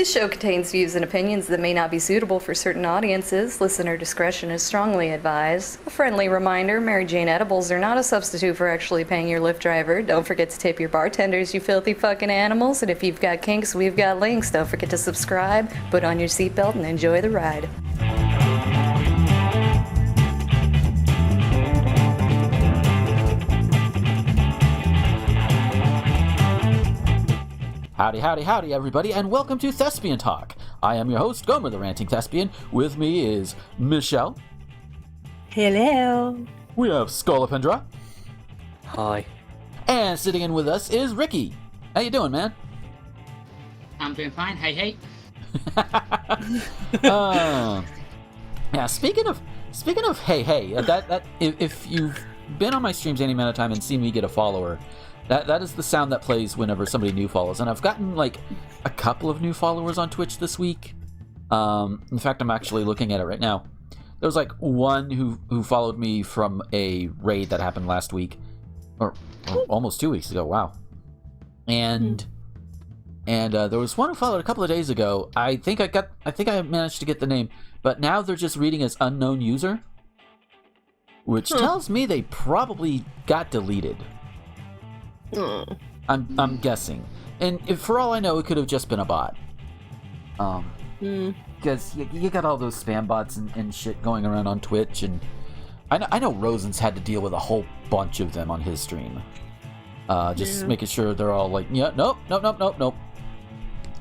This show contains views and opinions that may not be suitable for certain audiences. Listener discretion is strongly advised. A friendly reminder, Mary Jane edibles are not a substitute for actually paying your Lyft driver. Don't forget to tip your bartenders, you filthy fucking animals. And if you've got kinks, we've got links. Don't forget to subscribe, put on your seatbelt, and enjoy the ride. Howdy, howdy, howdy, everybody, and welcome to Thespian Talk. I am your host, Gomer the Ranting Thespian. With me is Michelle. Hello. We have Scolipendra. Hi. And sitting in with us is Ricky. How you doing, man? I'm doing fine. Hey, hey. Yeah. Speaking of hey, that if you've been on my streams any amount of time and seen me get a follower, that is the sound that plays whenever somebody new follows. And I've gotten like a couple of new followers on Twitch this week. In fact, I'm actually looking at it right now. There was like one who followed me from a raid that happened last week, or almost 2 weeks ago. Wow. And there was one who followed a couple of days ago. I think I managed to get the name, but now they're just reading as unknown user, which tells me they probably got deleted. I'm guessing, and if, for all I know, it could have just been a bot. Because you got all those spam bots and shit going around on Twitch, and I know Rosen's had to deal with a whole bunch of them on his stream. Making sure they're all like, yeah, nope.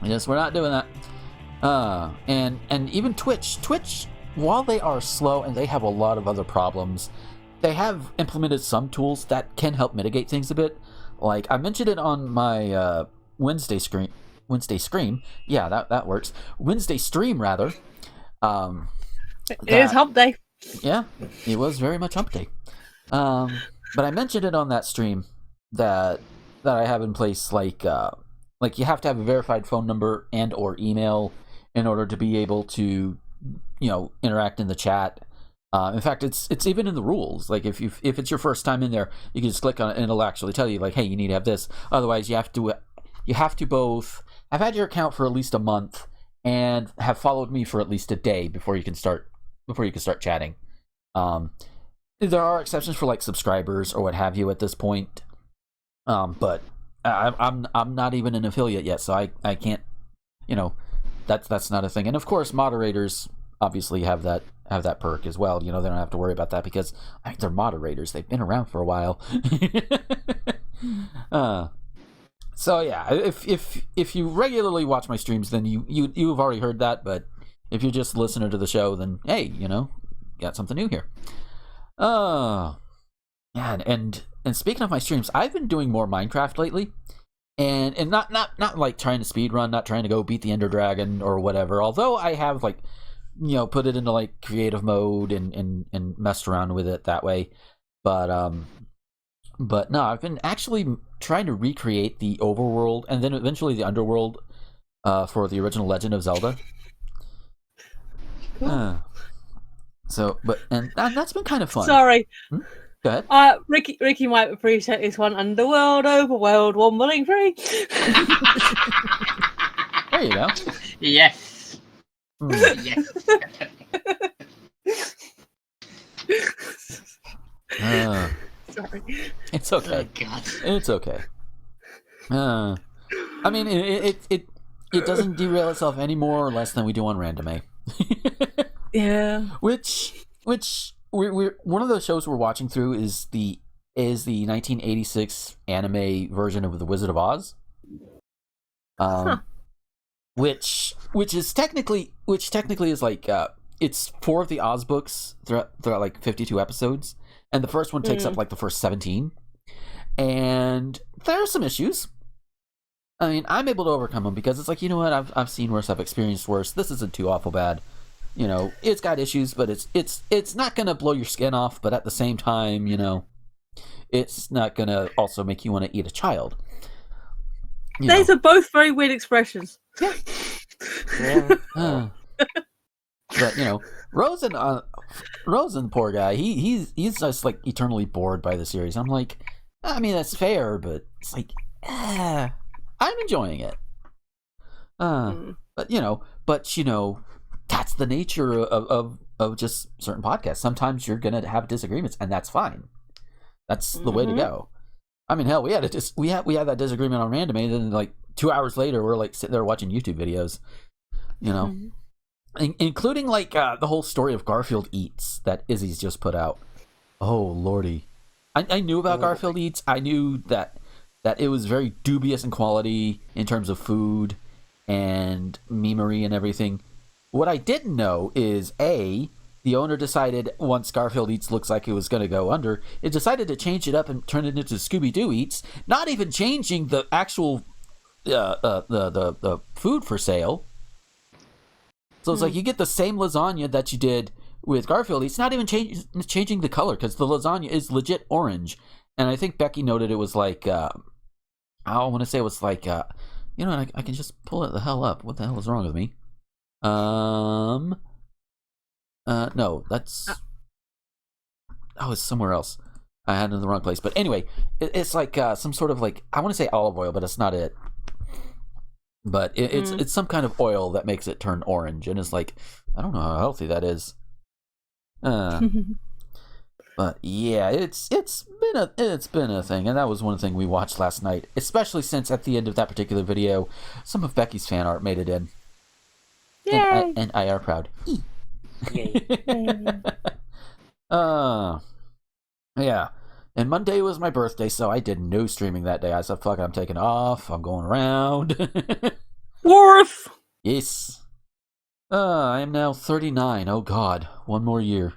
Yes, we're not doing that. And even Twitch, while they are slow and they have a lot of other problems, they have implemented some tools that can help mitigate things a bit. Like, I mentioned it on my Wednesday Scream. Yeah, that works. Wednesday stream, rather. It is hump day. Yeah, it was very much hump day. But I mentioned it on that stream that I have in place, like you have to have a verified phone number and or email in order to be able to, interact in the chat. In fact, it's even in the rules. Like, if it's your first time in there, you can just click on it and it'll actually tell you, like, hey, you need to have this. Otherwise, you have to both have had your account for at least a month and have followed me for at least a day before you can start chatting. There are exceptions for like subscribers or what have you at this point. But I'm not even an affiliate yet, so I can't. That's not a thing. And of course, moderators obviously have that perk as well. They don't have to worry about that because they're moderators. They've been around for a while. So yeah, if you regularly watch my streams, then you've already heard that. But if you're just listening to the show, then hey, got something new here. Yeah, and speaking of my streams, I've been doing more Minecraft lately. And not like trying to speed run, not trying to go beat the Ender Dragon or whatever. Although I have like put it into like creative mode and messed around with it that way. But no, I've been actually trying to recreate the overworld and then eventually the underworld for the original Legend of Zelda. Cool. And that's been kind of fun. Sorry. Go ahead. Ricky might appreciate this one. Underworld, overworld, wombling free. There you go. Yes. Yes. Sorry. It's okay. Oh, God. It's okay. I mean, it doesn't derail itself any more or less than we do on Random. Yeah. Which we're one of those shows we're watching through is the 1986 anime version of The Wizard of Oz. Which technically is like it's 4 of the Oz books throughout like 52 episodes, and the first one takes up like the first 17, and there are some issues. I mean, I'm able to overcome them because it's like, what, I've seen worse, I've experienced worse. This isn't too awful bad. It's got issues, but it's not gonna blow your skin off. But at the same time, it's not gonna also make you want to eat a child. Those are both very weird expressions. Yeah. But Rosen, poor guy, he's just like eternally bored by the series. I'm like, I mean, that's fair, but it's like, I'm enjoying it. But that's the nature of just certain podcasts. Sometimes you're gonna have disagreements, and that's fine. That's the way to go. I mean, hell, we had that disagreement on Random, and then like 2 hours later, we're like sitting there watching YouTube videos, including like the whole story of Garfield Eats that Izzy's just put out. Oh lordy, I knew about Garfield Eats. I knew that it was very dubious in quality in terms of food and memery and everything. What I didn't know is the owner decided once Garfield Eats looks like it was going to go under, it decided to change it up and turn it into Scooby-Doo Eats, not even changing the actual the food for sale. So it's like you get the same lasagna that you did with Garfield Eats, not even changing the color, because the lasagna is legit orange. And I think Becky noted it was like, I want to say it was like, I can just pull it the hell up. What the hell is wrong with me? No, that's... it's somewhere else. I had it in the wrong place. But anyway, it's like some sort of like, I want to say olive oil, but it's not it. But it's some kind of oil that makes it turn orange, and it's like, I don't know how healthy that is. But yeah, it's been a thing, and that was one thing we watched last night, especially since at the end of that particular video, some of Becky's fan art made it in. Yay! And I are proud. Yay. Yeah. And Monday was my birthday, so I did no streaming that day. I said, fuck it, I'm taking off. I'm going around. Worth! Yes. I am now 39. Oh, God. One more year.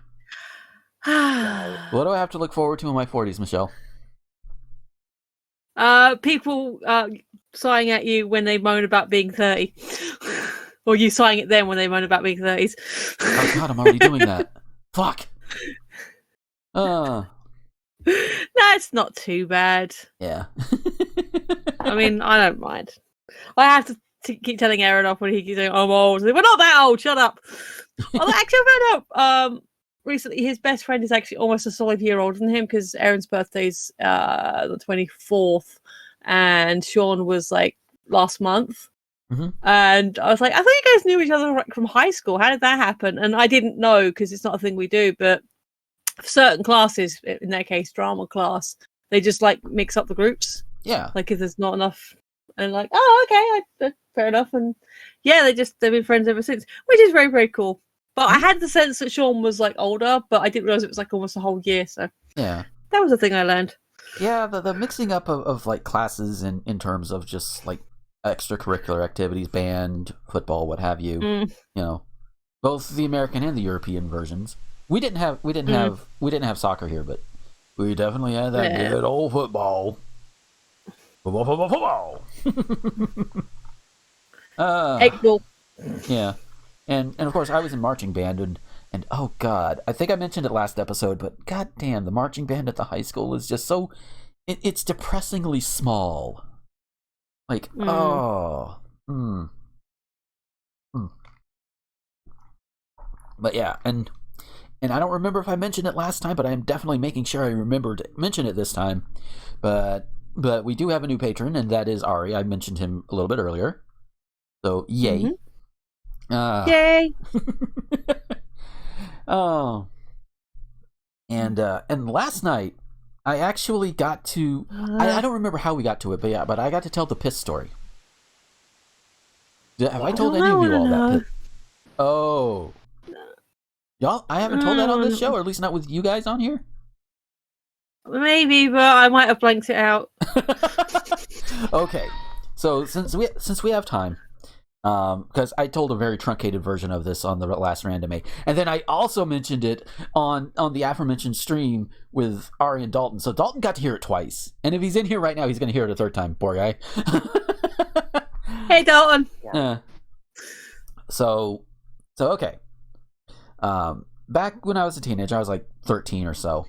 What do I have to look forward to in my 40s, Michelle? People sighing at you when they moan about being 30. Or you sighing at them when they moan about being 30s. Oh, God, I'm already doing that. Fuck. That's not too bad. Yeah. I mean, I don't mind. I have to keep telling Aaron off when he keeps saying, I'm old. We're not that old, shut up. Although, actually, I found out recently his best friend is actually almost a solid year older than him, because Aaron's birthday's the 24th, and Sean was like last month. Mm-hmm. And I was like, I thought you guys knew each other from high school. How did that happen? And I didn't know, because it's not a thing we do, but for certain classes, in their case, drama class, they just like mix up the groups. Yeah. Like if there's not enough, and like, oh, okay, fair enough. And yeah, they've been friends ever since, which is very, very cool. But I had the sense that Sean was like older, but I didn't realize it was like almost a whole year. So yeah, that was the thing I learned. Yeah, the mixing up of like classes in terms of just like extracurricular activities, band, football, what have you. Both the American and the European versions. We didn't have soccer here, but we definitely had that good old football. Football. April. Yeah. And of course I was in marching band, and oh God, I think I mentioned it last episode, but God damn, the marching band at the high school is just so it's depressingly small. Like But yeah, and I don't remember if I mentioned it last time, but I am definitely making sure I remember to mention it this time. But we do have a new patron, and that is Ari. I mentioned him a little bit earlier. So yay. Yay. Oh. And last night I actually got to I don't remember how we got to it, but I got to tell the piss story. Have I told any of you all that piss? Oh. Y'all, I haven't told that on this show, or at least not with you guys on here? Maybe, but I might have blanked it out. Okay. So since we have time, because I told a very truncated version of this on the last Random A, and then I also mentioned it on the aforementioned stream with Ari and Dalton. So Dalton got to hear it twice, and if he's in here right now, he's going to hear it a third time. Poor guy. Hey, Dalton. So okay. Back when I was a teenager, I was like 13 or so.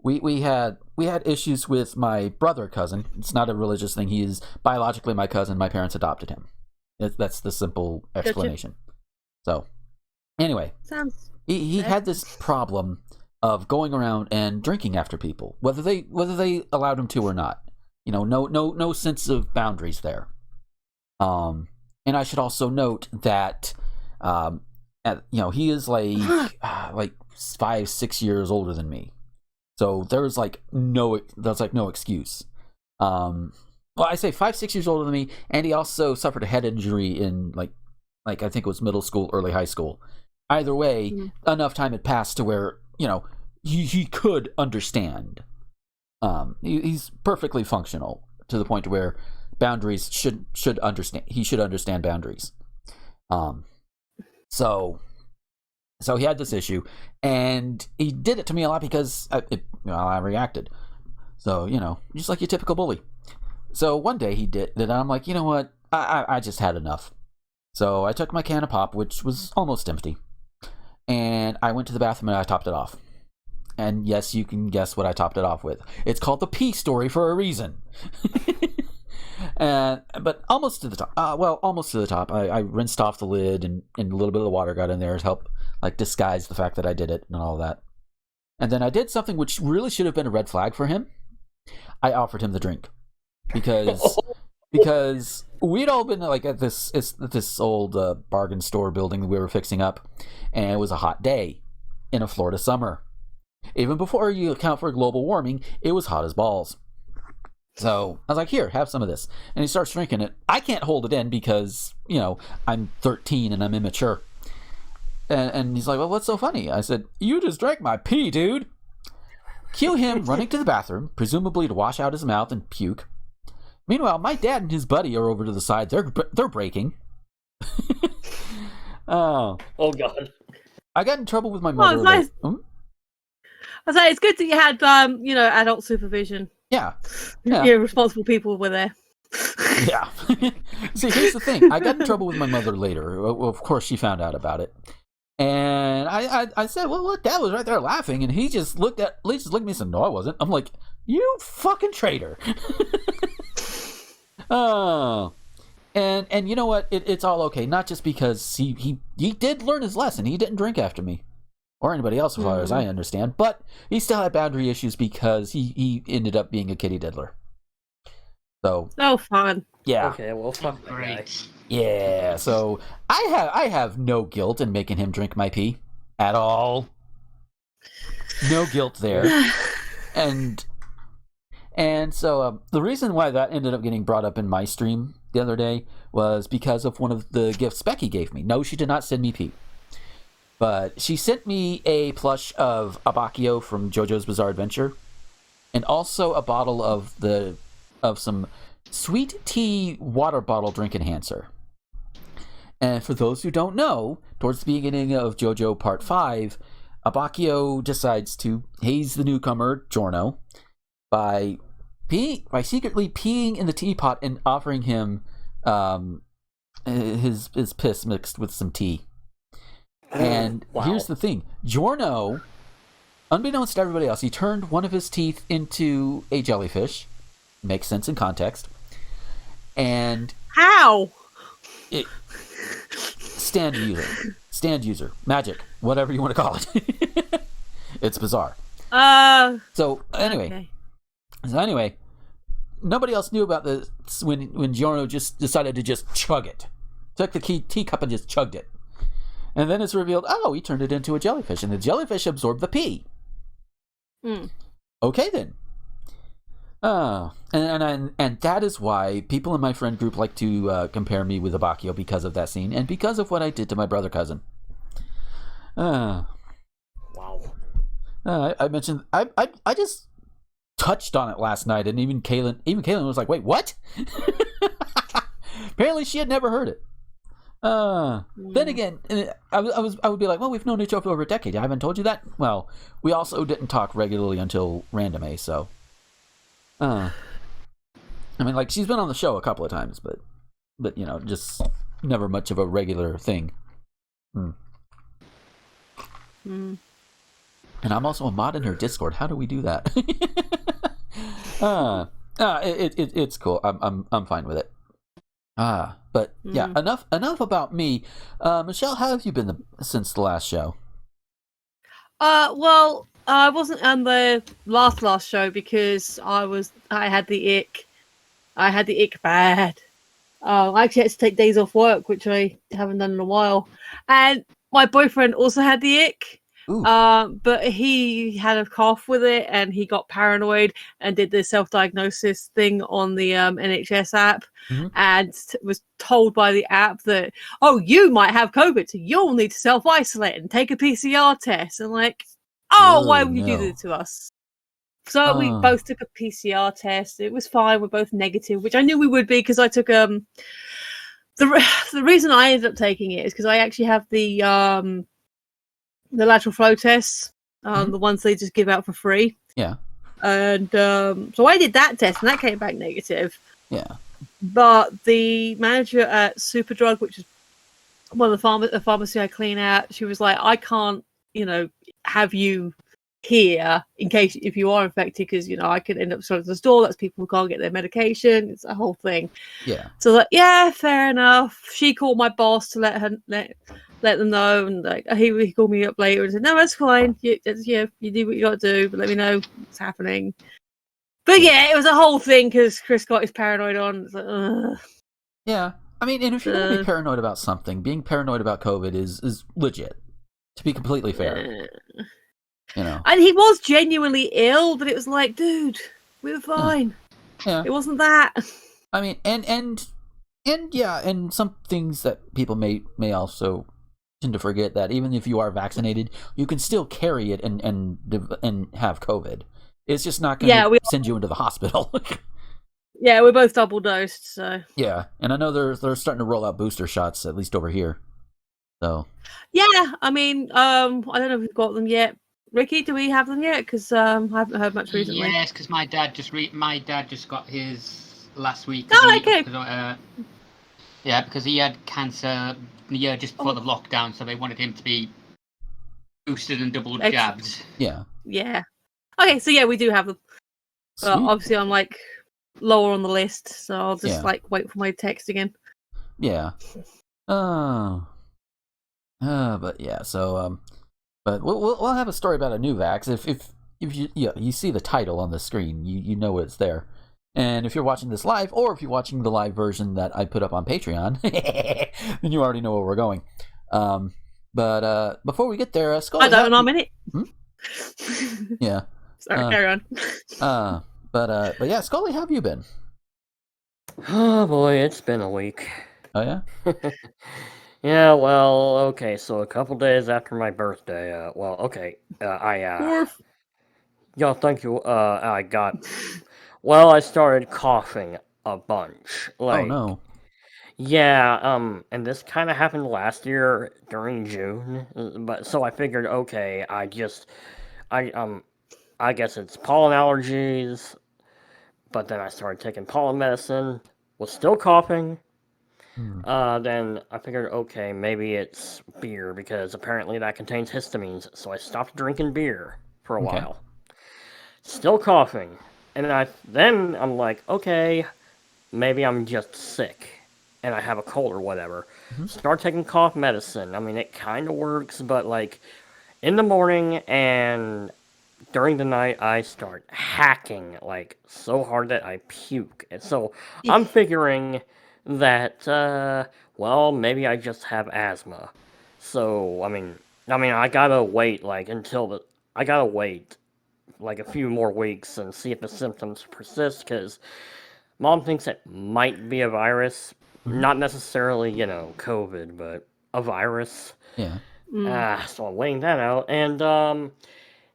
We had issues with my brother cousin. It's not a religious thing. He is biologically my cousin. My parents adopted him. That's the simple explanation. So, anyway, he had this problem of going around and drinking after people, whether they allowed him to or not. No sense of boundaries there. And I should also note that, he is like 5-6 years older than me, so there's no excuse. Well, I say 5-6 years older than me, and he also suffered a head injury in like I think it was middle school, early high school. Either way, enough time had passed to where he could understand. He's perfectly functional to the point where boundaries should understand. He should understand boundaries. So he had this issue, and he did it to me a lot because I reacted. So just like your typical bully. So one day he did it, and I'm like, you know what? I just had enough. So I took my can of pop, which was almost empty, and I went to the bathroom and I topped it off. And yes, you can guess what I topped it off with. It's called the pee story for a reason. But almost to the top. Almost to the top. I rinsed off the lid, and a little bit of the water got in there to help disguise the fact that I did it and all that. And then I did something which really should have been a red flag for him. I offered him the drink because we'd all been at this old bargain store building that we were fixing up, and it was a hot day in a Florida summer. Even before you account for global warming, it was hot as balls. So I was like, here, have some of this. And he starts drinking it. I can't hold it in because, I'm 13 and I'm immature. And he's like, well, what's so funny? I said, you just drank my pee, dude. Cue him running to the bathroom, presumably to wash out his mouth and puke. Meanwhile, my dad and his buddy are over to the side. They're breaking. Oh, God. I got in trouble with my mother. Nice. I say it's good that you had, adult supervision. Yeah. Responsible people were there. Yeah. See, here's the thing. I got in trouble with my mother later. Well, of course, she found out about it. And I said, well, look, Dad was right there laughing. And he just looked at me and said, no, I wasn't. I'm like, you fucking traitor. Oh. And you know what? It's all okay. Not just because he did learn his lesson. He didn't drink after me. Or anybody else, as far as I understand. But he still had boundary issues because he ended up being a kitty diddler. So fun. Yeah. Okay, well, fuck that guy. Great. Yeah. So I have no guilt in making him drink my pee at all. No guilt there. And so the reason why that ended up getting brought up in my stream the other day was because of one of the gifts Becky gave me. No, she did not send me pee. But she sent me a plush of Abacchio from JoJo's Bizarre Adventure, and also a bottle of some sweet tea water bottle drink enhancer. And for those who don't know, towards the beginning of JoJo Part 5, Abacchio decides to haze the newcomer, Giorno, by secretly peeing in the teapot and offering him his piss mixed with some tea. And Here's the thing. Giorno, unbeknownst to everybody else, he turned one of his teeth into a jellyfish. Makes sense in context. And how? Stand user, magic, whatever you want to call it. It's bizarre. So anyway, nobody else knew about this when Giorno just decided to just chug it. Took the teacup and just chugged it. And then it's revealed, he turned it into a jellyfish, and the jellyfish absorbed the pee. Okay, then. And that is why people in my friend group like to compare me with Abacchio because of that scene, and because of what I did to my brother cousin. Wow. I mentioned, I just touched on it last night, and even Kaylin was like, wait, what? Apparently she had never heard it. Then again, I would be like, well, we've known each other for over a decade. I haven't told you that? Well, we also didn't talk regularly until Random A, so. I mean, she's been on the show a couple of times, but just never much of a regular thing. And I'm also a mod in her Discord. How do we do that? It's cool. I'm fine with it. But yeah, enough about me. Michelle, how have you been since the last show? Well, I wasn't on the last show because I had the ick. I had the ick bad. I actually had to take days off work, which I haven't done in a while. And my boyfriend also had the ick. Ooh. But he had a cough with it, and he got paranoid and did the self-diagnosis thing on the NHS app, and was told by the app that, oh, you might have COVID, so you'll need to self-isolate and take a PCR test. And like, oh, why would you do this to us? So we both took a PCR test. It was fine. We're both negative, which I knew we would be because I took the reason I ended up taking it is because I actually have the lateral flow tests, the ones they just give out for free. Yeah. And so I did that test, and that came back negative. Yeah. But the manager at Superdrug, which is one of the pharmacy I clean at, she was like, I can't, have you here in case if you are infected, because, I could end up shutting the store. That's people who can't get their medication. It's a whole thing. Yeah. So like, yeah, fair enough. She called my boss to let them know, and like he called me up later and said, no, that's fine. You do what you got to do, but let me know what's happening. But yeah, it was a whole thing because Chris got his paranoid on. It's like, ugh. Yeah, I mean, and if you're gonna be paranoid about something, being paranoid about COVID is legit. To be completely fair, And he was genuinely ill, but it was like, dude, we were fine. Yeah. It wasn't that. I mean, and some things that people may also tend to forget that even if you are vaccinated, you can still carry it and have COVID. It's just not going to send you into the hospital. Yeah, we're both double dosed, so. Yeah, and I know they're starting to roll out booster shots, at least over here. So. Yeah, I mean, I don't know if we've got them yet. Ricky, do we have them yet? Because I haven't heard much recently. Yes, because my dad just got his last week. Oh, okay. Because he had cancer the year just before the lockdown, so they wanted him to be boosted and double jabbed. Yeah. Yeah. Okay, so yeah, we do have them. But obviously, I'm like lower on the list, so I'll just wait for my text again. Yeah. But yeah, so but we'll have a story about a new vax. If you see the title on the screen, you know it's there. And if you're watching this live, or if you're watching the live version that I put up on Patreon, then you already know where we're going. But before we get there, Scully, I don't know, I'm in it. Yeah. Sorry, carry on. But yeah, Scully, how have you been? Oh boy, it's been a week. Oh yeah? Yeah, well, okay, so a couple days after my birthday, yeah, thank you, I started coughing a bunch. Oh no. Yeah, and this kind of happened last year during June, but so I figured, okay, I guess it's pollen allergies, but then I started taking pollen medicine, was still coughing. Then I figured, okay, maybe it's beer, because apparently that contains histamines, so I stopped drinking beer for a while. Still coughing, and then I'm like, okay, maybe I'm just sick, and I have a cold or whatever. Start taking cough medicine. I mean, it kind of works, but like, in the morning and during the night, I start hacking, like, so hard that I puke. And so I'm figuring that, maybe I just have asthma. So, I mean, I gotta wait, like, like, a few more weeks and see if the symptoms persist, because Mom thinks it might be a virus. Not necessarily, COVID, but a virus. Yeah. So I'm weighing that out, and,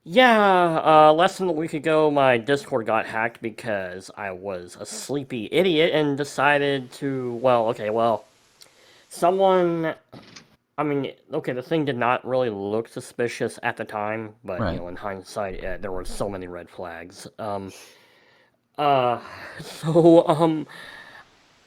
less than a week ago, my Discord got hacked because I was a sleepy idiot and decided to, someone, the thing did not really look suspicious at the time, but, in hindsight, there were so many red flags.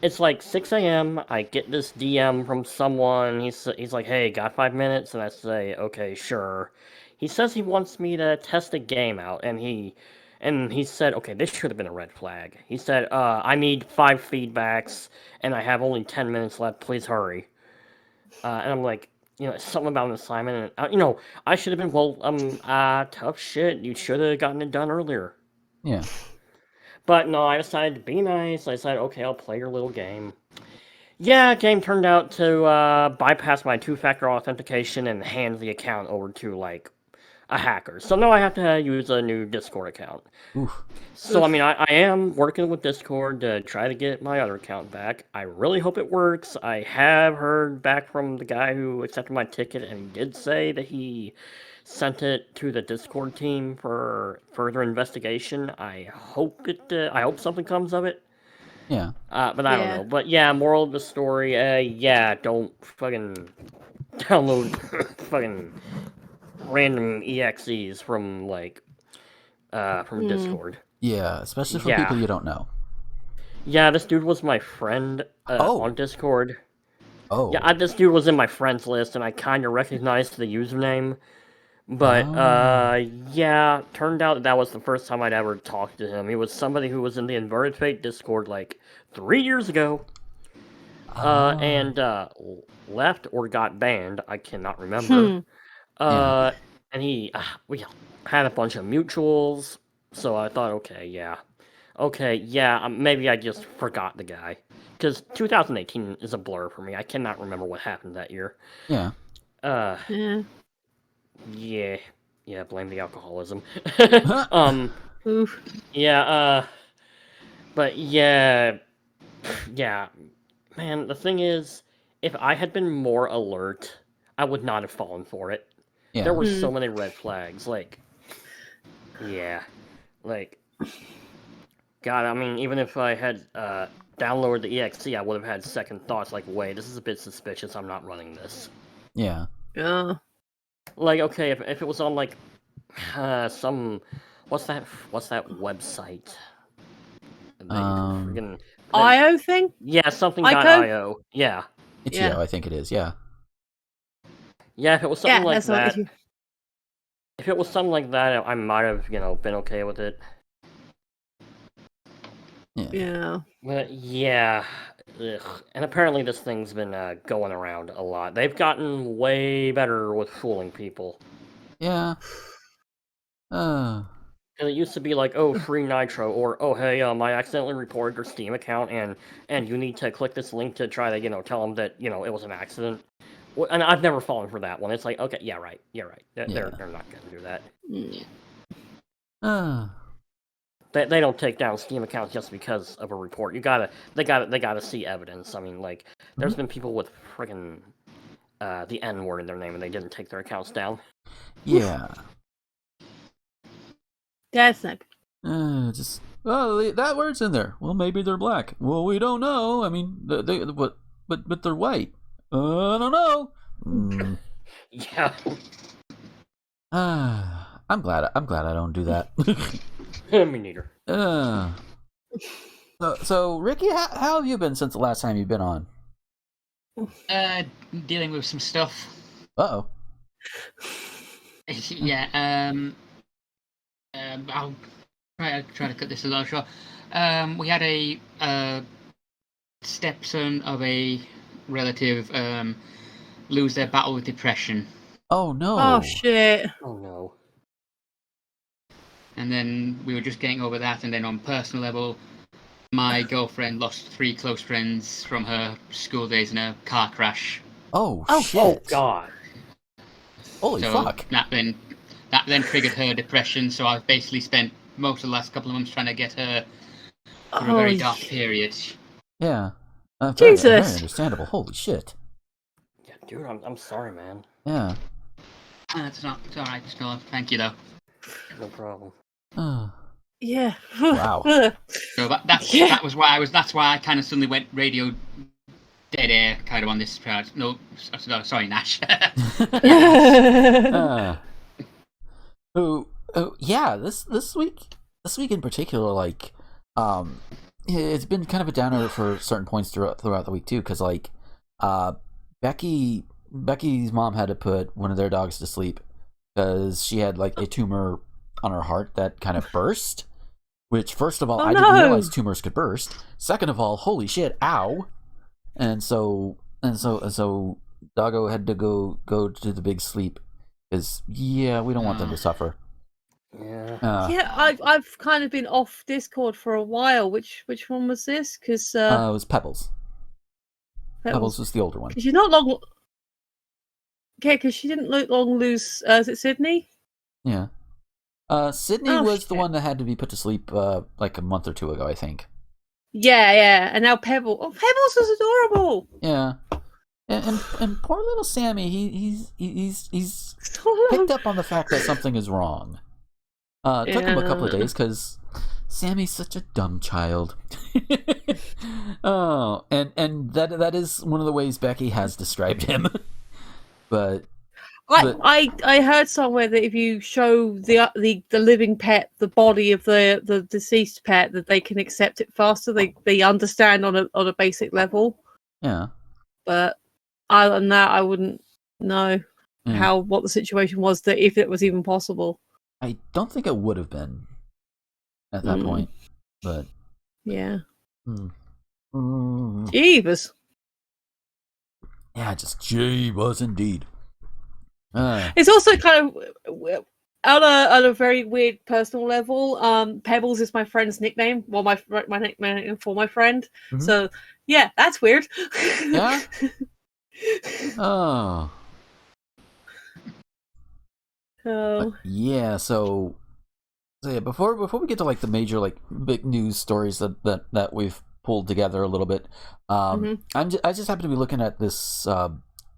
It's like 6 a.m., I get this DM from someone, he's like, hey, got 5 minutes? And I say, okay, sure. He says he wants me to test a game out, and he said, okay, this should have been a red flag. He said, I need 5 feedbacks, and I have only 10 minutes left, please hurry. And I'm like, something about an assignment, and, I should have been, tough shit, you should have gotten it done earlier. Yeah. But no, I decided to be nice. I decided, okay, I'll play your little game. Yeah, game turned out to bypass my two-factor authentication and hand the account over to, like, a hacker. So now I have to use a new Discord account. Oof. So, I mean, I am working with Discord to try to get my other account back. I really hope it works. I have heard back from the guy who accepted my ticket, and he did say that he sent it to the Discord team for further investigation. I hope something comes of it. Yeah. But I don't Yeah. know. But yeah, moral of the story, yeah, don't fucking download fucking random EXEs from, like, from Discord. Yeah, especially for Yeah. people you don't know. Yeah, this dude was my friend Oh. on Discord. Oh. Yeah, this dude was in my friends list, and I kind of recognized the username. But, yeah, turned out that was the first time I'd ever talked to him. He was somebody who was in the Inverted Fate Discord, like, 3 years ago. And left or got banned, I cannot remember. Yeah. And we had a bunch of mutuals, so I thought, okay, yeah, maybe I just forgot the guy. Because 2018 is a blur for me. I cannot remember what happened that year. Yeah. Yeah, blame the alcoholism. Oof. Yeah, but yeah, man, the thing is, if I had been more alert, I would not have fallen for it. Yeah. There were so many red flags, like, yeah, like, God, I mean, even if I had downloaded the EXE, I would have had second thoughts, like, wait, this is a bit suspicious, I'm not running this. Yeah. Yeah. Like, okay, if it was on, like, what's that website? IO thing? Yeah, something Ico? .io. Yeah. Itch.io, Yeah. I think it is, yeah. Yeah, if it was something like that's what that, it is. if it was something like that, I might have, been okay with it. Yeah. But yeah, ugh. And apparently this thing's been going around a lot. They've gotten way better with fooling people. Yeah. 'Cause it used to be like, oh, free Nitro, or oh, hey, I accidentally reported your Steam account, and you need to click this link to try to, tell them that, it was an accident. Well, and I've never fallen for that one. It's like, okay, yeah, right. They're not gonna do that. They don't take down Steam accounts just because of a report. They gotta see evidence. I mean, like, there's been people with friggin' the N word in their name, and they didn't take their accounts down. Yeah. That's not that word's in there. Well, maybe they're black. Well, we don't know. I mean, but they're white. I don't know. Yeah. I'm glad I don't do that. Me neither. So Ricky, how have you been since the last time you've been on? Dealing with some stuff. Uh-oh. Yeah. I'll try to cut this a little short. We had a stepson of a relative lose their battle with depression. Oh no. Oh shit. Oh no. And then we were just getting over that, and then on personal level, my girlfriend lost 3 close friends from her school days in a car crash. Oh shit. Oh god. Holy fuck. That then triggered her depression, so I've basically spent most of the last couple of months trying to get her through a very dark period. Yeah. Jesus. Very understandable. Holy shit. Yeah, dude, I'm sorry, man. Yeah. It's alright, still. Thank you, though. No problem. Yeah. Wow. So that's why I kind of suddenly went radio dead air kind of on this part. No, sorry, Nash. Yeah, this week in particular, like, it's been kind of a downer for certain points throughout the week too, because like, Becky's mom had to put one of their dogs to sleep because she had like a tumor on her heart that kind of burst. Which, first of all, I didn't realize tumors could burst. Second of all, holy shit, ow! And so Doggo had to go to the big sleep because we don't want them to suffer. Yeah. I've kind of been off Discord for a while. Which one was this? Because it was Pebbles. Pebbles was the older one. Because she's not long. Okay, because she didn't long lose. Is it Sydney? Yeah. Sydney was the one that had to be put to sleep like a month or two ago, I think. Yeah. And now Pebbles. Oh, Pebbles was adorable. Yeah. And poor little Sammy, he's picked up on the fact that something is wrong. Took him a couple of days because Sammy's such a dumb child. Oh, and that is one of the ways Becky has described him. But I heard somewhere that if you show the living pet the body of the deceased pet, that they can accept it faster. They understand on a basic level. Yeah. But other than that, I wouldn't know what the situation was, that if it was even possible. I don't think it would have been at that point, but yeah. Mm. Jeebus. Yeah, just Jeebus indeed. It's also kind of on a very weird personal level. Pebbles is my friend's nickname. Well, my nickname for my friend. Mm-hmm. So yeah, that's weird. Yeah. Oh. Yeah. So yeah. Before we get to like the major like big news stories that we've pulled together a little bit, I just happen to be looking at this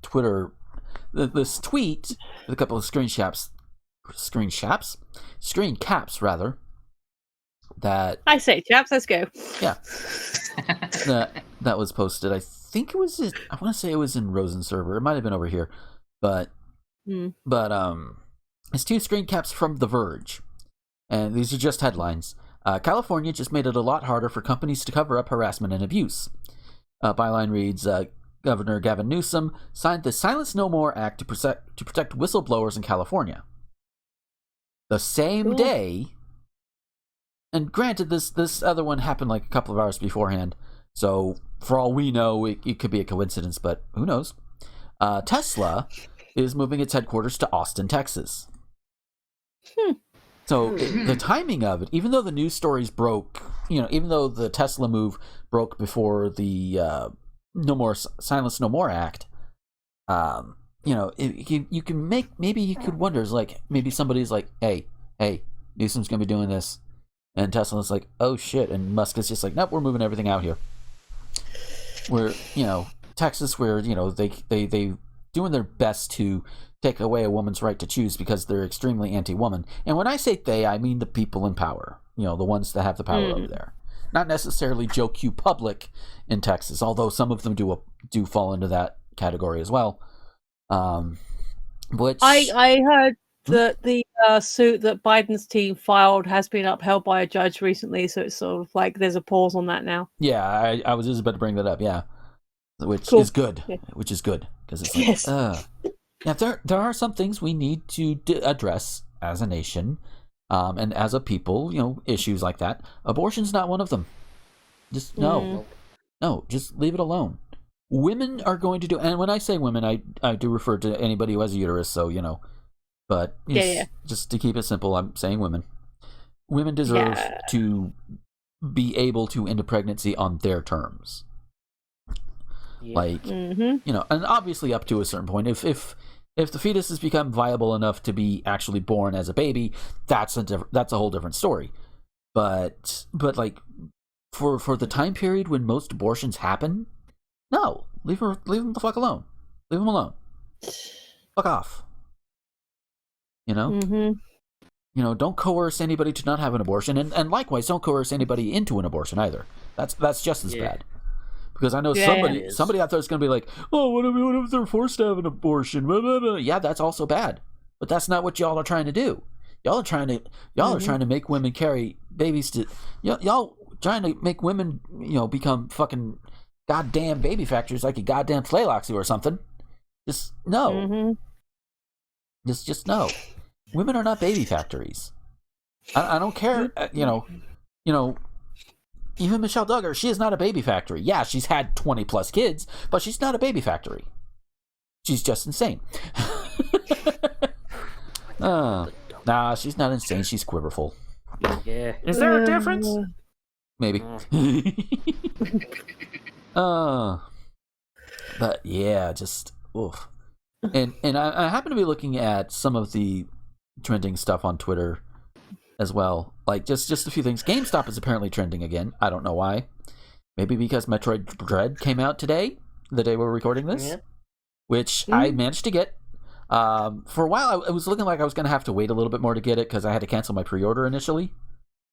Twitter. This tweet with a couple of screen caps rather. That I say, chaps, let's go. Yeah, that was posted. I think it was. I want to say it was in Rosen server. It might have been over here, but it's two screen caps from The Verge, and these are just headlines. California just made it a lot harder for companies to cover up harassment and abuse. Byline reads. Governor Gavin Newsom signed the Silence No More Act to protect whistleblowers in California. The same day, and granted, this other one happened like a couple of hours beforehand, so for all we know, it could be a coincidence, but who knows? Tesla is moving its headquarters to Austin, Texas. So the timing of it, even though the news stories broke, even though the Tesla move broke before the Silence No More Act, you can maybe you could wonder, is like maybe somebody's like, hey, Newsom's gonna be doing this, and Tesla's like, oh shit, and Musk is just like, nope, we're moving everything out here. Where Texas, where they doing their best to take away a woman's right to choose because they're extremely anti-woman, and when I say they, I mean the people in power, the ones that have the power over there. Not necessarily Joe Q Public in Texas, although some of them do fall into that category as well. Which I heard that the suit that Biden's team filed has been upheld by a judge recently, so it's sort of like there's a pause on that now. Yeah, I was just about to bring that up. Yeah, which is good. Yeah. Which is good because it's like, yeah, there are some things we need to address as a nation. And as a people, issues like that. Abortion's not one of them. Just no, just leave it alone. Women are going to do, and when I say women, I do refer to anybody who has a uterus. So but just to keep it simple, I'm saying women. Women deserve to be able to end a pregnancy on their terms. Yeah. Like and obviously up to a certain point. If the fetus has become viable enough to be actually born as a baby, that's a whole different story. But like for the time period when most abortions happen, no, leave them the fuck alone. Leave them alone. Fuck off. Don't coerce anybody to not have an abortion, and likewise, don't coerce anybody into an abortion either. That's just as bad. Because I know somebody out there is going to be like, oh, what if they're forced to have an abortion? Blah, blah, blah. Yeah, that's also bad. But that's not what y'all are trying to do. Y'all are trying to make women carry babies to y'all trying to make women become fucking goddamn baby factories like a goddamn Flaloxy or something. Just no. Just no. Women are not baby factories. I don't care. Even Michelle Duggar, she is not a baby factory. Yeah, she's had 20 plus kids, but she's not a baby factory. She's just insane. Nah, she's not insane. She's quiverful. Yeah. Is there a difference? Maybe. But yeah, just oof. And I happen to be looking at some of the trending stuff on Twitter as well. Like just a few things. GameStop is apparently trending again. I don't know why. Maybe because Metroid Dread came out today, the day we're recording this, which I managed to get. For a while, it was looking like I was going to have to wait a little bit more to get it because I had to cancel my pre-order initially.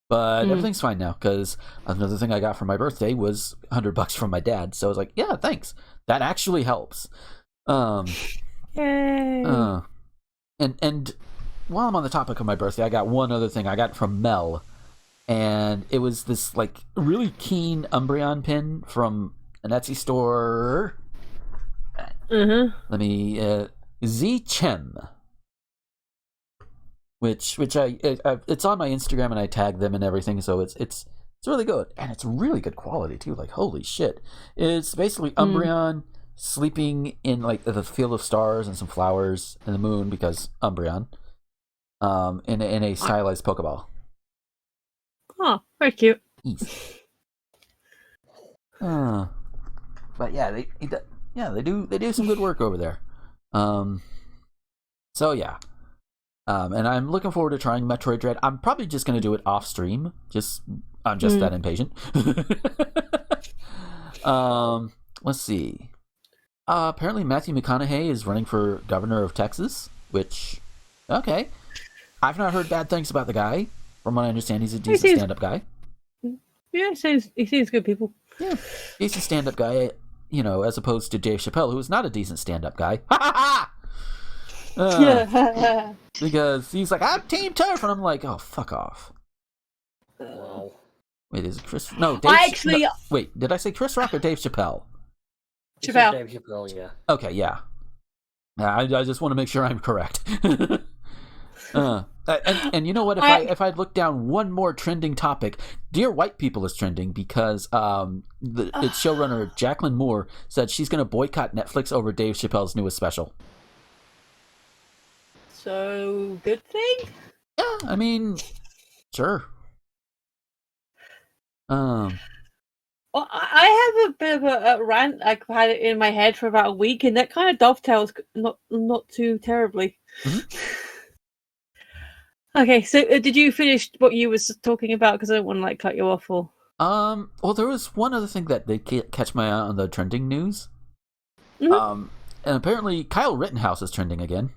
But everything's fine now because another thing I got for my birthday was $100 from my dad. So I was like, yeah, thanks. That actually helps. Yay. And while I'm on the topic of my birthday, I got one other thing I got from Mel. And it was this like really keen Umbreon pin from an Etsy store. Let me Z Chem, which I it's on my Instagram and I tag them and everything, so it's really good and it's really good quality too. Like holy shit, it's basically Umbreon sleeping in like the field of stars and some flowers and the moon because Umbreon, in a stylized Pokeball. Oh, very cute. But yeah, they do some good work over there. So yeah. And I'm looking forward to trying Metroid Dread. I'm probably just going to do it off stream. I'm just that impatient. Let's see. Apparently Matthew McConaughey is running for governor of Texas, which, okay. I've not heard bad things about the guy. From what I understand, he's a decent stand-up guy. Yeah, he seems good people. Yeah, decent stand-up guy, as opposed to Dave Chappelle, who is not a decent stand-up guy. Because he's like, I'm Team Turf, and I'm like, oh, fuck off. Wow. Wait, is it Chris? No, Dave. No, wait, did I say Chris Rock or Dave Chappelle? Chappelle. Dave Chappelle, yeah. Okay, yeah. I just want to make sure I'm correct. And you know what? If I look down one more trending topic, Dear White People is trending because its showrunner Jaclyn Moore said she's going to boycott Netflix over Dave Chappelle's newest special. So good thing. Yeah, I mean, sure. Well, I have a bit of a rant. I've had it in my head for about a week, and that kind of dovetails not too terribly. Okay, so did you finish what you was talking about? Because I don't want to cut you off. Or well, there was one other thing that did catch my eye on the trending news. Mm-hmm. And apparently Kyle Rittenhouse is trending again.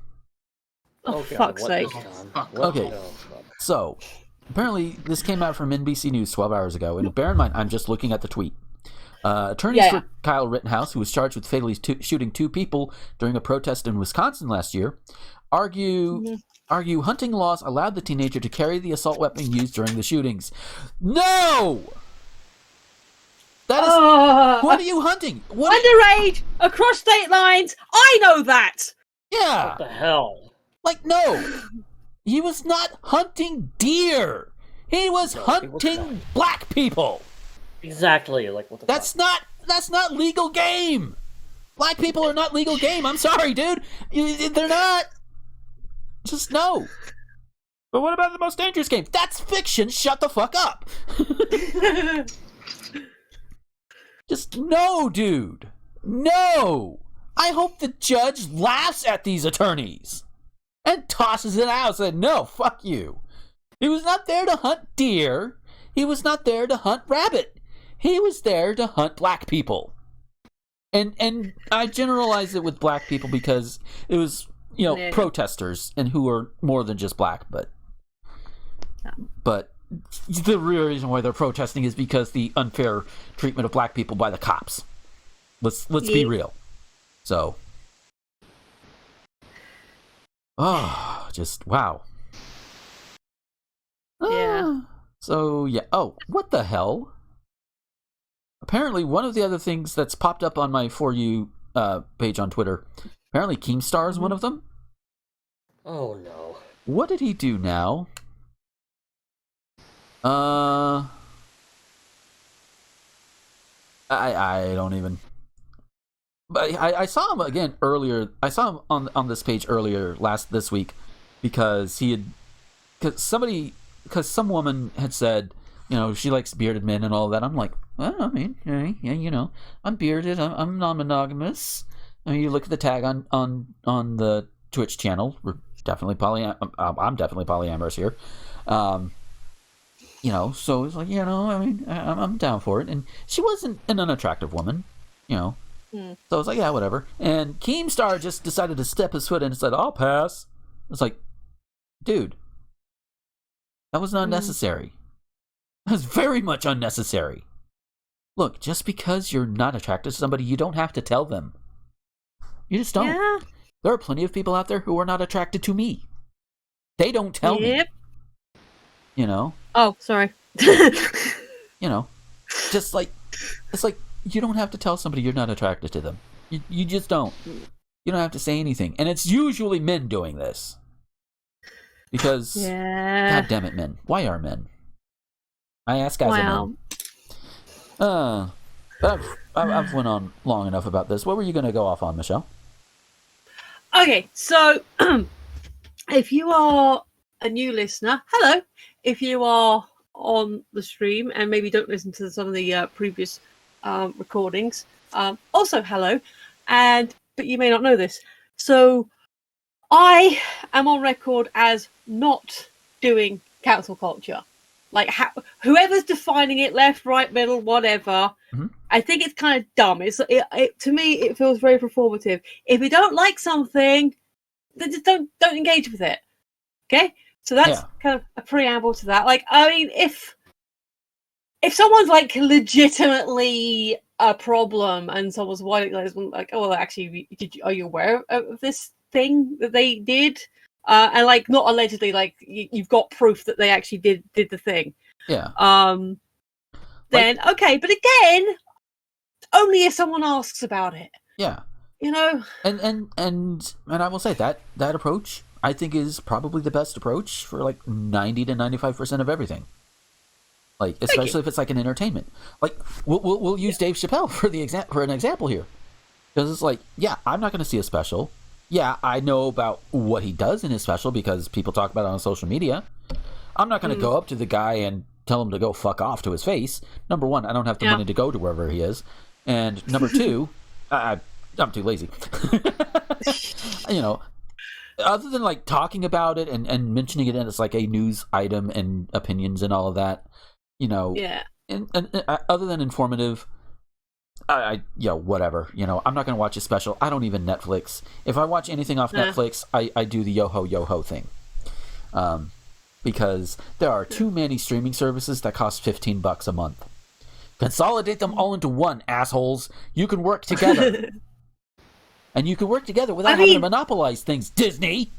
Oh, fuck's sake! Okay, so apparently this came out from NBC News 12 hours ago, and bear in mind I'm just looking at the tweet. Attorneys for Kyle Rittenhouse, who was charged with fatally shooting 2 people during a protest in Wisconsin last year, argue hunting laws allowed the teenager to carry the assault weapon used during the shootings. No! That is... what are you hunting? Underage! Across state lines! I know that! Yeah! What the hell? Like, no! He was not hunting deer! He was hunting black people! Exactly, like what the fuck? That's not legal game! Black people are not legal game, I'm sorry, dude! They're not! Just no. But what about the most dangerous game? That's fiction. Shut the fuck up. Just no, dude. No. I hope the judge laughs at these attorneys and tosses it out and said, no, fuck you. He was not there to hunt deer. He was not there to hunt rabbit. He was there to hunt black people. And I generalize it with black people because it was... protesters, and who are more than just black, but the real reason why they're protesting is because the unfair treatment of black people by the cops. Let's be real. So, just wow. Yeah. So yeah. Oh, what the hell? Apparently, one of the other things that's popped up on my For You page on Twitter. Apparently Keemstar is one of them. Oh no. What did he do now? I don't even... But I saw him again earlier. I saw him on this page earlier this week because some woman had said, she likes bearded men and all that. I'm like, well, I mean, yeah, you know, I'm bearded. I'm non-monogamous. I mean, you look at the tag on the Twitch channel. We're definitely I'm definitely polyamorous here. You know, so it's like, you know, I mean, I'm down for it. And she wasn't an unattractive woman, you know. So I was like, yeah, whatever. And Keemstar just decided to step his foot in and said, I'll pass. It's like, dude, that was not necessary. That was very much unnecessary. Look, just because you're not attracted to somebody, you don't have to tell them. You just don't. Yeah. There are plenty of people out there who are not attracted to me. They don't tell me. You know? Oh, sorry. You know, just like, it's like, you don't have to tell somebody you're not attracted to them. You just don't. You don't have to say anything. And it's usually men doing this. Because, God damn it, men. Why are men? I ask guys are men. But I've went on long enough about this. What were you going to go off on, Michelle? Okay, so if you are a new listener, hello. If you are on the stream and maybe don't listen to some of the previous recordings, also hello. But you may not know this. So I am on record as not doing cancel culture. Like, whoever's defining it, left, right, middle, whatever, I think it's kind of dumb. To me, it feels very performative. If you don't like something, then just don't engage with it. Okay? So that's kind of a preamble to that. Like, I mean, if someone's like legitimately a problem and someone's like, oh, well, actually, are you aware of this thing that they did? And like, not allegedly, like you've got proof that they actually did the thing. Yeah. Then okay, but again, only if someone asks about it. Yeah. You know. And I will say that approach I think is probably the best approach for like 90 to 95% of everything. Like, especially if it's like an entertainment. Like, we'll use Dave Chappelle for an example here, because it's like, yeah, I'm not going to see a special. Yeah, I know about what he does in his special because people talk about it on social media. I'm not going to go up to the guy and tell him to go fuck off to his face. Number one, I don't have the money to go to wherever he is. And number two, I'm too lazy. You know, other than like talking about it and mentioning it as like a news item and opinions and all of that, you know, and other than informative, whatever, you know, I'm not going to watch a special. I don't even Netflix. If I watch anything off Netflix, I do the yo-ho thing. Because there are too many streaming services that cost $15 a month. Consolidate them all into one, assholes. You can work together. And you can work together without having to monopolize things, Disney.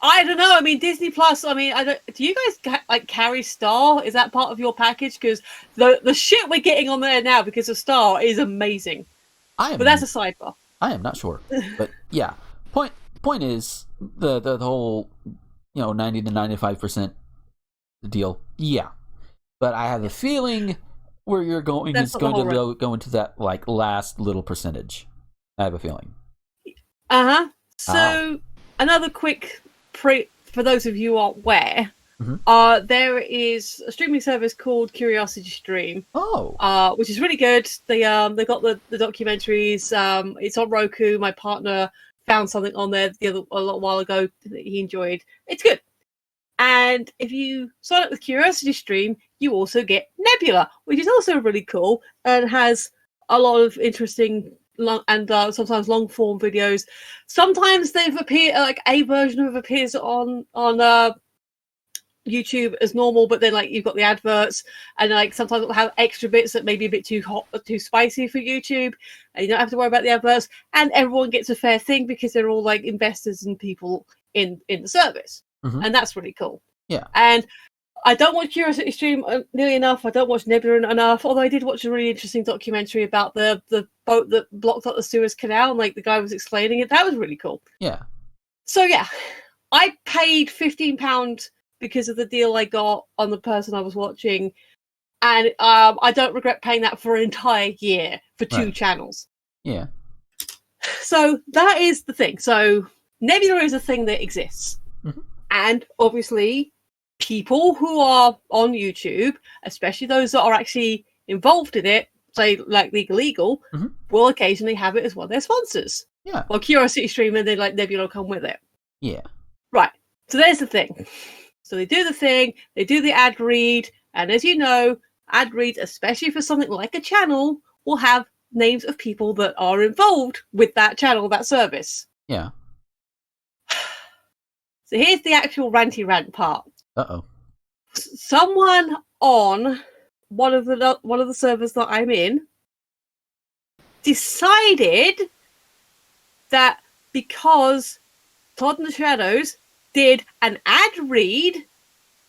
I don't know. I mean, Disney Plus. I mean, do you guys like carry Star? Is that part of your package? Because the shit we're getting on there now because of Star is amazing. But that's a sidebar. I am not sure, but yeah. Point is the whole, you know, 90 to 95% deal. Yeah, but I have a feeling where you're going is going to go into that like last little percentage. I have a feeling. So another quick for those of you who aren't aware, there is a streaming service called Curiosity Stream. Which is really good. They got the documentaries. It's on Roku. My partner found something on there a little while ago that he enjoyed. It's good. And if you sign up with Curiosity Stream, you also get Nebula, which is also really cool and has a lot of interesting sometimes long form videos. Sometimes they've appeared, like a version of appears on YouTube as normal, but then like you've got the adverts, and like sometimes it'll have extra bits that may be a bit too hot or too spicy for YouTube, and you don't have to worry about the adverts, and everyone gets a fair thing because they're all like investors and people in the service, and that's really cool. Yeah. And I don't watch Curiosity Stream nearly enough. I don't watch Nebula enough. Although I did watch a really interesting documentary about the boat that blocked up the Suez Canal, and like the guy was explaining it. That was really cool. Yeah. So yeah, I paid £15 because of the deal I got on the person I was watching, and I don't regret paying that for an entire year for two channels. Yeah. So that is the thing. So Nebula is a thing that exists, and obviously, people who are on YouTube, especially those that are actually involved in it, say like Legal, Mhm. will occasionally have it as one of their sponsors. Yeah. Well, Curiosity Stream and then like Nebula come with it. Yeah. Right. So there's the thing. So they do the thing, they do the ad read, and as you know, ad reads, especially for something like a channel, will have names of people that are involved with that channel, that service. Yeah. So here's the actual ranty rant part. Uh-oh. Someone on one of the servers that I'm in decided that because Todd in the Shadows did an ad read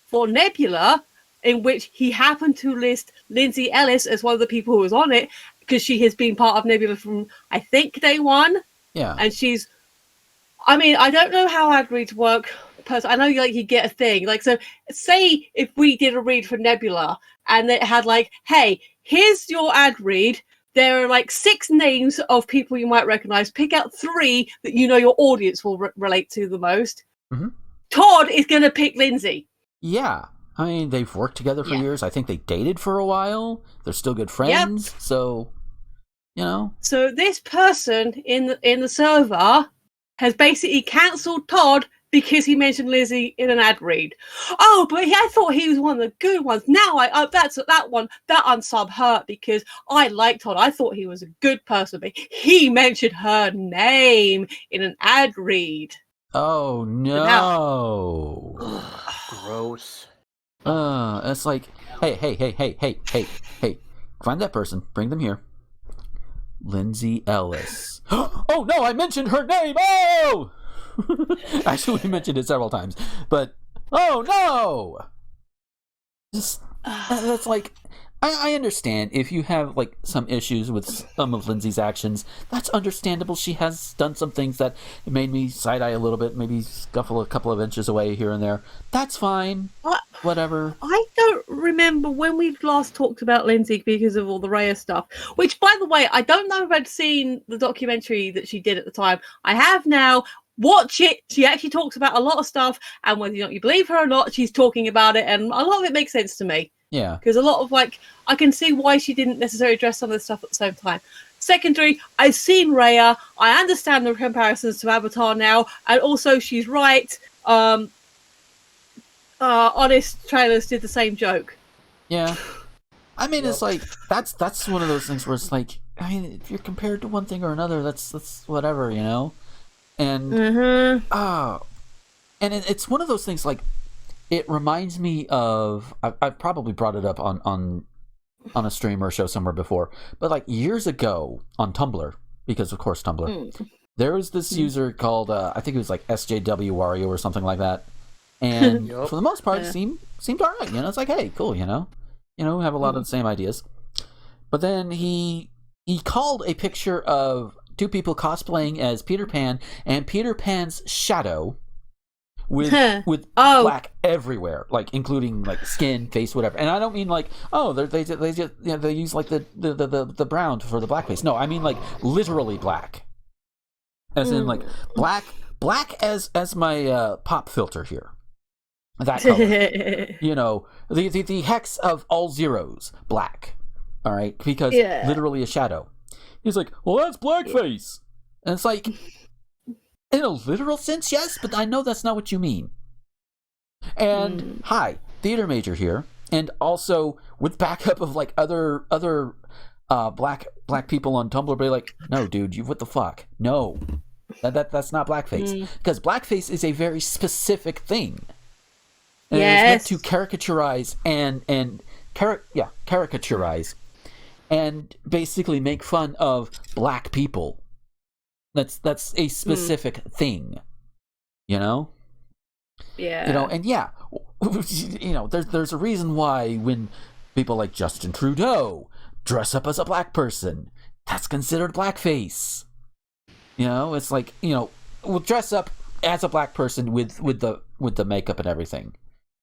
for Nebula in which he happened to list Lindsay Ellis as one of the people who was on it because she has been part of Nebula from, I think, day one. Yeah. And she's, I mean, I don't know how ad reads work. I know you get a thing. Like, so say if we did a read for Nebula and it had like, hey, here's your ad read. There are like 6 names of people you might recognize. Pick out 3 that you know your audience will relate to the most. Mm-hmm. Todd is going to pick Lindsay. Yeah. I mean, they've worked together for years. I think they dated for a while. They're still good friends. Yep. So, you know. So this person in the server has basically cancelled Todd because he mentioned Lizzie in an ad read. Oh, but I thought he was one of the good ones. Now that unsub hurt because I liked Todd. I thought he was a good person, but he mentioned her name in an ad read. Oh no! Gross. It's like, hey, find that person, bring them here. Lindsay Ellis. Oh no, I mentioned her name! Oh! Actually, we mentioned it several times, but oh no! Just, that's like, I understand if you have like some issues with some of Lindsay's actions. That's understandable. She has done some things that made me side eye a little bit, maybe scuffle a couple of inches away here and there. That's fine. Whatever. I don't remember when we last talked about Lindsay because of all the Raya stuff. Which, by the way, I don't know if I'd seen the documentary that she did at the time. I have now. Watch it. She actually talks about a lot of stuff, and whether you believe her or not, she's talking about it, and a lot of it makes sense to me. Yeah. Because a lot of I can see why she didn't necessarily address some of the stuff at the same time. Secondary, I've seen Raya. I understand the comparisons to Avatar now, and also she's right. Honest Trailers did the same joke. Yeah. I mean, it's like that's one of those things where it's like, I mean, if you're compared to one thing or another, that's whatever, you know. And and it's one of those things like, it reminds me of, I've probably brought it up on a stream or a show somewhere before, but like years ago on Tumblr, because of course Tumblr, there was this user called I think it was like SJW Wario or something like that, and for the most part seemed alright, you know. It's like, hey, cool, you know, we have a lot of the same ideas. But then he called a picture of 2 people cosplaying as Peter Pan and Peter Pan's shadow with black everywhere, like including like skin, face, whatever. And I don't mean like, oh, they use like the brown for the black face. No, I mean like literally black, as in like black as my pop filter here. That color, you know, the hex of all zeros, black. All right, because literally a shadow. He's like, well, that's blackface. And it's like, in a literal sense, yes, but I know that's not what you mean. And hi, theater major here, and also with backup of like other black people on Tumblr, be like, no, dude, what the fuck? No, that's not blackface, because blackface is a very specific thing. And it is meant to caricaturize and caricaturize. And basically make fun of black people. That's a specific thing, you know. Yeah. You know, and you know, there's a reason why when people like Justin Trudeau dress up as a black person, that's considered blackface. You know, it's like, you know, we'll dress up as a black person with the makeup and everything.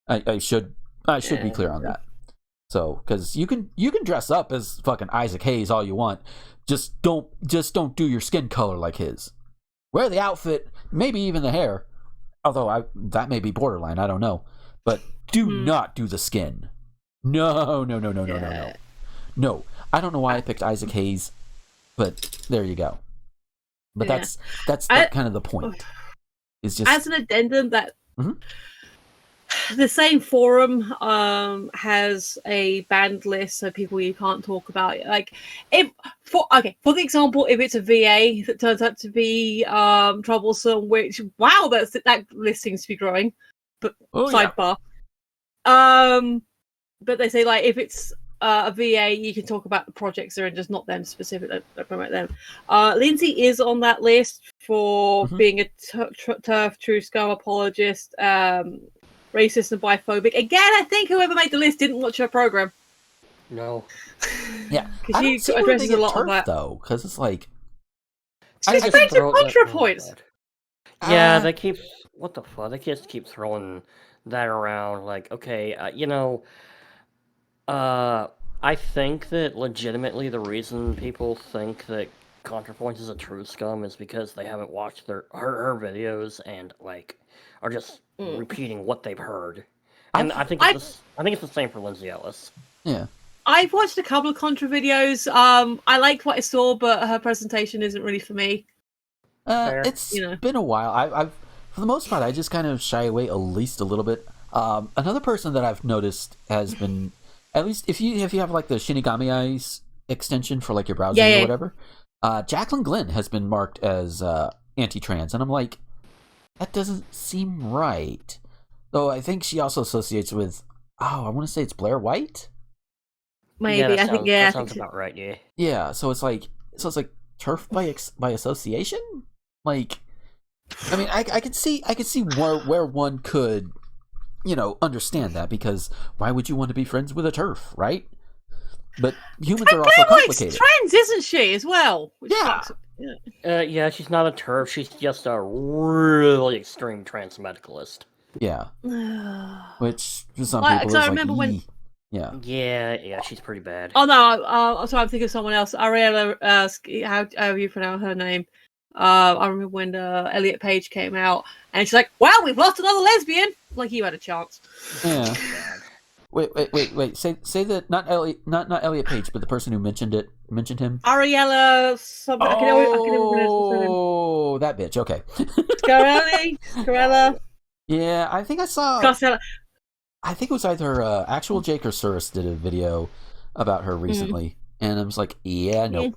I should be clear on that. So, because you can dress up as fucking Isaac Hayes all you want, just don't do your skin color like his. Wear the outfit, maybe even the hair, although that may be borderline, I don't know. But do not do the skin. No. No, I don't know why I picked Isaac Hayes, but there you go. But Yeah. that's kind of the point. Is just as an addendum that Mhm. the same forum has a banned list of people you can't talk about. Like, for the example, if it's a VA that turns out to be troublesome, which that list seems to be growing. But sidebar. But they say, like, if it's a VA, you can talk about the projects they're in, just not them specifically. Don't promote them. Lindsay is on that list for being a turf true scum apologist, racist and biphobic. Again, I think whoever made the list didn't watch her program. No. Yeah, because she addresses a lot of that. Though, because it's like she's great at contra points. Yeah, they keep what the fuck? They just keep throwing that around. Like, okay, I think that legitimately the reason people think that ContraPoints is a true scum is because they haven't watched her videos and like are just repeating what they've heard. And I think it's the same for Lindsay Ellis. Yeah. I've watched a couple of Contra videos. I liked what I saw, but her presentation isn't really for me. It's been a while. I've for the most part, I just kind of shy away at least a little bit. Another person that I've noticed has been, at least if you have like the Shinigami Eyes extension for like your browser or whatever, Jaclyn Glenn has been marked as anti-trans, and I'm like, that doesn't seem right. Though I think she also associates with, I want to say it's Blair White. Maybe that sounds about right. Yeah. Yeah. So it's like turf by association. Like, I mean, I could see where one could, understand that, because why would you want to be friends with a turf, right? But humans are also complicated. Trans, isn't she, as well? Yeah, she's not a turf. She's just a really extreme trans medicalist. Yeah. Which for some people is I remember when. Yeah, she's pretty bad. Oh no, sorry, I'm thinking of someone else. Ariella, how you pronounce her name? I remember when Elliot Page came out, and she's like, "Well, we've lost another lesbian." Like, you had a chance. Yeah. Wait. Say that not Elliot Page, but the person who mentioned him. Ariella something. Oh, that bitch. Okay. Corella. Yeah, I think I saw. Costello. I think it was either actual Jake or Surus did a video about her recently, and I was like, nope.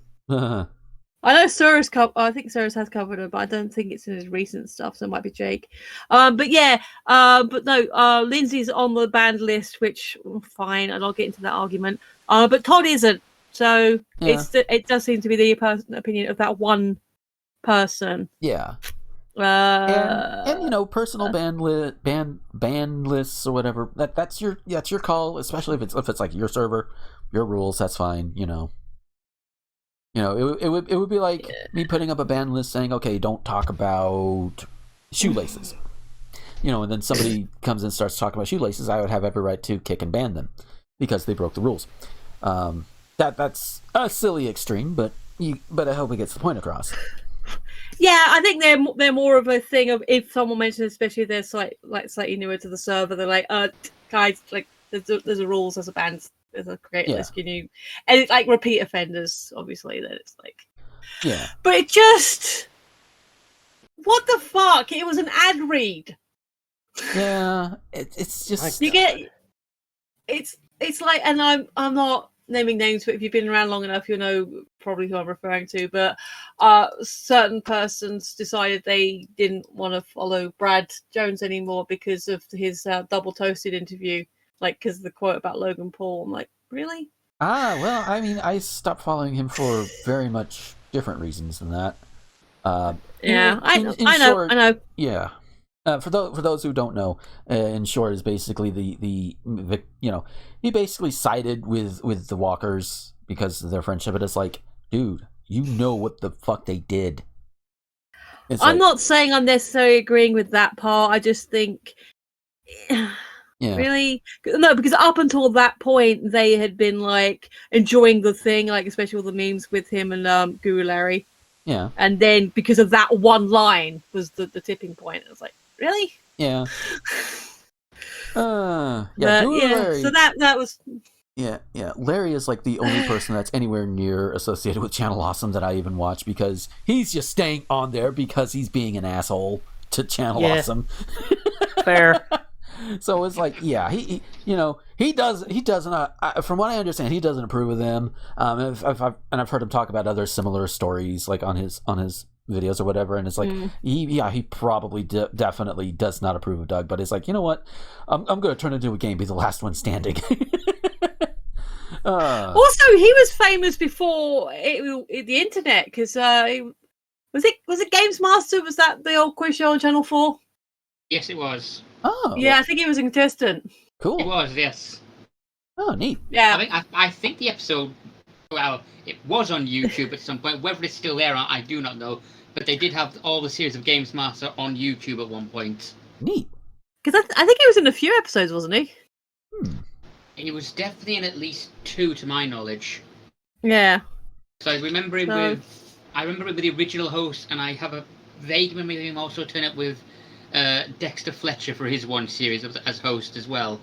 I know Surus. I think Surus has covered her, but I don't think it's in his recent stuff, so it might be Jake. But no. Lindsay's on the banned list, which fine, and I'll get into that argument. But Todd isn't, so it does seem to be the opinion of that one person. Yeah. And personal ban lists or whatever. That's your call, especially if it's like your server, your rules. That's fine. It would be like me putting up a ban list saying, okay, don't talk about shoelaces. And then somebody comes and starts talking about shoelaces. I would have every right to kick and ban them because they broke the rules. That's a silly extreme, but I hope it gets the point across. Yeah, I think they're more of a thing of, if someone mentions, especially if they're slightly newer to the server, they're like, guys, like there's a rules, there's a bans, there's a create list, and it's like repeat offenders, obviously, that it's like, but it just, what the fuck? It was an ad read. Yeah, it's just you get, it's like, and I'm not naming names, but if you've been around long enough, you'll know probably who I'm referring to. But certain persons decided they didn't want to follow Brad Jones anymore because of his double toasted interview, like because of the quote about Logan Paul. I'm like, really? Well, I mean, I stopped following him for very much different reasons than that. I know. Yeah. For those who don't know, in short, is basically the he basically sided with the Walkers because of their friendship. But it's like, dude, you know what the fuck they did. I'm not saying I'm necessarily agreeing with that part. I just think, really, no, because up until that point, they had been like enjoying the thing, like especially all the memes with him and Guru Larry. Yeah. And then because of that one line was the tipping point. I was like, really? Yeah. So that was. Yeah. Larry is like the only person that's anywhere near associated with Channel Awesome that I even watch, because he's just staying on there because he's being an asshole to Channel Yeah. Awesome. Fair. So it's like, yeah, he doesn't. From what I understand, he doesn't approve of them. I've heard him talk about other similar stories, like on his videos or whatever, and it's like, he probably definitely does not approve of Doug. But it's like, you know what, I'm going to turn it into a game, be the last one standing. Also, he was famous before the internet, because was it Games Master? Was that the old quiz show on Channel 4? Yes, it was. Oh, Yeah, I think he was a contestant. cool. It was, yes. Oh, neat. Yeah. I think the episode, well, it was on YouTube at some point. Whether it's still there, I do not know. But they did have all the series of Games Master on YouTube at one point. Neat. Because I think he was in a few episodes, wasn't he? He was definitely in at least 2, to my knowledge. Yeah. So I remember him with the original host, and I have a vague memory of him also turning up with Dexter Fletcher for his one series as host as well.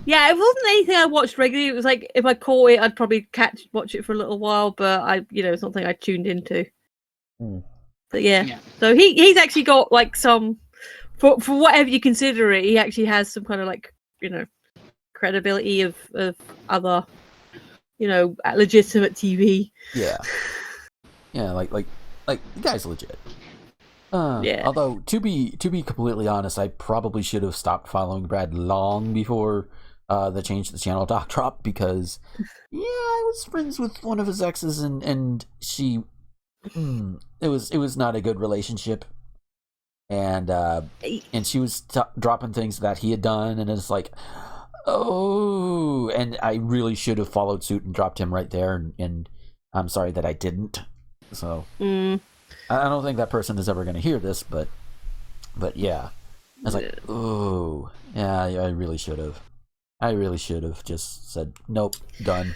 Yeah, it wasn't anything I watched regularly. It was like, if I caught it, I'd probably watch it for a little while, but it's something I tuned into. But yeah. So he's actually got like some, for whatever you consider it, he actually has some kind of like, credibility of other, legitimate TV. Yeah. Yeah, like the guy's legit. Yeah. Although to be completely honest, I probably should have stopped following Brad long before the change to the channel doc drop, because I was friends with one of his exes, and she it was not a good relationship, and she was dropping things that he had done, and it's like, oh, and I really should have followed suit and dropped him right there, and I'm sorry that I didn't. So I don't think that person is ever going to hear this, but yeah, I was like, oh, yeah, I really should have. I really should have just said, nope, done.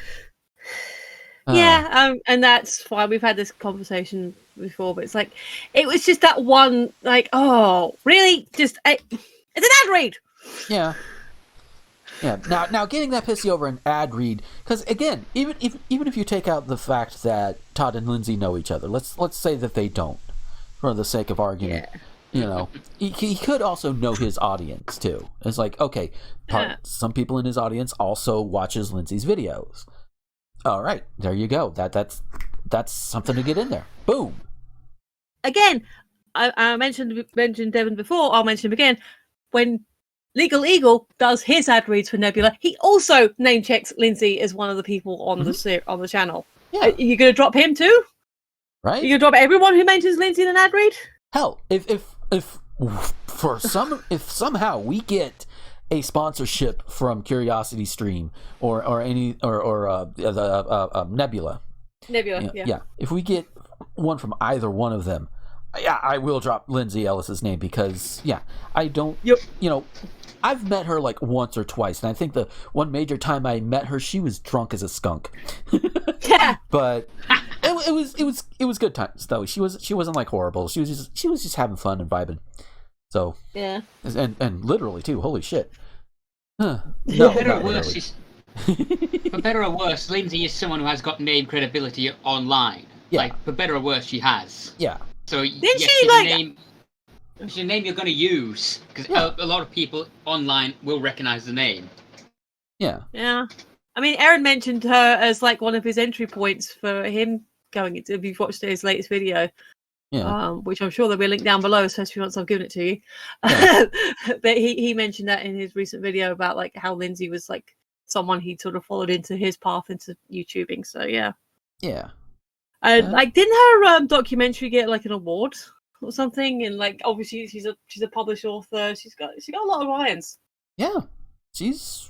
Yeah, and that's why we've had this conversation before, but it's like, it was just that one, like, oh, really? Just, it's an ad read! Yeah. Yeah. Now, getting that pissy over an ad read, because again, even if you take out the fact that Todd and Lindsay know each other, let's say that they don't, for the sake of argument. Yeah. He could also know his audience too. It's like, okay, some people in his audience also watches Lindsay's videos. All right, there you go. That's something to get in there. Boom. Again, I mentioned Devin before. I'll mention him again. When Legal Eagle does his ad reads for Nebula, he also name checks Lindsay as one of the people on the channel. Yeah. You're going to drop him too? Right? You're going to drop everyone who mentions Lindsay in an ad read? Hell, if somehow we get a sponsorship from Curiosity Stream or Nebula. Nebula, yeah. If we get one from either one of them, I will drop Lindsay Ellis's name, because I don't. I've met her like once or twice, and I think the one major time I met her, she was drunk as a skunk. Yeah. But it was good times though. She wasn't like horrible. She was just having fun and vibing. So yeah, and literally too. Holy shit. No, for better or worse, Lindsay is someone who has got name credibility online. Yeah. Like, for better or worse, she has. Yeah. So it's a name you're going to use, because a lot of people online will recognize the name. Yeah. Yeah. I mean, Aaron mentioned her as like one of his entry points for him going into. If you've watched his latest video, which I'm sure there'll be a link down below, especially once I've given it to you. Yeah. But he mentioned that in his recent video about like how Lindsay was like someone he sort of followed into his path into YouTubing. So yeah. And like, didn't her documentary get like an award or something? And like, obviously she's a published author. She's got a lot of irons. Yeah, she's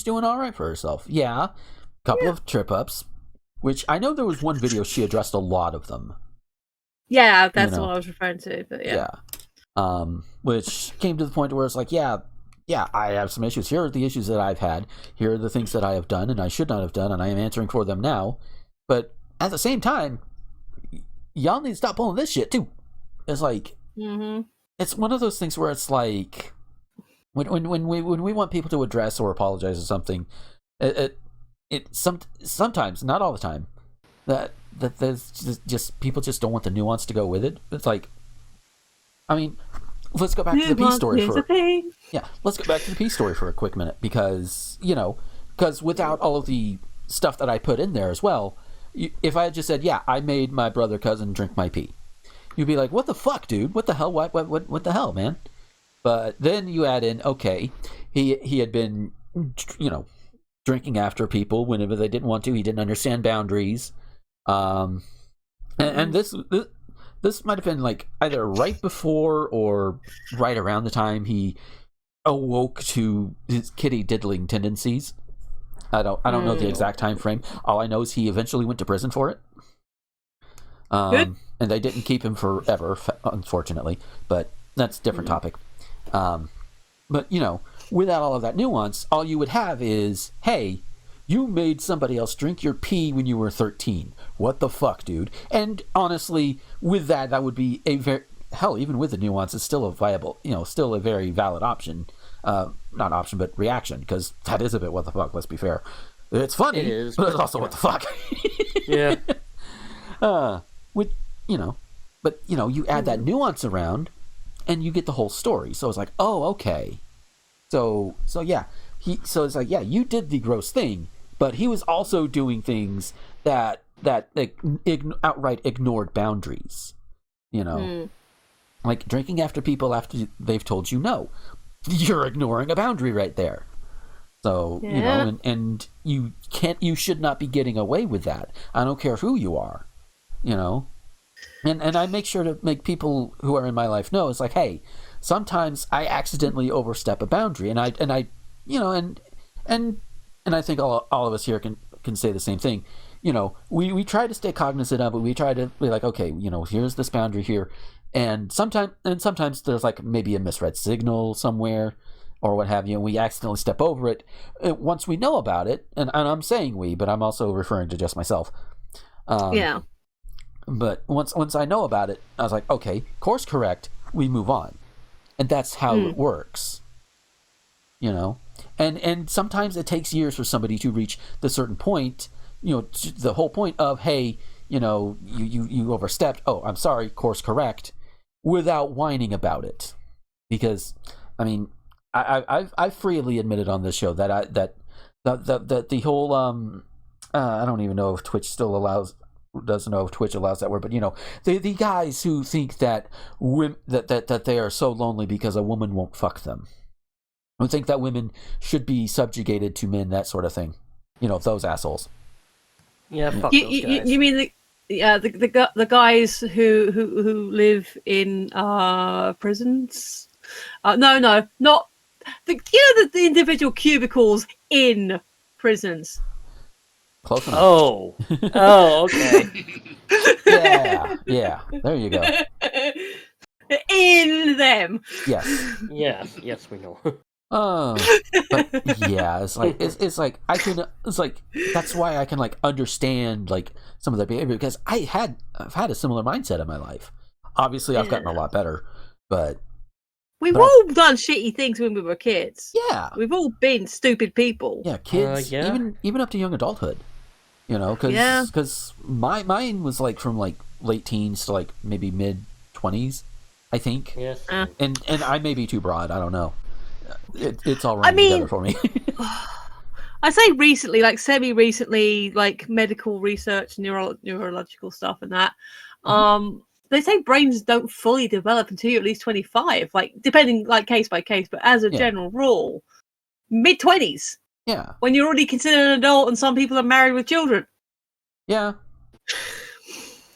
doing all right for herself. Yeah, couple of trip ups, which I know there was one video she addressed a lot of them. Yeah, that's what I was referring to. But yeah. Which came to the point where it's like, I have some issues. Here are the issues that I've had. Here are the things that I have done and I should not have done, and I am answering for them now. But at the same time, y'all need to stop pulling this shit too. It's like, it's one of those things where it's like, when we want people to address or apologize or something, Sometimes, not all the time, that there's just people just don't want the nuance to go with it. It's like, I mean, let's go back to the P story for let's go back to the P story for a quick minute, because without all of the stuff that I put in there as well, if I had just said, yeah, I made my brother cousin drink my pee, you'd be like, what the fuck, dude? What the hell? What the hell, man? But then you add in, okay, he had been, drinking after people whenever they didn't want to. He didn't understand boundaries. And this might have been like either right before or right around the time he awoke to his kitty diddling tendencies. I don't know the exact time frame. All I know is he eventually went to prison for it. And they didn't keep him forever, unfortunately. But that's a different topic. But without all of that nuance, all you would have is, hey, you made somebody else drink your pee when you were 13. What the fuck, dude? And honestly, with that would be a very... Hell, even with the nuance, it's still a viable, still a very valid option. Not option, but reaction, because that is a bit what the fuck, let's be fair. It's funny, It is, but it's also what the fuck. Yeah. You add that nuance around, and you get the whole story. So it's like, oh, okay. So yeah, it's like, yeah, you did the gross thing, but he was also doing things that outright ignored boundaries. Like drinking after people after they've told you no. You're ignoring a boundary right there. So, and you should not be getting away with that. I don't care who you are, And I make sure to make people who are in my life know, it's like, hey, sometimes I accidentally overstep a boundary, and I think all of us here can say the same thing. We try to stay cognizant of it. We try to be like, okay, here's this boundary here, and sometimes there's like maybe a misread signal somewhere or what have you, and we accidentally step over it. Once we know about it, and I'm saying we, but I'm also referring to just myself. But once I know about it, I was like, okay, course correct, we move on. And that's how it works. And sometimes it takes years for somebody to reach the certain point, the whole point of, hey, you overstepped, oh, I'm sorry, course correct, without whining about it. Because, I mean, I've freely admitted on this show that the whole, I don't even know if Twitch doesn't know if Twitch allows that word, but the guys who think that that they are so lonely because a woman won't fuck them, who think that women should be subjugated to men, that sort of thing, those assholes. Yeah, fuck those guys. You mean the guys who live in prisons? No, not the individual cubicles in prisons. Close enough. Oh, okay. Yeah. There you go. In them. Yes. Yes, we know. But yeah, it's like that's why I can like understand like some of their behavior, because I've had a similar mindset in my life. Obviously, I've gotten a lot better, but we've all done shitty things when we were kids. Yeah, we've all been stupid people. Yeah, kids, even up to young adulthood. Because mine was like from like late teens to like maybe mid 20s, I think. Yes. And I may be too broad. I don't know. It's all running together for me. I say recently, like semi-recently, like medical research, neurological stuff, and that. They say brains don't fully develop until you're at least 25, like depending, like case by case. But as a general rule, mid-20s. Yeah. When you're already considered an adult, and some people are married with children. Yeah.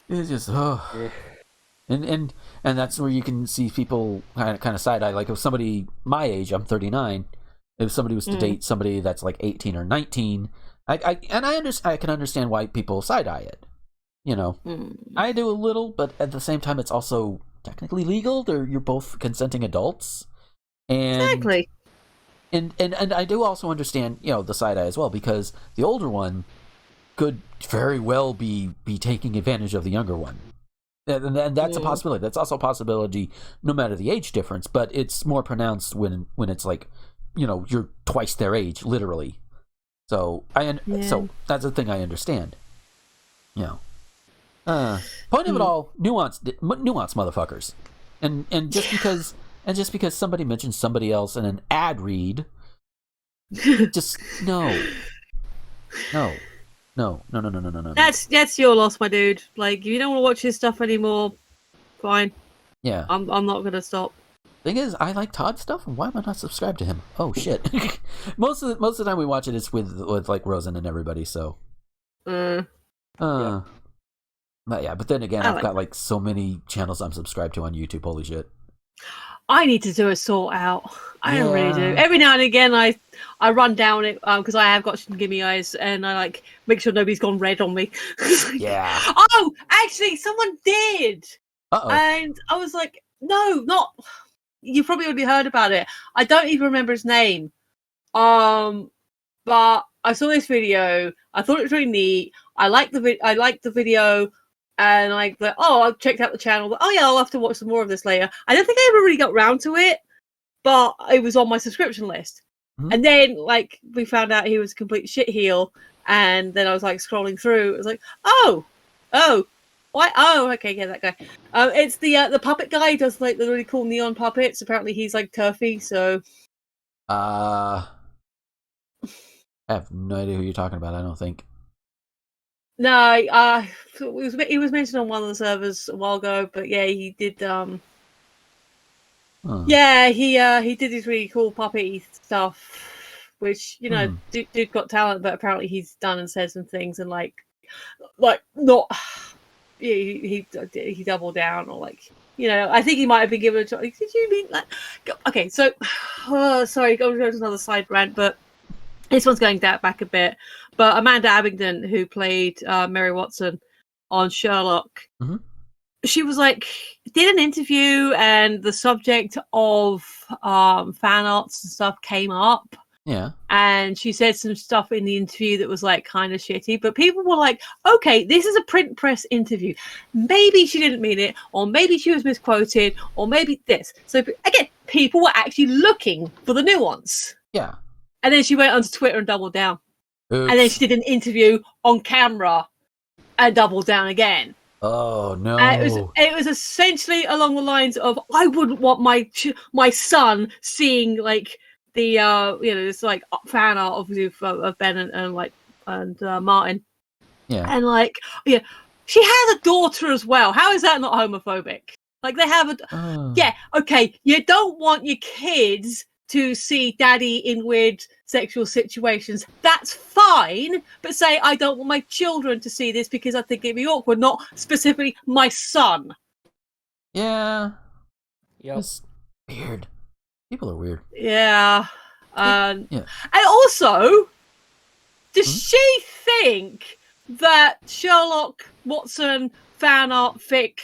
It's just and that's where you can see people kind of side eye. Like if somebody my age, I'm 39. If somebody was to date somebody that's like 18 or 19, I can understand why people side eye it. I do a little, but at the same time, it's also technically legal. You're both consenting adults, and exactly. And I do also understand, the side eye as well, because the older one could very well be taking advantage of the younger one. And that's a possibility. That's also a possibility no matter the age difference, but it's more pronounced when it's like, you're twice their age, literally. So so that's the thing I understand. You know, point of it all, nuance, motherfuckers, and just because somebody mentions somebody else in an ad read, just no. That's your loss, my dude. Like, if you don't want to watch his stuff anymore, fine. Yeah. I'm not gonna stop. Thing is, I like Todd's stuff, and why am I not subscribed to him? Oh shit! most of the time we watch it, it's with like Rosen and everybody. So. Yeah. But then again, I've got like so many channels I'm subscribed to on YouTube. Holy shit! I need to do a sort out. I really do. Every now and again, I run down it because I have got some gimme eyes, and I like make sure nobody's gone red on me. Yeah. Oh, actually, someone did. Uh-oh. And I was like, no, not. You probably already heard about it. I don't even remember his name. But I saw this video. I thought it was really neat. I liked the video. And I checked out the channel. Oh yeah, I'll have to watch some more of this later. I don't think I ever really got round to it, but it was on my subscription list. Mm-hmm. And then like we found out he was a complete shitheel, and then I was like scrolling through. It was like, oh, why? Oh, okay, yeah, that guy. It's the puppet guy. He does like the really cool neon puppets. Apparently, he's like turfy. So, I have no idea who you're talking about. I don't think. No, he was mentioned on one of the servers a while ago, but yeah, he did. Yeah, he did his really cool puppet stuff, which dude got talent, but apparently he's done and said some things and like not. He doubled down or like I think he might have been given a choice. Did you mean that? Okay, so sorry, go to another side rant, but. This one's going back a bit, but Amanda Abingdon, who played Mary Watson on Sherlock, she was like, did an interview, and the subject of fan arts and stuff came up. Yeah. And she said some stuff in the interview that was like kind of shitty, but people were like, okay, this is a print press interview. Maybe she didn't mean it, or maybe she was misquoted, or maybe this. So again, people were actually looking for the nuance. Yeah. And then she went onto Twitter and doubled down. Oops. And then she did an interview on camera and doubled down again. Oh, no. It was essentially along the lines of, I wouldn't want my son seeing like the this like fan art obviously of Ben and Martin. Yeah. And like she has a daughter as well. How is that not homophobic? Like they have yeah, okay, you don't want your kids to see daddy in weird sexual situations. That's fine, but say I don't want my children to see this because I think it'd be awkward, not specifically my son. Yeah. Yep. It's weird. People are weird. Yeah. Yeah. And also, does she think that Sherlock Watson fan art fic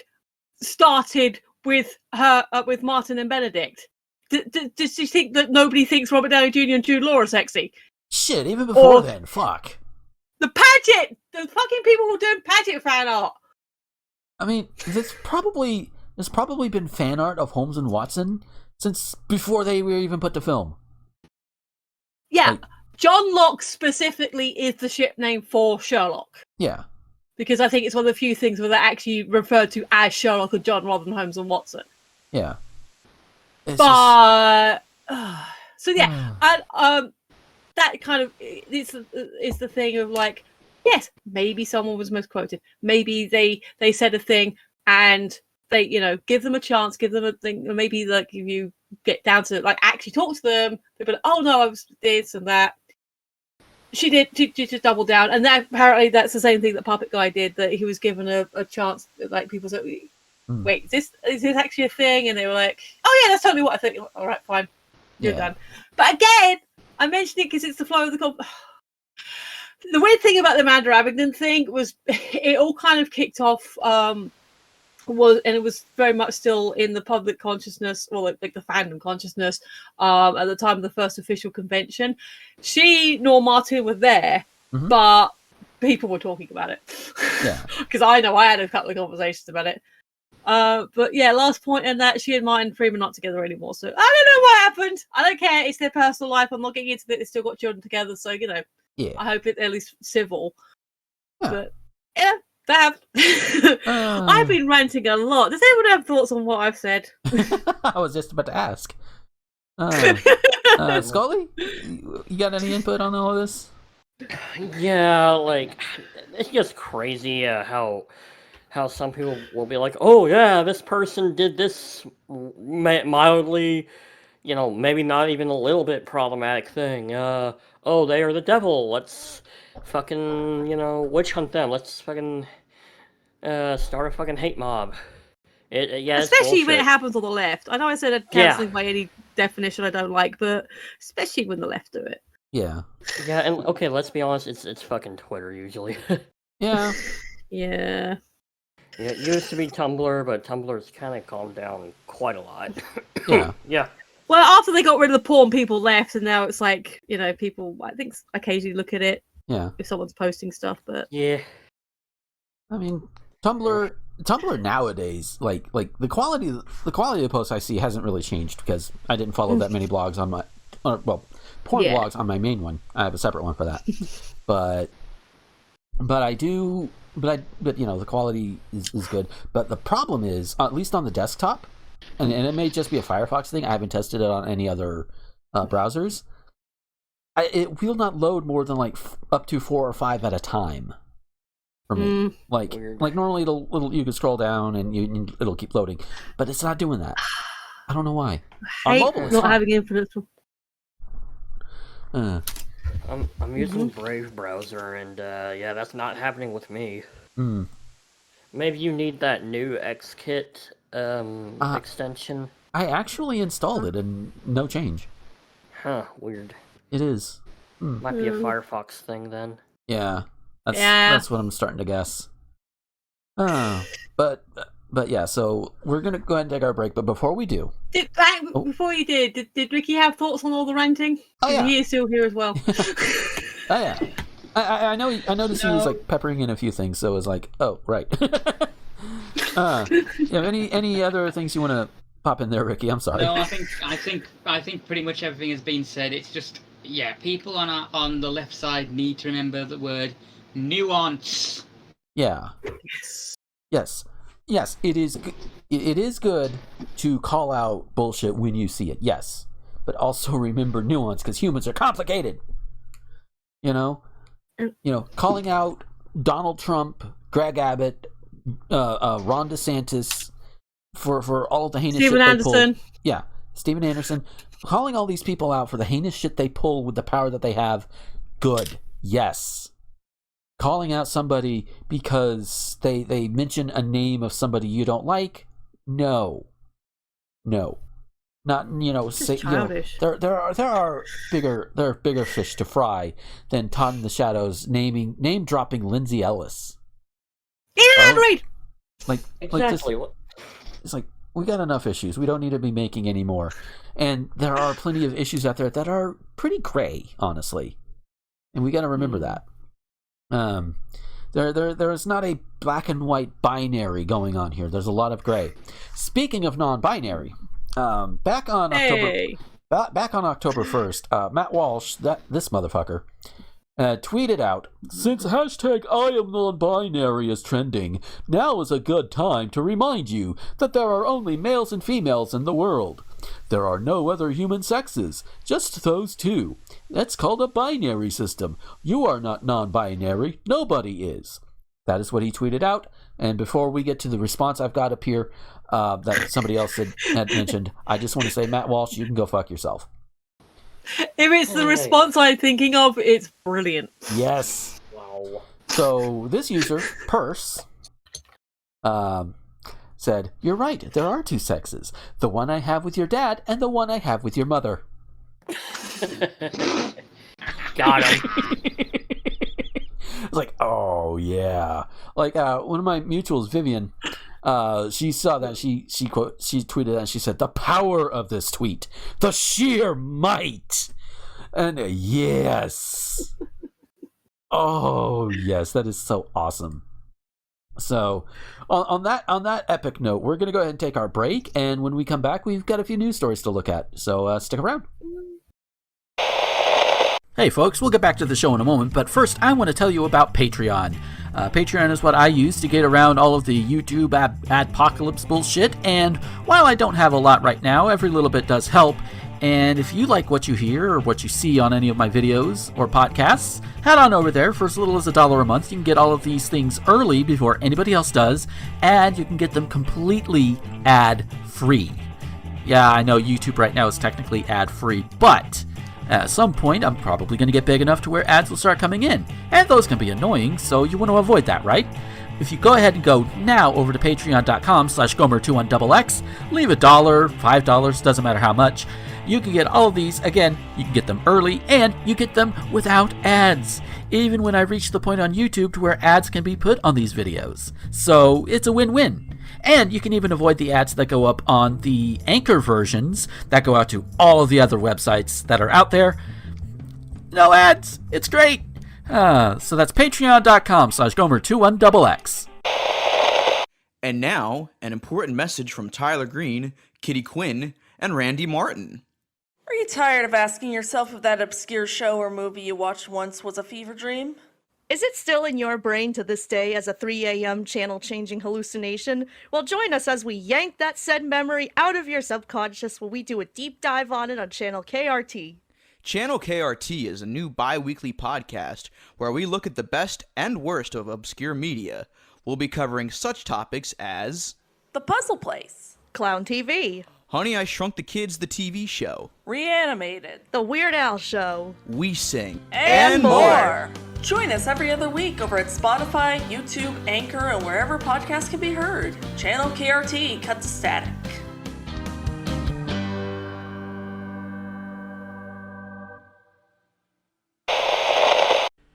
started with her with Martin and Benedict? Does she think that nobody thinks Robert Downey Jr. and Jude Law are sexy? Shit, even before then, fuck. The pageant! The fucking people who are doing pageant fan art! I mean, there's probably been fan art of Holmes and Watson since before they were even put to film. Yeah, John Locke specifically is the ship name for Sherlock. Yeah. Because I think it's one of the few things where they're actually referred to as Sherlock or John rather than Holmes and Watson. Yeah. So yeah, and that kind of is the thing of like, yes, maybe someone was misquoted, maybe they said a thing and they give them a chance, give them a thing, maybe like if you get down to like actually talk to them, they'll be like, oh no, I was this and that. She just doubled down, and that apparently that's the same thing that Puppet Guy did, that he was given a chance. Like people said, wait, is this actually a thing? And they were like, oh yeah, that's totally what I think. All right, fine, you're done. But again, I mentioned it because it's the flow of the the weird thing about the Amanda Abingdon thing was it all kind of kicked off it was very much still in the public consciousness, or like the fandom consciousness at the time of the first official convention. She nor Martin were there, but people were talking about it. Yeah, because I know I had a couple of conversations about it. But yeah, last point in that, she and Martin Freeman not together anymore. So I don't know what happened. I don't care. It's their personal life. I'm not getting into it. They still got children together. So, Yeah. I hope it's at least civil. Yeah. But yeah, that. I've been ranting a lot. Does anyone have thoughts on what I've said? I was just about to ask. Scully, you got any input on all of this? Yeah, like it's just crazy how some people will be like, oh yeah, this person did this mildly, maybe not even a little bit problematic thing. Oh, they are the devil. Let's fucking, witch hunt them. Let's fucking start a fucking hate mob. Yeah, especially when it bullshit. happens on the left. I know I said cancelling by any definition I don't like, but especially when the left do it. Yeah. Yeah, and okay, let's be honest, it's fucking Twitter usually. Yeah. Yeah. Yeah, it used to be Tumblr, but Tumblr's kind of calmed down quite a lot. Yeah. Yeah. Well, after they got rid of the porn, people left, and now it's like, people, I think, occasionally look at it Yeah. if someone's posting stuff, but... Yeah. I mean, Tumblr nowadays, like the quality of the posts I see hasn't really changed because I didn't follow that many blogs on my, porn blogs on my main one. I have a separate one for that, but I do, but the quality is good. But the problem is, at least on the desktop, and it may just be a Firefox thing. I haven't tested it on any other browsers. It will not load more than like up to 4 or 5 at a time. For me, like normally you can scroll down and it'll keep loading, but it's not doing that. I don't know why. I hate not having infinite. I'm using Brave browser, and yeah, that's not happening with me. Maybe you need that new Xkit extension. I actually installed it and no change. Huh? Weird. It is. Might be a Firefox thing then. Yeah. That's what I'm starting to guess. But yeah, so we're gonna go ahead and take our break. But before we do, before you did Ricky have thoughts on all the ranting? Oh yeah, he is still here as well. Oh yeah, I know. I noticed he was like peppering in a few things, so it was like, oh right. Any other things you want to pop in there, Ricky? I'm sorry. No, I think pretty much everything has been said. It's just people on the left side need to remember the word nuance. Yeah. Yes. It is. It is good to call out bullshit when you see it. Yes, but also remember nuance because humans are complicated. Calling out Donald Trump, Greg Abbott, Ron DeSantis for all of the heinous shit they pull. Yeah, Steven Anderson. Calling all these people out for the heinous shit they pull with the power that they have. Good. Yes. Calling out somebody because they mention a name of somebody you don't like? No. Not say childish. There are bigger fish to fry than Todd in the Shadows name dropping Lindsay Ellis. Right. Exactly. It's like we got enough issues. We don't need to be making any more. And there are plenty of issues out there that are pretty gray, honestly. And we got to remember that. There is not a black and white binary going on here. There's a lot of gray. Speaking of non-binary, back on October 1st, Matt Walsh, this motherfucker, tweeted out, "Since hashtag I am non-binary is trending, now is a good time to remind you that there are only males and females in the world. There are no other human sexes, just those two. That's called a binary system. You are not non-binary. Nobody is." That is what he tweeted out. And before we get to the response I've got up here that somebody else had mentioned, I just want to say, Matt Walsh, you can go fuck yourself. If it's the response I'm thinking of, it's brilliant. Yes. Wow. So this user, Purse, said, "You're right, there are two sexes. The one I have with your dad and the one I have with your mother." Got him. It's like, oh yeah. Like one of my mutuals, Vivian, she saw that, she tweeted that, and she said, "The power of this tweet, the sheer might." And yes. Oh yes, that is so awesome. So on that epic note, we're gonna go ahead and take our break, and when we come back, we've got a few news stories to look at. So stick around. Hey folks, we'll get back to the show in a moment, but first I want to tell you about Patreon. Patreon is what I use to get around all of the YouTube adpocalypse bullshit, and while I don't have a lot right now, every little bit does help. And if you like what you hear or what you see on any of my videos or podcasts, head on over there. For as little as $1 a month, you can get all of these things early before anybody else does, and you can get them completely ad-free. Yeah, I know YouTube right now is technically ad-free, but at some point, I'm probably going to get big enough to where ads will start coming in, and those can be annoying, so you want to avoid that, right? If you go ahead and go now over to patreon.com/Gomer21XX, leave $1, $5, doesn't matter how much, you can get all of these. Again, you can get them early, and you get them without ads, even when I reach the point on YouTube to where ads can be put on these videos. So it's a win-win. And you can even avoid the ads that go up on the Anchor versions that go out to all of the other websites that are out there. No ads. It's great. So that's patreon.com/Gomer21XX. And now, an important message from Tyler Green, Kitty Quinn, and Randy Martin. Are you tired of asking yourself if that obscure show or movie you watched once was a fever dream? Is it still in your brain to this day as a 3 a.m. channel-changing hallucination? Well, join us as we yank that said memory out of your subconscious when we do a deep dive on it on Channel KRT. Channel KRT is a new bi-weekly podcast where we look at the best and worst of obscure media. We'll be covering such topics as The Puzzle Place, Clown TV, Honey, I Shrunk the Kids, the TV show, Reanimated, The Weird Al Show, We Sing, and more. Join us every other week over at Spotify, YouTube, Anchor, and wherever podcasts can be heard. Channel KRT, cut to static.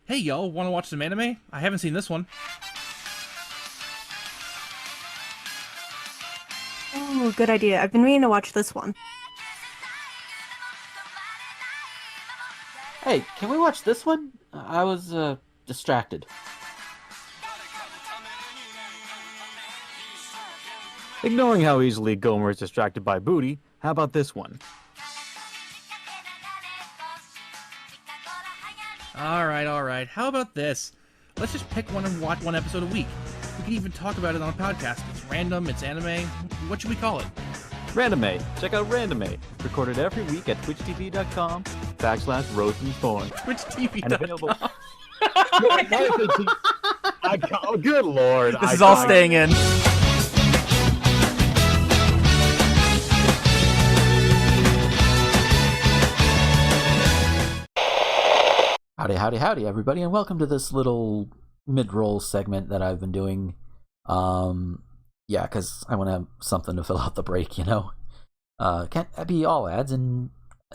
Hey y'all, wanna watch some anime? I haven't seen this one. Oh, good idea. I've been meaning to watch this one. Hey, can we watch this one? I was distracted. Ignoring how easily Gomer is distracted by booty, how about this one? Alright. How about this? Let's just pick one and watch one episode a week. We can even talk about it on a podcast. It's random, it's anime. What should we call it? Randome. Check out Randome. Recorded every week at twitchtv.com/rosenthorn. TwitchTV. And available. Oh, good lord. This is all staying in. Howdy, everybody, and welcome to this little mid-roll segment that I've been doing. Yeah, because I want to have something to fill out the break, you know? Can't be all ads, and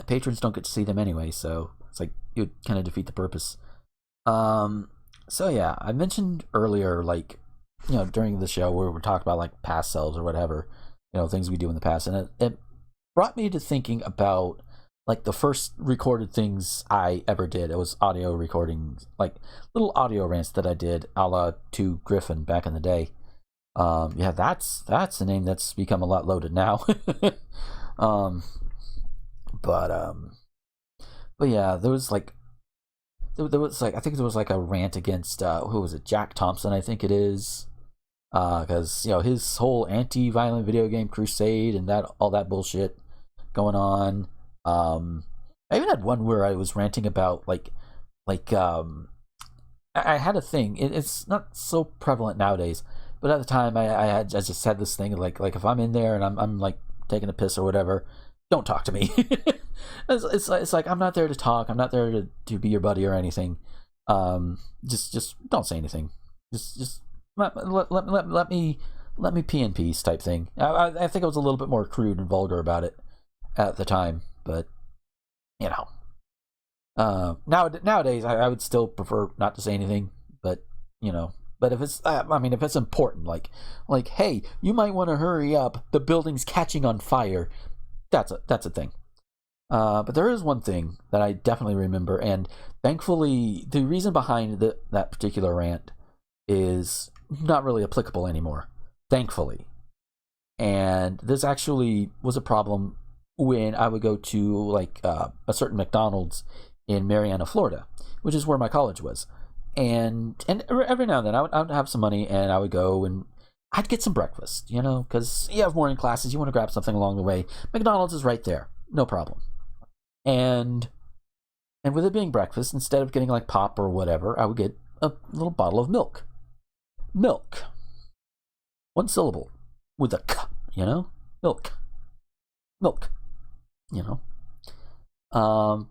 patrons don't get to see them anyway, so it's like, it would kind of defeat the purpose. So yeah, I mentioned earlier, like, you know, during the show where we're talking about, like, past selves or whatever, you know, things we do in the past, and it brought me to thinking about, like, the first recorded things I ever did. It was audio recordings, like little audio rants that I did a la to Griffin back in the day. Yeah, that's a name that's become a lot loaded now. But yeah, there was like I think there was like a rant against who was it, Jack Thompson, I think it is, because you know, his whole anti-violent video game crusade and that all that bullshit going on. I even had one where I was ranting about like I had a thing. It's not so prevalent nowadays, but at the time I just had this thing like if I'm in there and I'm like taking a piss or whatever, don't talk to me. it's like I'm not there to talk. I'm not there to be your buddy or anything. Just don't say anything. Just let me pee in peace type thing. I think I was a little bit more crude and vulgar about it at the time. But, you know, nowadays I would still prefer not to say anything, but, you know, but if it's, if it's important, like, hey, you might want to hurry up, the building's catching on fire, that's a thing. But there is one thing that I definitely remember, and thankfully the reason behind that particular rant is not really applicable anymore, thankfully. And this actually was a problem when I would go to like a certain McDonald's in Marianna, Florida, which is where my college was. And every now and then I would have some money, and I would go and I'd get some breakfast, because you have morning classes, you want to grab something along the way. McDonald's is right there, no problem. And with it being breakfast, instead of getting like pop or whatever, I would get a little bottle of milk. Milk. One syllable with a k, milk. Milk.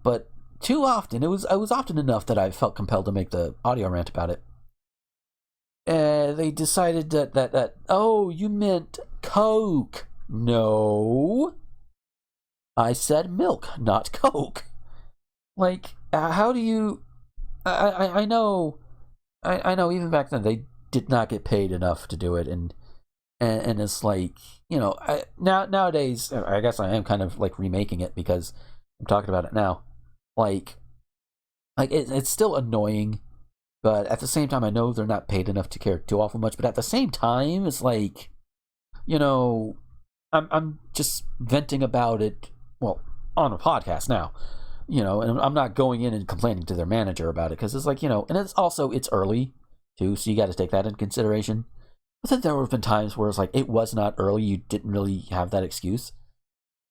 But too often, it was often enough that I felt compelled to make the audio rant about it. They decided that oh, you meant Coke. No. I said milk, not Coke. Like, how do you... I know even back then they did not get paid enough to do it, and it's like, nowadays, I guess I am kind of like remaking it because I'm talking about it now. Like it's still annoying, but at the same time, I know they're not paid enough to care too awful much. But at the same time, it's like, I'm just venting about it. Well, on a podcast now, and I'm not going in and complaining to their manager about it because it's like, and it's early too, so you got to take that in consideration. But then there have been times where it's like it was not early, you didn't really have that excuse.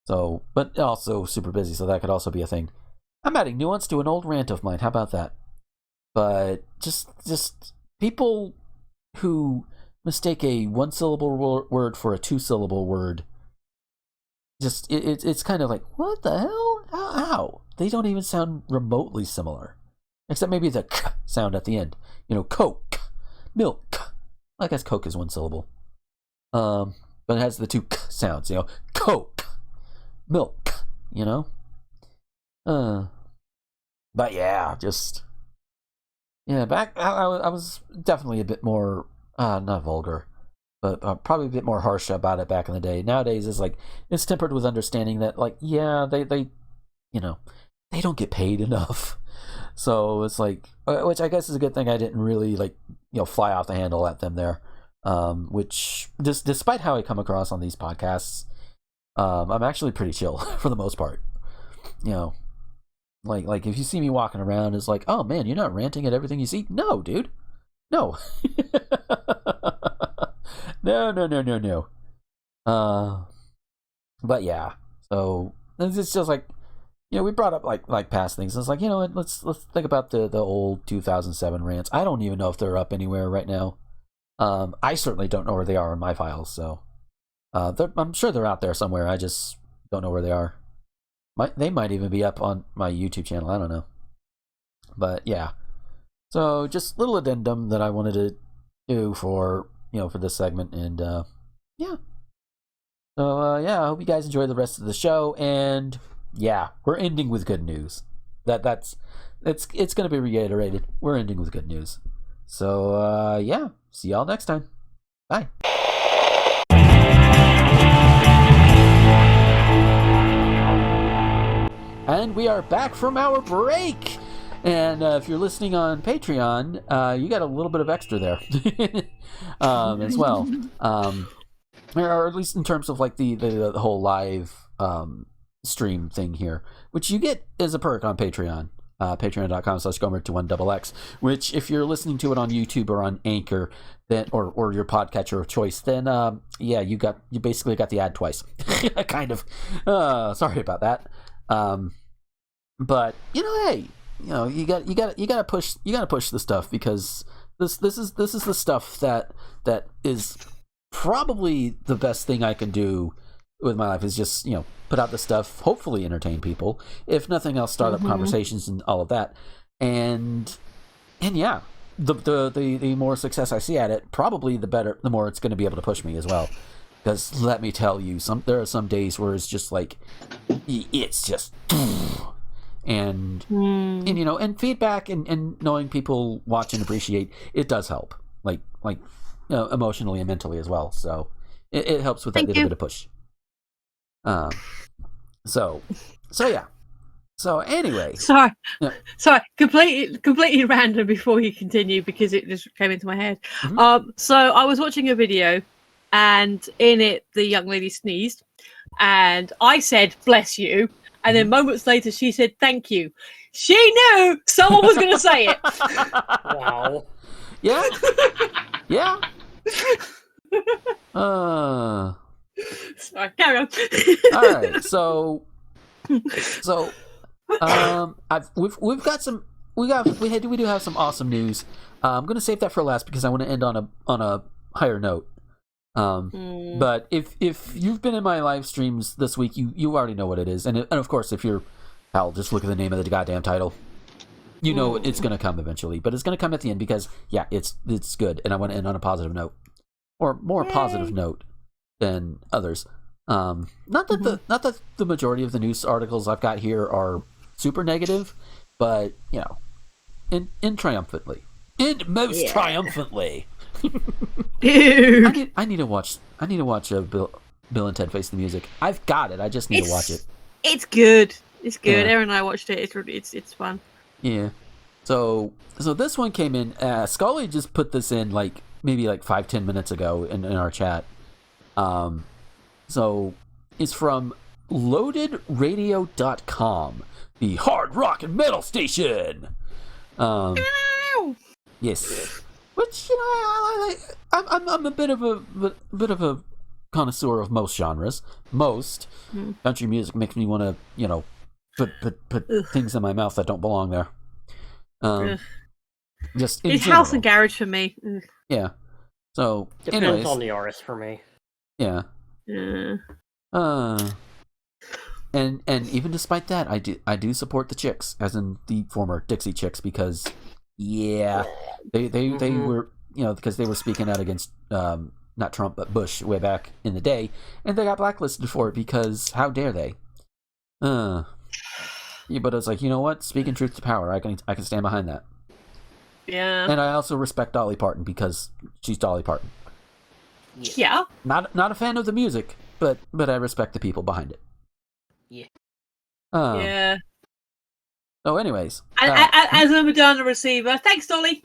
So, but also super busy, so that could also be a thing. I'm adding nuance to an old rant of mine. How about that? But just people who mistake a one-syllable word for a two-syllable word. Just it's kind of like, what the hell? How? They don't even sound remotely similar, except maybe the k sound at the end. Coke, milk. I guess Coke is one syllable. But it has the two k sounds. Coke, milk. But yeah, back I was definitely a bit more not vulgar, but probably a bit more harsh about it back in the day. Nowadays it's tempered with understanding that they don't get paid enough. So it's like, which I guess is a good thing. I didn't really fly off the handle at them there, which despite how I come across on these podcasts, I'm actually pretty chill for the most part. Like if you see me walking around, it's like, oh man, you're not ranting at everything you see. No, dude, no. No. But yeah, so it's just like, we brought up like past things. It's like, let's think about the old 2007 rants. I don't even know if they're up anywhere right now. I certainly don't know where they are in my files. So I'm sure they're out there somewhere. I just don't know where they are. They might even be up on my YouTube channel. I don't know. But yeah. So just a little addendum that I wanted to do for this segment, and yeah. So I hope you guys enjoy the rest of the show, and yeah, we're ending with good news. It's going to be reiterated. We're ending with good news. So yeah, see y'all next time. Bye. And we are back from our break. And if you're listening on Patreon, you got a little bit of extra there as well. Or at least in terms of the whole live stream thing here, which you get as a perk on Patreon. Patreon.com/Gomer21XX, which if you're listening to it on YouTube or on Anchor, then or your podcatcher of choice, then you basically got the ad twice. Kind of. Sorry about that. But hey, you gotta push the stuff, because this is the stuff that is probably the best thing I can do with my life, is just put out the stuff, hopefully entertain people, if nothing else, start up conversations and all of that, and yeah, the more success I see at it, probably the more it's going to be able to push me as well. Because let me tell you, there are some days where it's just like, it's just, and and feedback and knowing people watch and appreciate it does help, like emotionally and mentally as well. So it helps with that little bit of push. So yeah. So anyway, sorry, completely random before you continue, because it just came into my head. So I was watching a video, and in it the young lady sneezed, and I said "bless you," And then moments later, she said, "Thank you." She knew someone was going to say it. Wow. Yeah. Yeah. Sorry, carry on. All right. So, we've got some. We do have some awesome news. I'm going to save that for last because I want to end on a higher note. But if you've been in my live streams this week, you already know what it is, and of course, if you're, hell, just look at the name of the goddamn title. You know it's going to come eventually, but it's going to come at the end because it's good, and I want to end on a positive note, or more positive note than others. Not that the majority of the news articles I've got here are super negative, but in triumphantly, triumphantly. I need to watch Bill and Ted Face the Music. I've got it. I just need to watch it. It's good. It's good. Yeah. Aaron and I watched it. It's fun. Yeah. So this one came in. Scully just put this in maybe 5-10 minutes ago in our chat. So it's from loadedradio.com, the hard rock and metal station. Yes. Which I'm a bit of a connoisseur of most genres. Most country music makes me want to put things in my mouth that don't belong there. Just in it's general. house and garage for me. Yeah. So depends on the artist for me. Yeah. And even despite that, I do support the Chicks, as in the former Dixie Chicks, because they were because they were speaking out against not Trump but Bush way back in the day, and they got blacklisted for it because how dare they? Yeah, but it's like, you know what? Speaking truth to power, I can stand behind that. Yeah. And I also respect Dolly Parton because she's Dolly Parton. Yeah. Not a fan of the music, but I respect the people behind it. Yeah. Yeah. So, anyways, as a Madonna receiver, thanks, Dolly.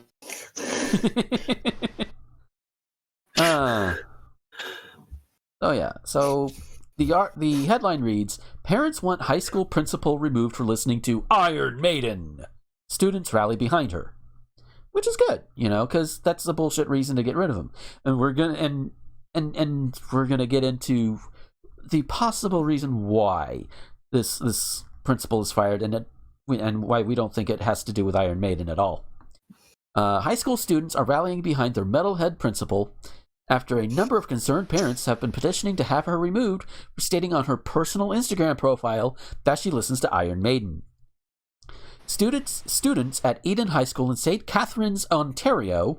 Oh yeah. So the headline reads: Parents want high school principal removed for listening to Iron Maiden. Students rally behind her, which is good, because that's a bullshit reason to get rid of him. And we're gonna and we're gonna get into the possible reason why this principal is fired, and why we don't think it has to do with Iron Maiden at all. High school students are rallying behind their metalhead principal after a number of concerned parents have been petitioning to have her removed for stating on her personal Instagram profile that she listens to Iron Maiden. Students at Eden High School in St. Catharines, Ontario,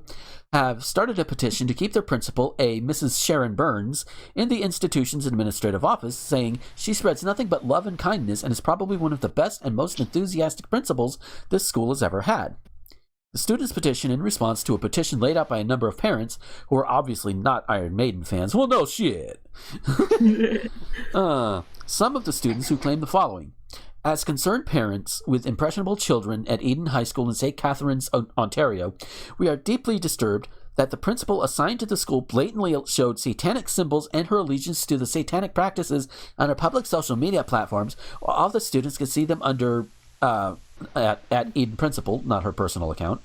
have started a petition to keep their principal, a Mrs. Sharon Burns, in the institution's administrative office, saying she spreads nothing but love and kindness and is probably one of the best and most enthusiastic principals this school has ever had. The students' petition in response to a petition laid out by a number of parents who are obviously not Iron Maiden fans. Well, no shit. Some of the students who claim the following: as concerned parents with impressionable children at Eden High School in St. Catharines, Ontario, we are deeply disturbed that the principal assigned to the school blatantly showed satanic symbols and her allegiance to the satanic practices on her public social media platforms, while all the students could see them under at Eden Principal, not her personal account.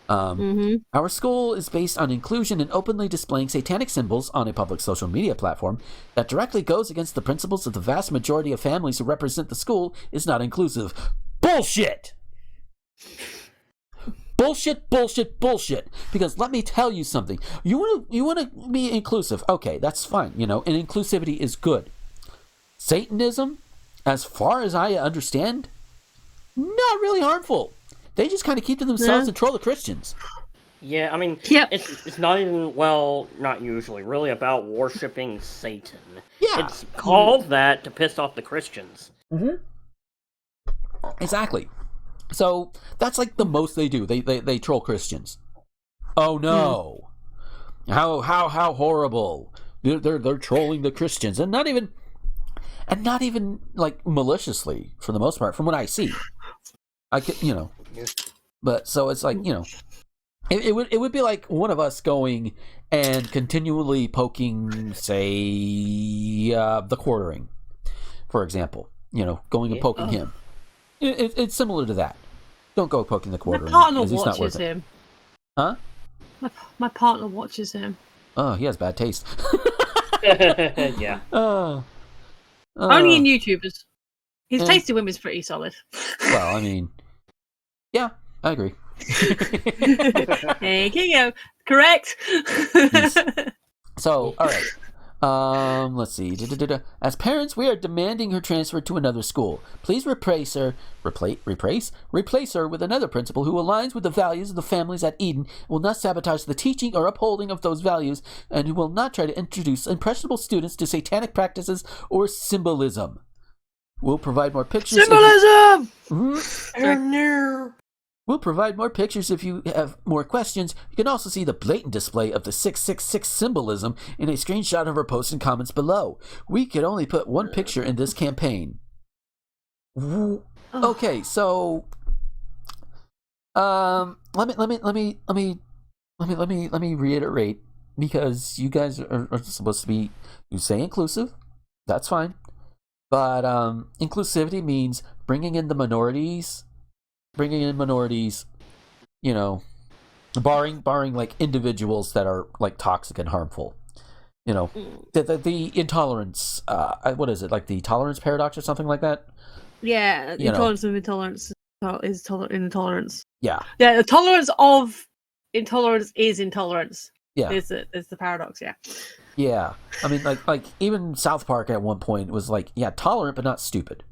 Our school is based on inclusion and openly displaying satanic symbols on a public social media platform that directly goes against the principles of the vast majority of families who represent the school is not inclusive. Bullshit! Bullshit, bullshit, bullshit. Because let me tell you something. You want to be inclusive. Okay, that's fine, and inclusivity is good. Satanism, as far as I understand, not really harmful. They just kind of keep to themselves and troll the Christians. Yeah, I mean, it's not even, not usually, really about worshipping Satan. Yeah. It's called that to piss off the Christians. Exactly. So that's like the most they do. They troll Christians. Oh no! How horrible! They're trolling the Christians, and not even like maliciously for the most part, from what I see. I could, but so it's like, it would be like one of us going and continually poking, say, the quartering, for example. going and poking him. It's similar to that. Don't go poking the quarter. My partner he's not watches worth it. him. Huh? My partner watches him. Oh, he has bad taste. Yeah. Only in YouTubers. His taste in women's pretty solid. Well, I mean, yeah, I agree. There you go. Correct. Yes. So, all right. Let's see. As parents, we are demanding her transfer to another school. Please replace her with another principal who aligns with the values of the families at Eden, will not sabotage the teaching or upholding of those values, and who will not try to introduce impressionable students to satanic practices or symbolism. We'll provide more pictures. Symbolism! We'll provide more pictures if you have more questions. You can also see the blatant display of the 666 symbolism in a screenshot of her posts and comments below. We could only put one picture in this campaign. Okay, so let me reiterate, because you guys are supposed to be, you say inclusive, that's fine, but inclusivity means bringing in minorities, barring like individuals that are like toxic and harmful. The intolerance, what is it, like the tolerance paradox or something like that? Yeah, intolerance of intolerance is intolerance. Yeah. Yeah, the tolerance of intolerance is intolerance. Yeah. Is the paradox, yeah. Yeah. I mean, like even South Park at one point was like, yeah, tolerant but not stupid.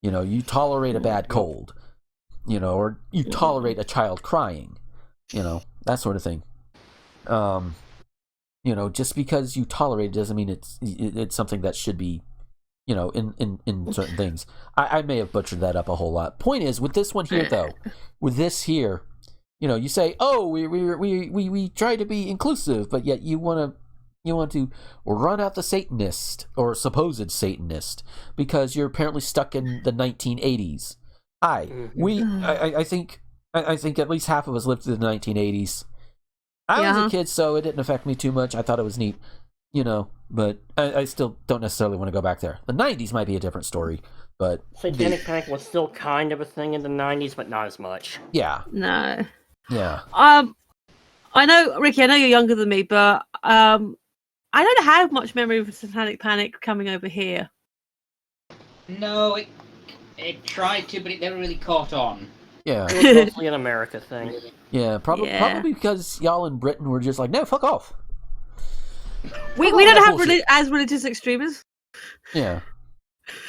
You tolerate a bad cold. Or you tolerate a child crying, that sort of thing. Just because you tolerate it doesn't mean it's something that should be, in certain things. I may have butchered that up a whole lot. Point is, with this one here, though, with this here, you say, oh, we try to be inclusive, but yet you want to run out the Satanist or supposed Satanist because you're apparently stuck in the 1980s. I think at least half of us lived through the 1980s. I was a kid, so it didn't affect me too much. I thought it was neat, but I still don't necessarily want to go back there. The 90s might be a different story, but Satanic Panic was still kind of a thing in the 90s, but not as much. Yeah. No. Yeah. I know, Ricky, I know you're younger than me, but I don't have much memory of Satanic Panic coming over here. No, it tried to, but it never really caught on. Yeah. It was mostly an America thing. Yeah, probably because y'all in Britain were just like, no, fuck off. We don't have as religious extremists. Yeah.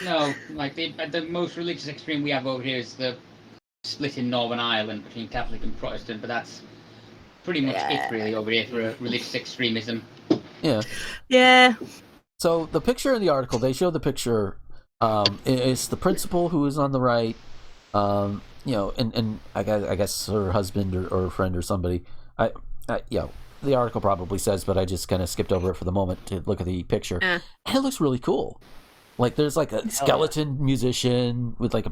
No, like the most religious extreme we have over here is the split in Northern Ireland between Catholic and Protestant, but that's pretty much it really over here for religious extremism. Yeah. Yeah. So the picture in the article, they show the picture. It's the principal who is on the right, and I guess her husband or friend or somebody. The article probably says, but I just kind of skipped over it for the moment to look at the picture. And it looks really cool. Like there's like a skeleton musician with like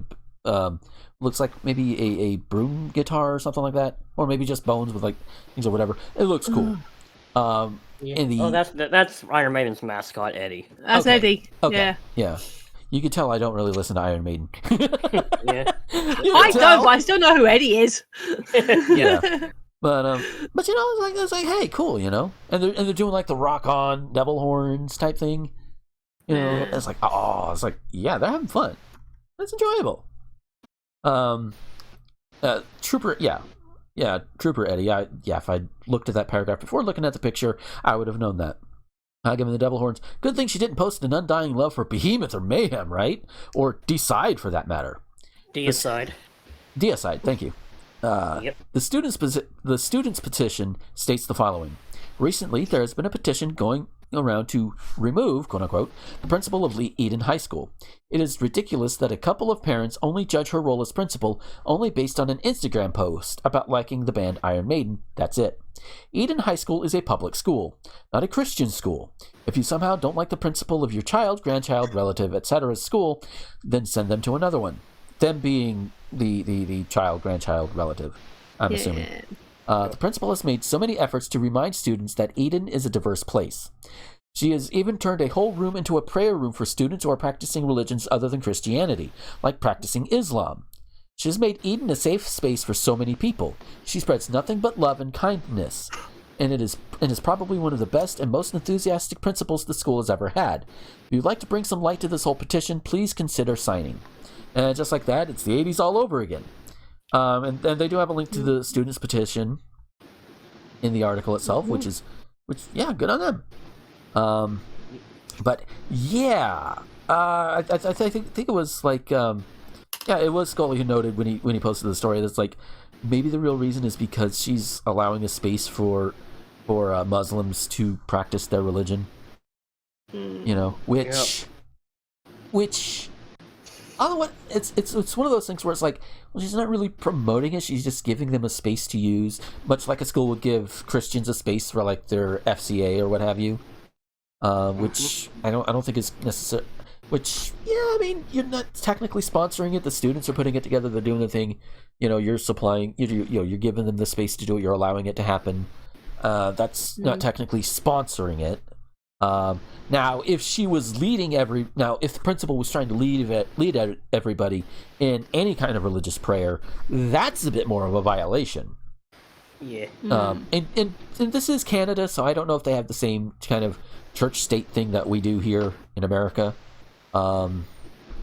a looks like maybe a broom guitar or something like that, or maybe just bones with like things or whatever. It looks cool. That's Iron Maiden's mascot, Eddie. That's Eddie. Okay. Yeah. You can tell I don't really listen to Iron Maiden. Yeah. I don't, but I still know who Eddie is. Yeah. But it's like, hey, cool, and they're doing like the rock on devil horns type thing. It's like, yeah, they're having fun. It's enjoyable. Trooper, Trooper Eddie. If I looked at that paragraph before looking at the picture, I would have known that. Given the devil horns. Good thing she didn't post an undying love for Behemoth or Mayhem, right? Or Decide, for that matter. Deicide. Thank you. The student's petition states the following. Recently, there has been a petition going around to remove, quote-unquote, the principal of Eden High School. It is ridiculous that a couple of parents only judge her role as principal only based on an Instagram post about liking the band Iron Maiden. That's it. Eden High School is a public school, not a Christian school. If you somehow don't like the principal of your child, grandchild, relative, etc.'s school, then send them to another one. Them being the child, grandchild, relative, I'm assuming. The principal has made so many efforts to remind students that Eden is a diverse place. She has even turned a whole room into a prayer room for students who are practicing religions other than Christianity, like practicing Islam. She has made Eden a safe space for so many people. She spreads nothing but love and kindness, and it is probably one of the best and most enthusiastic principals the school has ever had. If you'd like to bring some light to this whole petition, please consider signing. And just like that, it's the 80s all over again. And they do have a link to the students' petition in the article itself, which yeah, good on them. But yeah, I think it was like, yeah, it was Scully who noted when he posted the story that's like maybe the real reason is because she's allowing a space for Muslims to practice their religion. You know, which otherwise it's one of those things where it's like, well, she's not really promoting it, she's just giving them a space to use, much like a school would give Christians a space for like their FCA or what have you. Which I don't think is necessary. Which, yeah, I mean, you're not technically sponsoring it. The students are putting it together. They're doing the thing. You know, you're supplying. You're giving them the space to do it. You're allowing it to happen. That's not technically sponsoring it. Now, if she was leading if the principal was trying to lead everybody in any kind of religious prayer, that's a bit more of a violation. Yeah. And this is Canada, so I don't know if they have the same kind of church-state thing that we do here in America.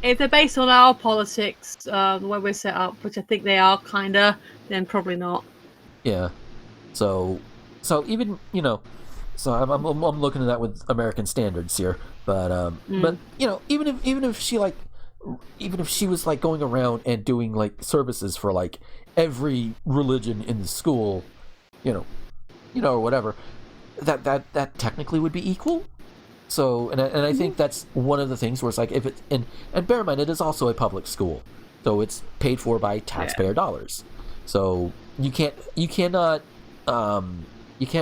If they're based on our politics, the way we're set up, which I think they are, kinda, then probably not. Yeah. So even so I'm looking at that with American standards here, but even if she was like going around and doing like services for like every religion in the school, or whatever, that technically would be equal. So, and I think that's one of the things where it's like, if it, and bear in mind, it is also a public school, so it's paid for by taxpayer dollars. So you can't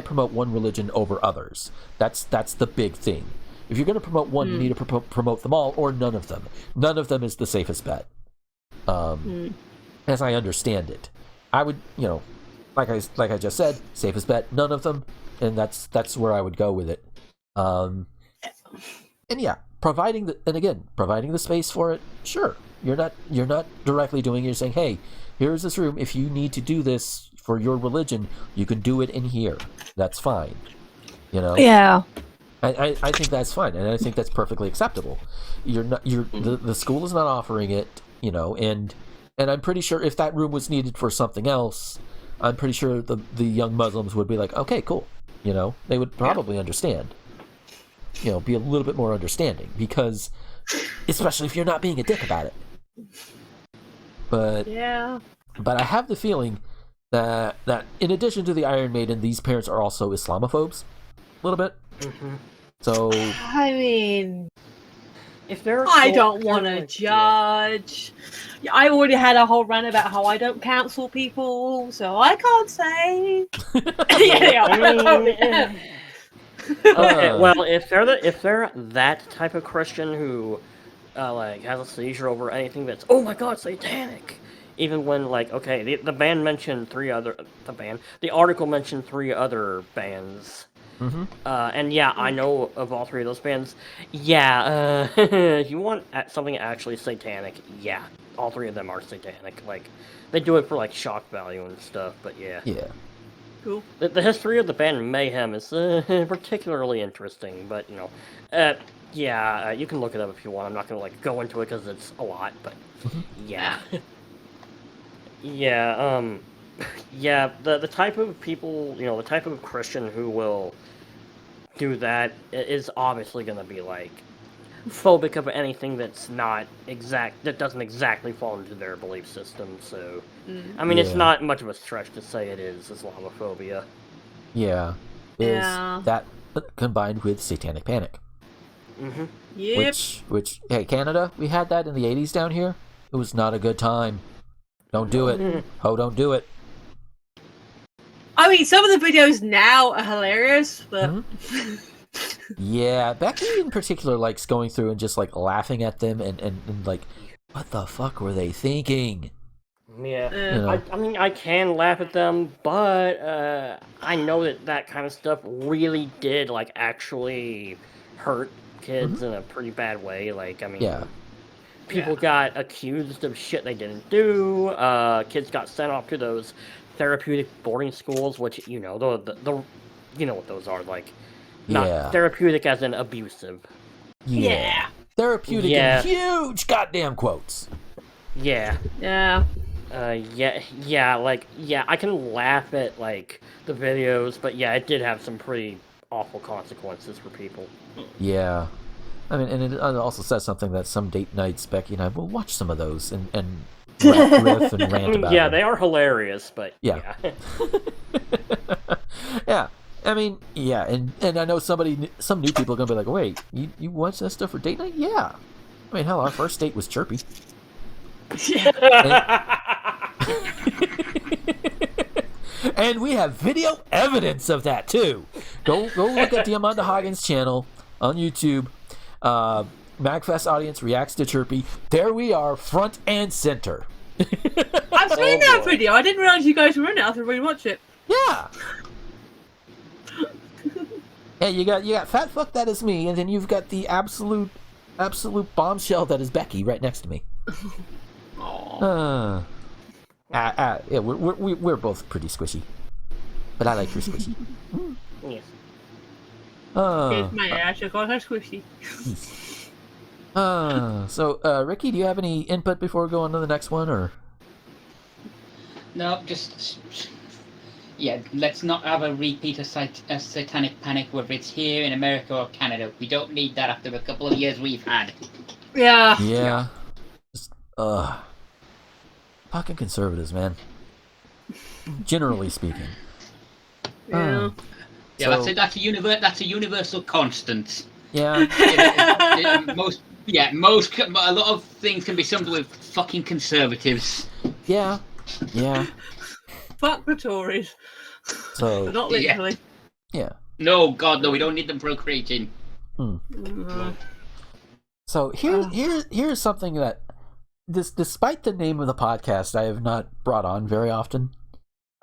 promote one religion over others. That's the big thing. If you're going to promote one, you need to promote them all or none of them. None of them is the safest bet. As I understand it, I would, like I just said, safest bet, none of them, and that's where I would go with it. And yeah, providing the space for it, sure. You're not directly doing it. You're saying, hey, here's this room. If you need to do this for your religion, you can do it in here. That's fine. Yeah. I think that's fine, and I think that's perfectly acceptable. The school is not offering it, and I'm pretty sure if that room was needed for something else, I'm pretty sure the young Muslims would be like, okay, cool. They would probably understand. Be a little bit more understanding, because especially if you're not being a dick about it. But I have the feeling that in addition to the Iron Maiden, these parents are also Islamophobes, a little bit. Mm-hmm. So I mean, if they're I don't want to judge. Yeah, I already had a whole rant about how I don't counsel people, so I can't say. Okay, well, if they're that type of Christian who has a seizure over anything that's, oh my god, satanic, even when the band mentioned the article mentioned 3 other bands, and yeah, I know of all 3 of those bands. Yeah, if you want something actually satanic, yeah, all 3 of them are satanic. Like, they do it for like shock value and stuff, but yeah. Cool. The history of the band Mayhem is particularly interesting, but you can look it up if you want. I'm not gonna go into it because it's a lot, but yeah, the type of people, the type of Christian who will do that is obviously gonna be phobic of anything that doesn't exactly fall into their belief system. So, I mean, it's not much of a stretch to say it is Islamophobia. Yeah, that combined with satanic panic. Mm-hmm. Yep. Which, hey, Canada, we had that in the 80s down here. It was not a good time. Don't do it. Don't do it. I mean, some of the videos now are hilarious, but yeah, Becky in particular likes going through and just laughing at them and what the fuck were they thinking? Yeah, I mean, I can laugh at them, but I know that kind of stuff really did actually hurt kids in a pretty bad way. Like, I mean, Yeah. people got accused of shit they didn't do. Kids got sent off to those therapeutic boarding schools, which, you know, the you know what those are, like, not therapeutic as in abusive. Yeah. Therapeutic in huge goddamn quotes. Yeah. Yeah. I can laugh at, like, the videos, but yeah, it did have some pretty awful consequences for people. Yeah. I mean, and it also says something that some date nights, Becky and I will watch some of those and riff and rant about Yeah, them. they are hilarious, but yeah. Yeah. I mean, yeah, and I know some new people are going to be like, wait, you watch that stuff for date night? Yeah. I mean, hell, our first date was chirpy. And we have video evidence of that, too. Go look at the Amanda Hoggins channel on YouTube. MagFest audience reacts to Chirpy. There we are, front and center. I've seen that video. I didn't realize you guys were in it. I thought we'd watch it. Yeah. Hey, you got fat fuck, that is me, and then you've got the absolute bombshell that is Becky right next to me. Yeah, we're both pretty squishy, but I like your squishy. Yes. Here's my ass. I call her squishy. So Ricky, do you have any input before we go on to the next one, or? No, just let's not have a repeat of Satanic Panic, whether it's here in America or Canada. We don't need that after a couple of years we've had. Yeah. Yeah. Just, fucking conservatives, man. Generally speaking. Yeah. Yeah, so, that's a universal constant. Yeah. A lot of things can be summed with fucking conservatives. Yeah. Yeah. Fuck the Tories. So But not literally. Yeah. No, God, no, we don't need them procreating. So here's something that despite the name of the podcast, I have not brought on very often.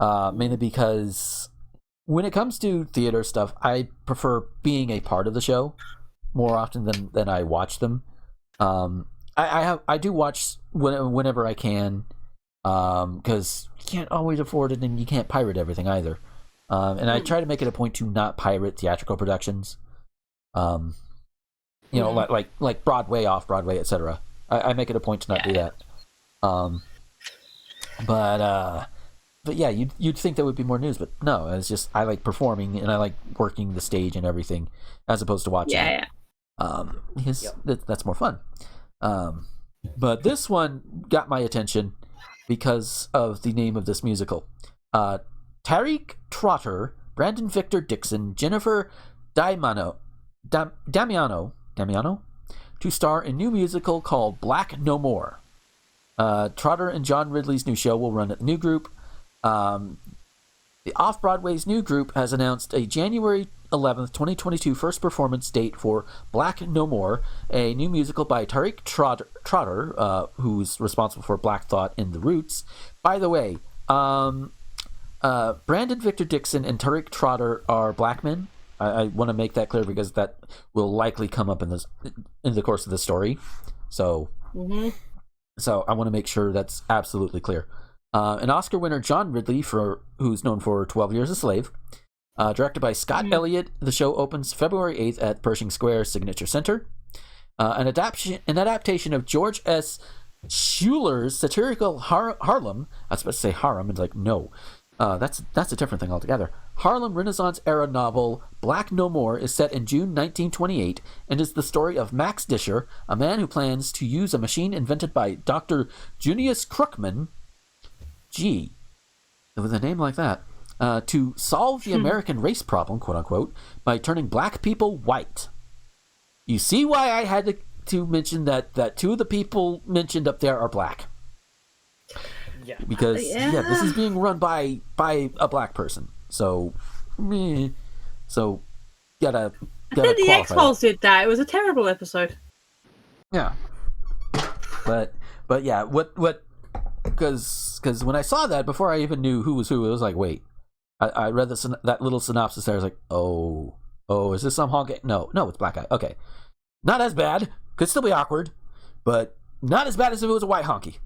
Mainly because when it comes to theater stuff, I prefer being a part of the show more often than I watch them. I do watch whenever I can, because you can't always afford it, and you can't pirate everything either. And I try to make it a point to not pirate theatrical productions. You know, like Broadway, off Broadway, etc. I make it a point to not do that. But yeah, you'd think there would be more news, but no. It's just I like performing and I like working the stage and everything, as opposed to watching. Yeah. Because that's more fun. But this one got my attention because of the name of this musical. Tariq Trotter, Brandon Victor Dixon, Jennifer Damiano, to star in a new musical called Black No More. Trotter and John Ridley's new show will run at the New Group. The Off-Broadway's New Group has announced a January 11th, 2022 first performance date for Black No More, a new musical by Tariq Trotter, who's responsible for Black Thought and The Roots. By the way, Brandon Victor Dixon and Tariq Trotter are black men. I want to make that clear because that will likely come up in the course of the story. So, so I want to make sure that's absolutely clear. An Oscar winner, John Ridley, who's known for 12 Years a Slave, directed by Scott Elliott. The show opens February 8th at Pershing Square Signature Center. An adaptation of George S. Schuler's satirical Harlem. I was supposed to say Harlem, and like no. That's a different thing altogether. Harlem Renaissance-era novel Black No More is set in June 1928 and is the story of Max Disher, a man who plans to use a machine invented by Dr. Junius Crookman, with a name like that, to solve the American race problem, quote-unquote, by turning black people white. You see why I had to mention that two of the people mentioned up there are black. Yeah. Because this is being run by a black person, so gotta I think the X-Files did that. It was a terrible episode. Yeah, but yeah, what? Because when I saw that, before I even knew who was who, it was like, wait, I read that little synopsis there. I was like, oh, Oh, is this some honky? No, it's black guy. Okay. Not as bad. Could still be awkward, but not as bad as if it was a white honky.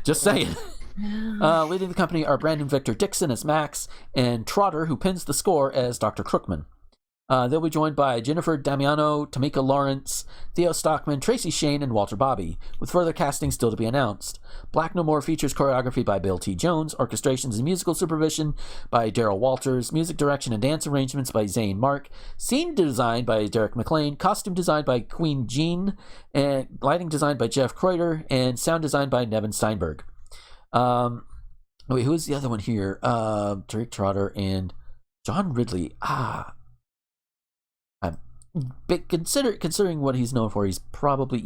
Just saying. Leading the company are Brandon Victor Dixon as Max and Trotter, who pins the score, as Dr. Crookman. They'll be joined by Jennifer Damiano, Tamika Lawrence, Theo Stockman, Tracy Shane, and Walter Bobby, with further casting still to be announced. Black No More features choreography by Bill T. Jones, orchestrations and musical supervision by Daryl Walters, music direction and dance arrangements by Zane Mark, scene design by Derek McLean, costume design by Queen Jean, and lighting design by Jeff Kreuter, and sound design by Nevin Steinberg. Wait, who is the other one here? Tariq Trotter and John Ridley. But considering what he's known for, he's probably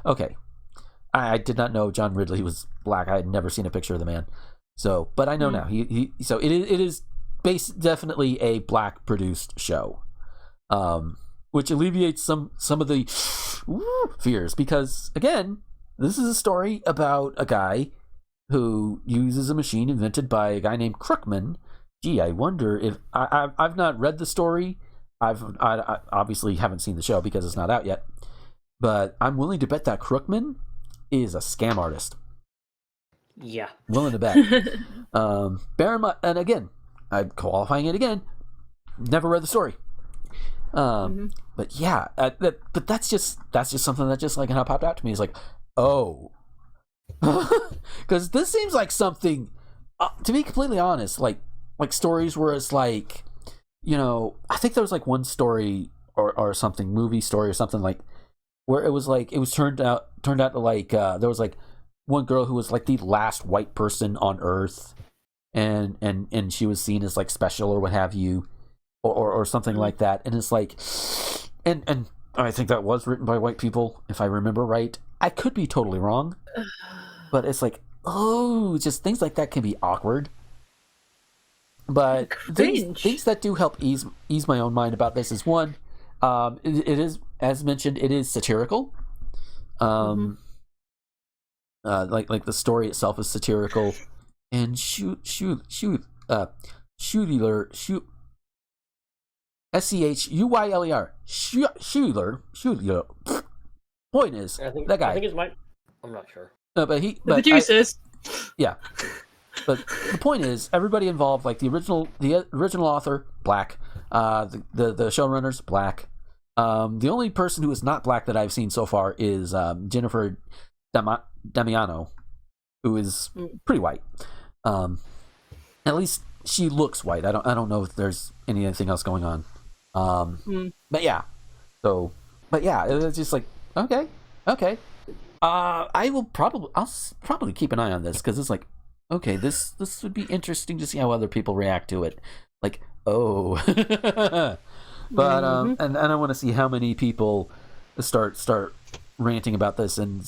okay. I did not know John Ridley was black. I had never seen a picture of the man, so but I know now. So it is definitely a black produced show, which alleviates some of the fears, because again, this is a story about a guy who uses a machine invented by a guy named Crookman. Gee, I wonder if I've not read the story. I obviously haven't seen the show because it's not out yet, but I'm willing to bet that Crookman is a scam artist. Yeah. Willing to bet. Bear in mind, and again, I'm qualifying it again, never read the story. But yeah, but that's just something that just like kind of popped out to me. It's like, oh, because this seems like something, to be completely honest, like stories where it's like, I think there was like one story or something, movie story or something, like where it was turned out to like there was like one girl who was like the last white person on Earth, and she was seen as like special or what have you, or something like that. And it's like, and I think that was written by white people, if I remember right. I could be totally wrong, but it's like, just things like that can be awkward. But things that do help ease my own mind about this is, one, it is, as mentioned, it is satirical. Like the story itself is satirical, and Schuyler, Schuyler, Schuyler. Point is, that guy. I think it's Mike. I'm not sure. No, but the producers. Yeah. But the point is, everybody involved, like the original author, black. The showrunners, black. The only person who is not black that I've seen so far is Jennifer Damiano, who is pretty white. At least she looks white. I don't know if there's anything else going on. But yeah. But yeah, it's just like, okay. I'll probably keep an eye on this, because it's like, okay, this would be interesting to see how other people react to it. Like, oh, but and I want to see how many people start ranting about this, and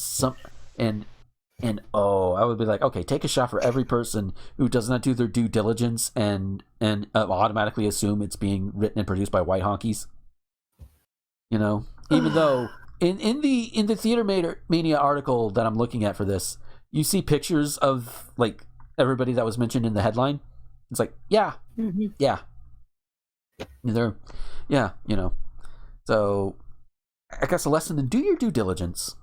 I would be like, okay, take a shot for every person who does not do their due diligence and automatically assume it's being written and produced by white honkies. Even though in the Theater Mania article that I'm looking at for this, you see pictures of like everybody that was mentioned in the headline. It's like, yeah. So I guess a lesson in do your due diligence.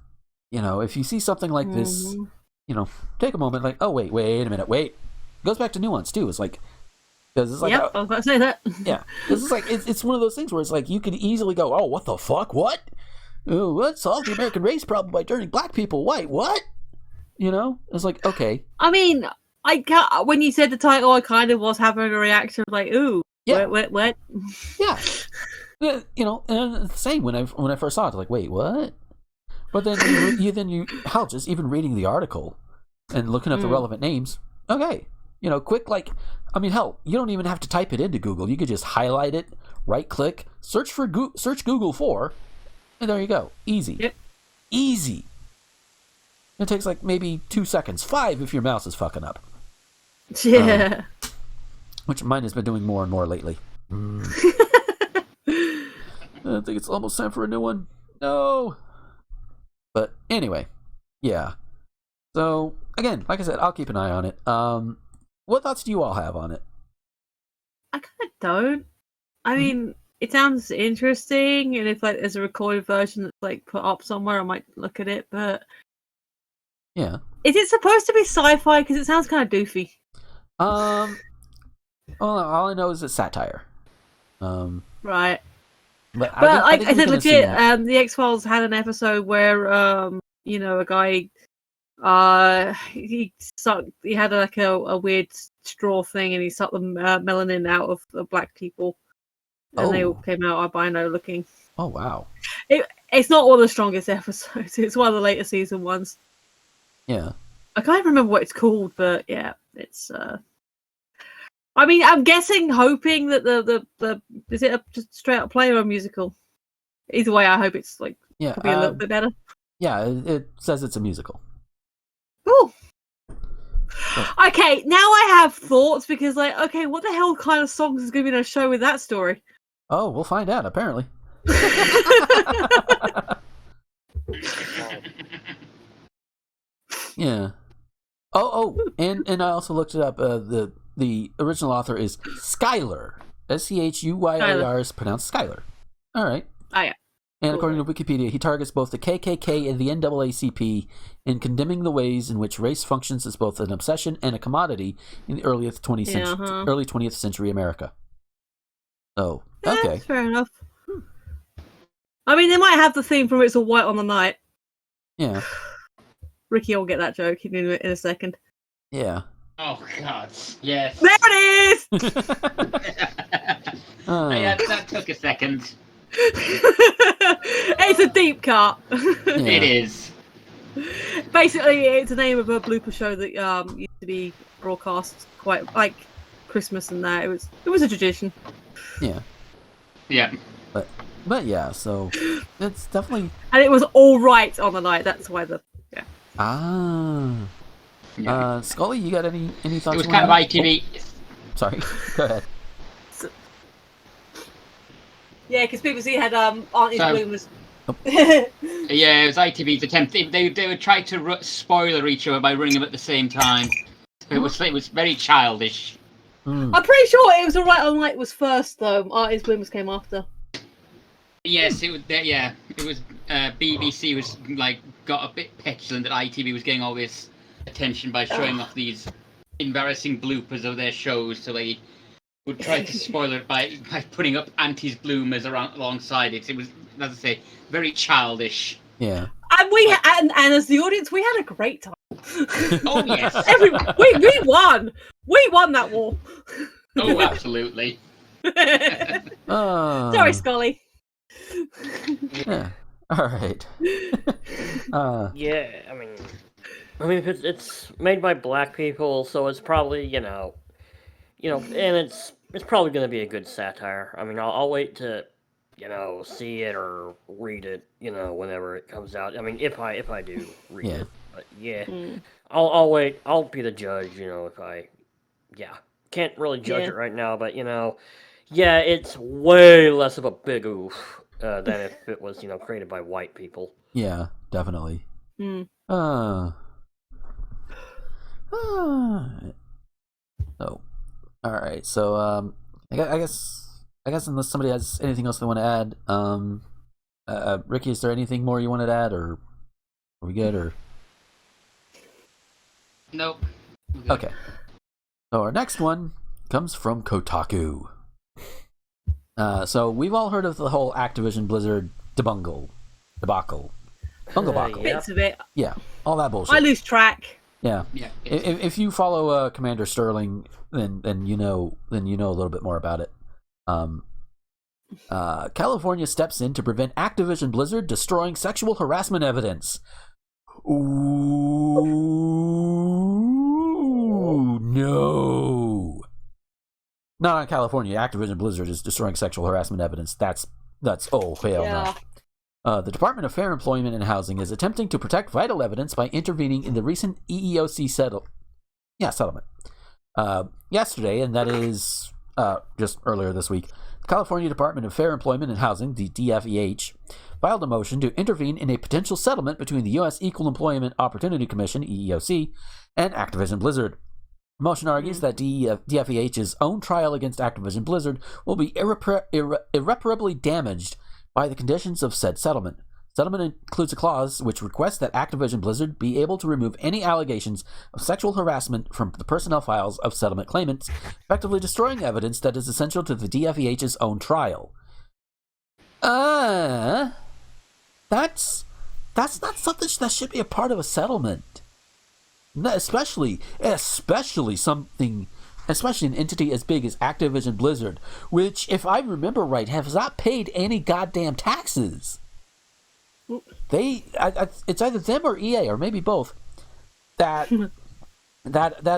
If you see something like this, take a moment, like, oh, wait a minute, it goes back to nuance too. It's like, because it's like, I was about to say that. Yeah, this is like, it's one of those things where it's like you could easily go, oh, what the fuck, what? Oh, let's solve the American race problem by turning black people white. What? It's like, okay. I mean, when you said the title, I kind of was having a reaction like, ooh, yeah. What? Yeah. And the same when I first saw it, like, wait, what? But then hell, just even reading the article and looking up the relevant names, okay, quick, like, I mean, hell, you don't even have to type it into Google. You could just highlight it, right click, search Google for, and there you go. Easy. Yep. Easy. It takes like maybe 2 seconds, 5 if your mouse is fucking up. Yeah. Which mine has been doing more and more lately. I think it's almost time for a new one. No. But anyway, yeah. So again, like I said, I'll keep an eye on it. What thoughts do you all have on it? I kind of don't. I mean, it sounds interesting, and if like there's a recorded version that's like put up somewhere, I might look at it. But Yeah. is it supposed to be sci-fi? Because it sounds kind of doofy. Well, all I know is it's satire. Right. But I think we said can legit. assume that. The X-Files had an episode where a guy he had like a weird straw thing, and he sucked the melanin out of the black people, and they all came out albino looking. Oh wow. It's not one of the strongest episodes. It's one of the later season ones. Yeah. I can't remember what it's called, but yeah, it's. I mean, I'm guessing, hoping that the is it a just straight up play or a musical? Either way, I hope it's like probably a little bit better. Yeah, it says it's a musical. Cool. Okay, now I have thoughts because, like, okay, what the hell kind of songs is going to be in a show with that story? Oh, we'll find out. Apparently. Yeah. Oh, and I also looked it up. The original author is Schuyler. Schuyler is pronounced Schuyler. All right. Oh yeah. And according to Wikipedia, he targets both the KKK and the NAACP in condemning the ways in which race functions as both an obsession and a commodity in the early 20th century America. Oh, okay. Fair enough. I mean, they might have the theme from It's All White on the Night. Yeah. Ricky will get that joke in a second. Yeah. Oh, God. Yes. There it is! Yeah, that took a second. It's a deep cut. It is. Basically, it's the name of a blooper show that used to be broadcast quite like Christmas and that. It was a tradition. Yeah. Yeah. But yeah, so it's definitely. And it was all right on the night. That's why the Scully, you got any thoughts? It was kind of ITV. Oh, sorry, go ahead. Yeah, because BBC had Auntie Bloomers. Yeah, it was ITV's attempt. They would try to spoiler each other by running them at the same time. It was very childish. I'm pretty sure it was alright on Night was first though. Auntie Bloomers came after. Yes, it was. Yeah, it was. BBC was like got a bit petulant that ITV was getting all this attention by showing off these embarrassing bloopers of their shows, so they would try to spoil it by putting up Auntie's bloomers alongside it. It was, as I say, very childish. Yeah. And and as the audience, we had a great time. Oh yes. We won. We won that war. Oh, absolutely. Sorry, Scully. Yeah. All right. Yeah, I mean, it's made by black people, so it's probably and it's probably going to be a good satire. I mean, I'll wait to see it or read it, whenever it comes out. I mean, if I do read it, but yeah, I'll wait. I'll be the judge, if I can't really judge it right now, but it's way less of a big oof than if it was created by white people. Yeah, definitely. Oh, all right. So I guess unless somebody has anything else they want to add, Ricky, is there anything more you wanted to add, or are we good? Or nope. Okay. So our next one comes from Kotaku. So we've all heard of the whole Activision Blizzard debacle. Bits of it. Yeah, all that bullshit. I lose track. Yeah. If you follow Commander Sterling, then you know a little bit more about it. California steps in to prevent Activision Blizzard destroying sexual harassment evidence. Ooh, no. Not on California. Activision Blizzard is destroying sexual harassment evidence. That's hell no. The Department of Fair Employment and Housing is attempting to protect vital evidence by intervening in the recent EEOC settlement. Yesterday, and that is just earlier this week, the California Department of Fair Employment and Housing, the DFEH, filed a motion to intervene in a potential settlement between the U.S. Equal Employment Opportunity Commission, EEOC, and Activision Blizzard. Motion argues that DFEH's own trial against Activision Blizzard will be irreparably damaged by the conditions of said settlement. Settlement includes a clause which requests that Activision Blizzard be able to remove any allegations of sexual harassment from the personnel files of settlement claimants, effectively destroying evidence that is essential to the DFEH's own trial. That's not something that should be a part of a settlement. Especially an entity as big as Activision Blizzard, which, if I remember right, has not paid any goddamn taxes. It's either them or EA, or maybe both, that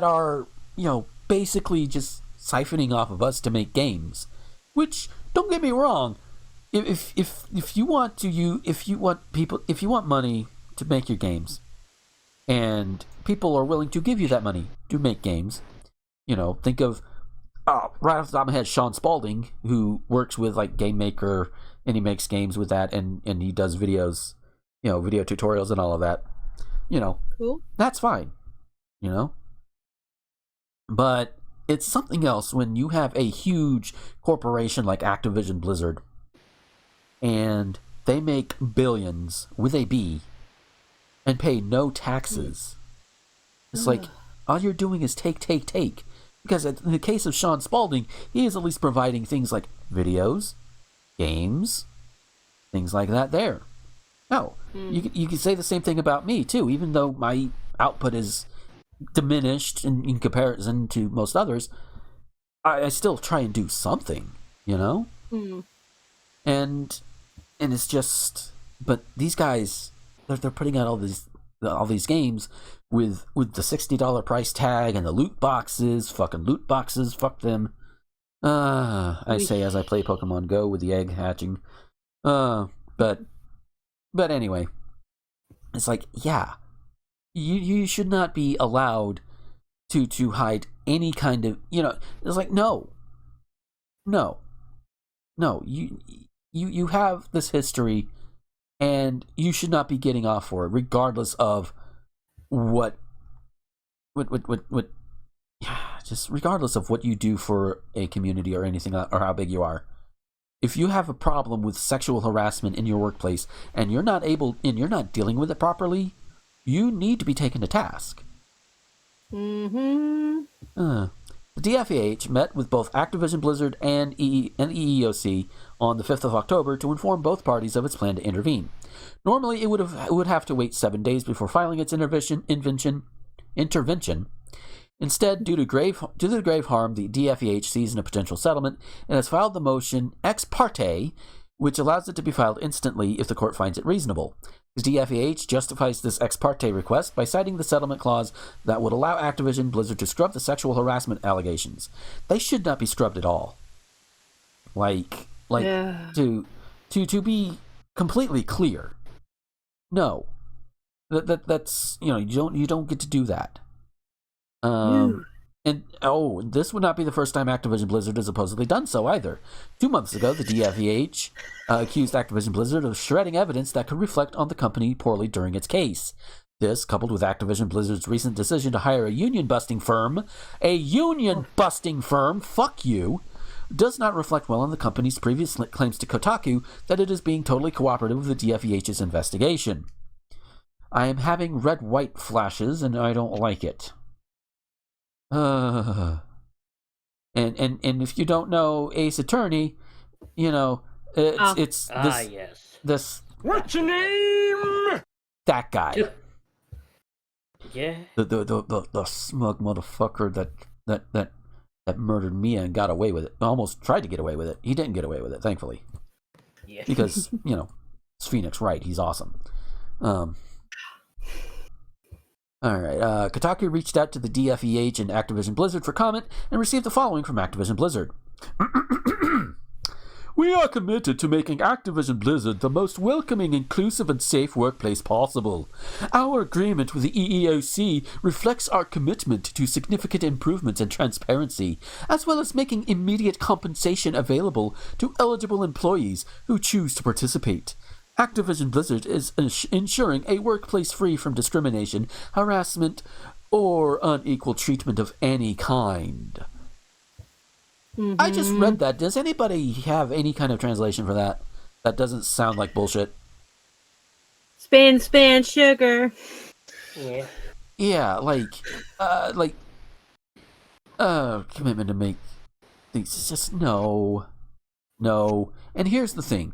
are, basically just siphoning off of us to make games. Which, don't get me wrong, if you want money to make your games, and people are willing to give you that money to make games, think of right off the top of my head, Sean Spalding, who works with like Game Maker, and he makes games with that, and he does videos, video tutorials and all of that. Cool. That's fine, But it's something else when you have a huge corporation like Activision Blizzard, and they make billions with a B, and pay no taxes. It's like all you're doing is take. Because in the case of Sean Spalding, he is at least providing things like videos, games, things like that there. No, you can say the same thing about me, too. Even though my output is diminished in comparison to most others, I still try and do something, And it's just... But these guys, they're putting out all these games with the $60 price tag and the loot boxes, fuck them. I say as I play Pokemon Go with the egg hatching. But anyway, it's like, yeah, you should not be allowed to hide any kind of, it's like, no, you have this history, and you should not be getting off for it, regardless of what just regardless of what you do for a community or anything, or how big you are. If you have a problem with sexual harassment in your workplace and you're not dealing with it properly, you need to be taken to task. The DFEH met with both Activision Blizzard and EEOC on the 5th of October to inform both parties of its plan to intervene. Normally, it would have to wait 7 days before filing its intervention. Instead, due to the grave harm the DFEH sees in a potential settlement, it has filed the motion ex parte, which allows it to be filed instantly if the court finds it reasonable. The DFEH justifies this ex parte request by citing the settlement clause that would allow Activision Blizzard to scrub the sexual harassment allegations. They should not be scrubbed at all. To be completely clear, no, that's you don't get to do that. This would not be the first time Activision Blizzard has supposedly done so either. 2 months ago, the DFEH accused Activision Blizzard of shredding evidence that could reflect on the company poorly during its case. This, coupled with Activision Blizzard's recent decision to hire a union-busting firm, fuck you, does not reflect well on the company's previous claims to Kotaku that it is being totally cooperative with the DFEH's investigation. I am having red-white flashes, and I don't like it. And if you don't know Ace Attorney, it's this. Yes. This. What's your name? That guy. Yeah. The smug motherfucker that murdered Mia and got away with it. Almost tried to get away with it. He didn't get away with it, thankfully. Yeah. Because it's Phoenix Wright. He's awesome. Alright, Kotaku reached out to the DFEH and Activision Blizzard for comment and received the following from Activision Blizzard. We are committed to making Activision Blizzard the most welcoming, inclusive, and safe workplace possible. Our agreement with the EEOC reflects our commitment to significant improvements in transparency, as well as making immediate compensation available to eligible employees who choose to participate. Activision Blizzard is ensuring a workplace free from discrimination, harassment, or unequal treatment of any kind. I just read that. Does anybody have any kind of translation for that? That doesn't sound like bullshit. Spin, sugar. Yeah. Yeah, commitment to make things. It's just no. And here's the thing.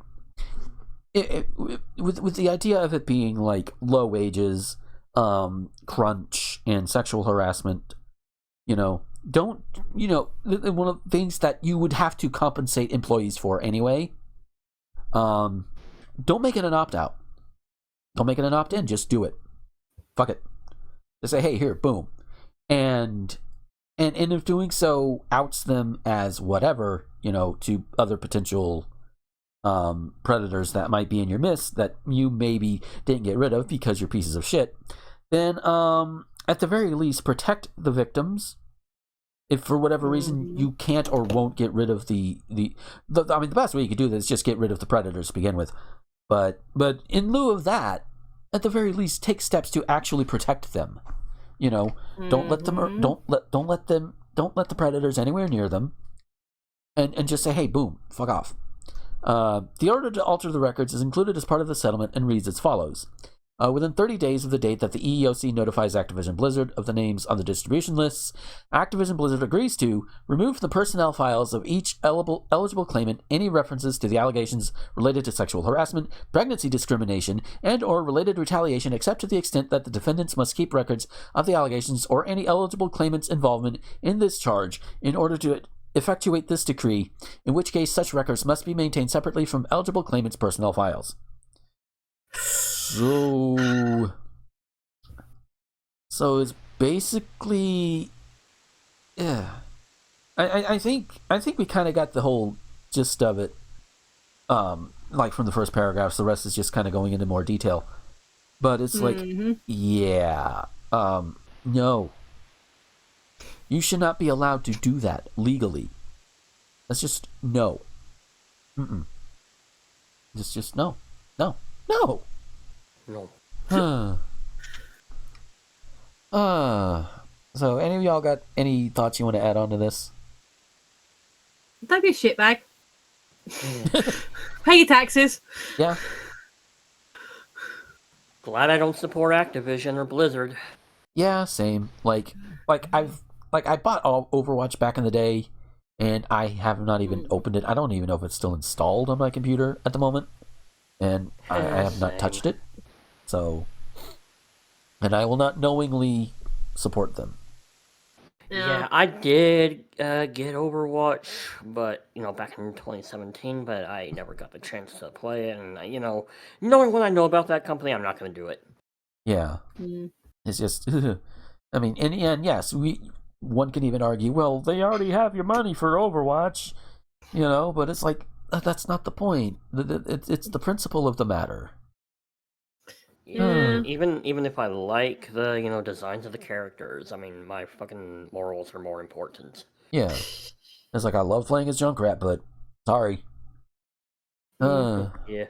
With the idea of it being like low wages, crunch, and sexual harassment, one of the things that you would have to compensate employees for anyway. Don't make it an opt-out. Don't make it an opt-in. Just do it. Fuck it. Just say, hey, here, boom. And if doing so outs them as whatever, to other potential predators that might be in your midst that you maybe didn't get rid of because you're pieces of shit, then at the very least protect the victims. If for whatever reason you can't or won't get rid of the best way you could do this is just get rid of the predators to begin with. But in lieu of that, at the very least take steps to actually protect them. Don't let the predators anywhere near them. And just say, hey, boom, fuck off. The order to alter the records is included as part of the settlement and reads as follows. Within 30 days of the date that the EEOC notifies Activision Blizzard of the names on the distribution lists, Activision Blizzard agrees to remove from the personnel files of each eligible claimant any references to the allegations related to sexual harassment, pregnancy discrimination, and or related retaliation except to the extent that the defendants must keep records of the allegations or any eligible claimant's involvement in this charge in order to effectuate this decree, in which case such records must be maintained separately from eligible claimants' personnel files. So it's basically, yeah. I think we kind of got the whole gist of it, like from the first paragraphs. The rest is just kind of going into more detail. But it's like, yeah, no. You should not be allowed to do that legally. That's just no. It's just no. So any of y'all got any thoughts you want to add on to this? Don't be a shitbag. Pay your taxes. Yeah. Glad I don't support Activision or Blizzard. Yeah, same. Like I bought Overwatch back in the day, and I have not even opened it. I don't even know if it's still installed on my computer at the moment, and I have not touched it. So, and I will not knowingly support them. Yeah, I did get Overwatch, but, back in 2017, but I never got the chance to play it, and, knowing what I know about that company, I'm not going to do it. Yeah. It's just, I mean, in the end, yes, one can even argue, well, they already have your money for Overwatch, but it's like, that's not the point. It's the principle of the matter. Yeah, even if I like the designs of the characters, I mean, my fucking morals are more important. Yeah, it's like I love playing as Junkrat, but sorry. Yeah.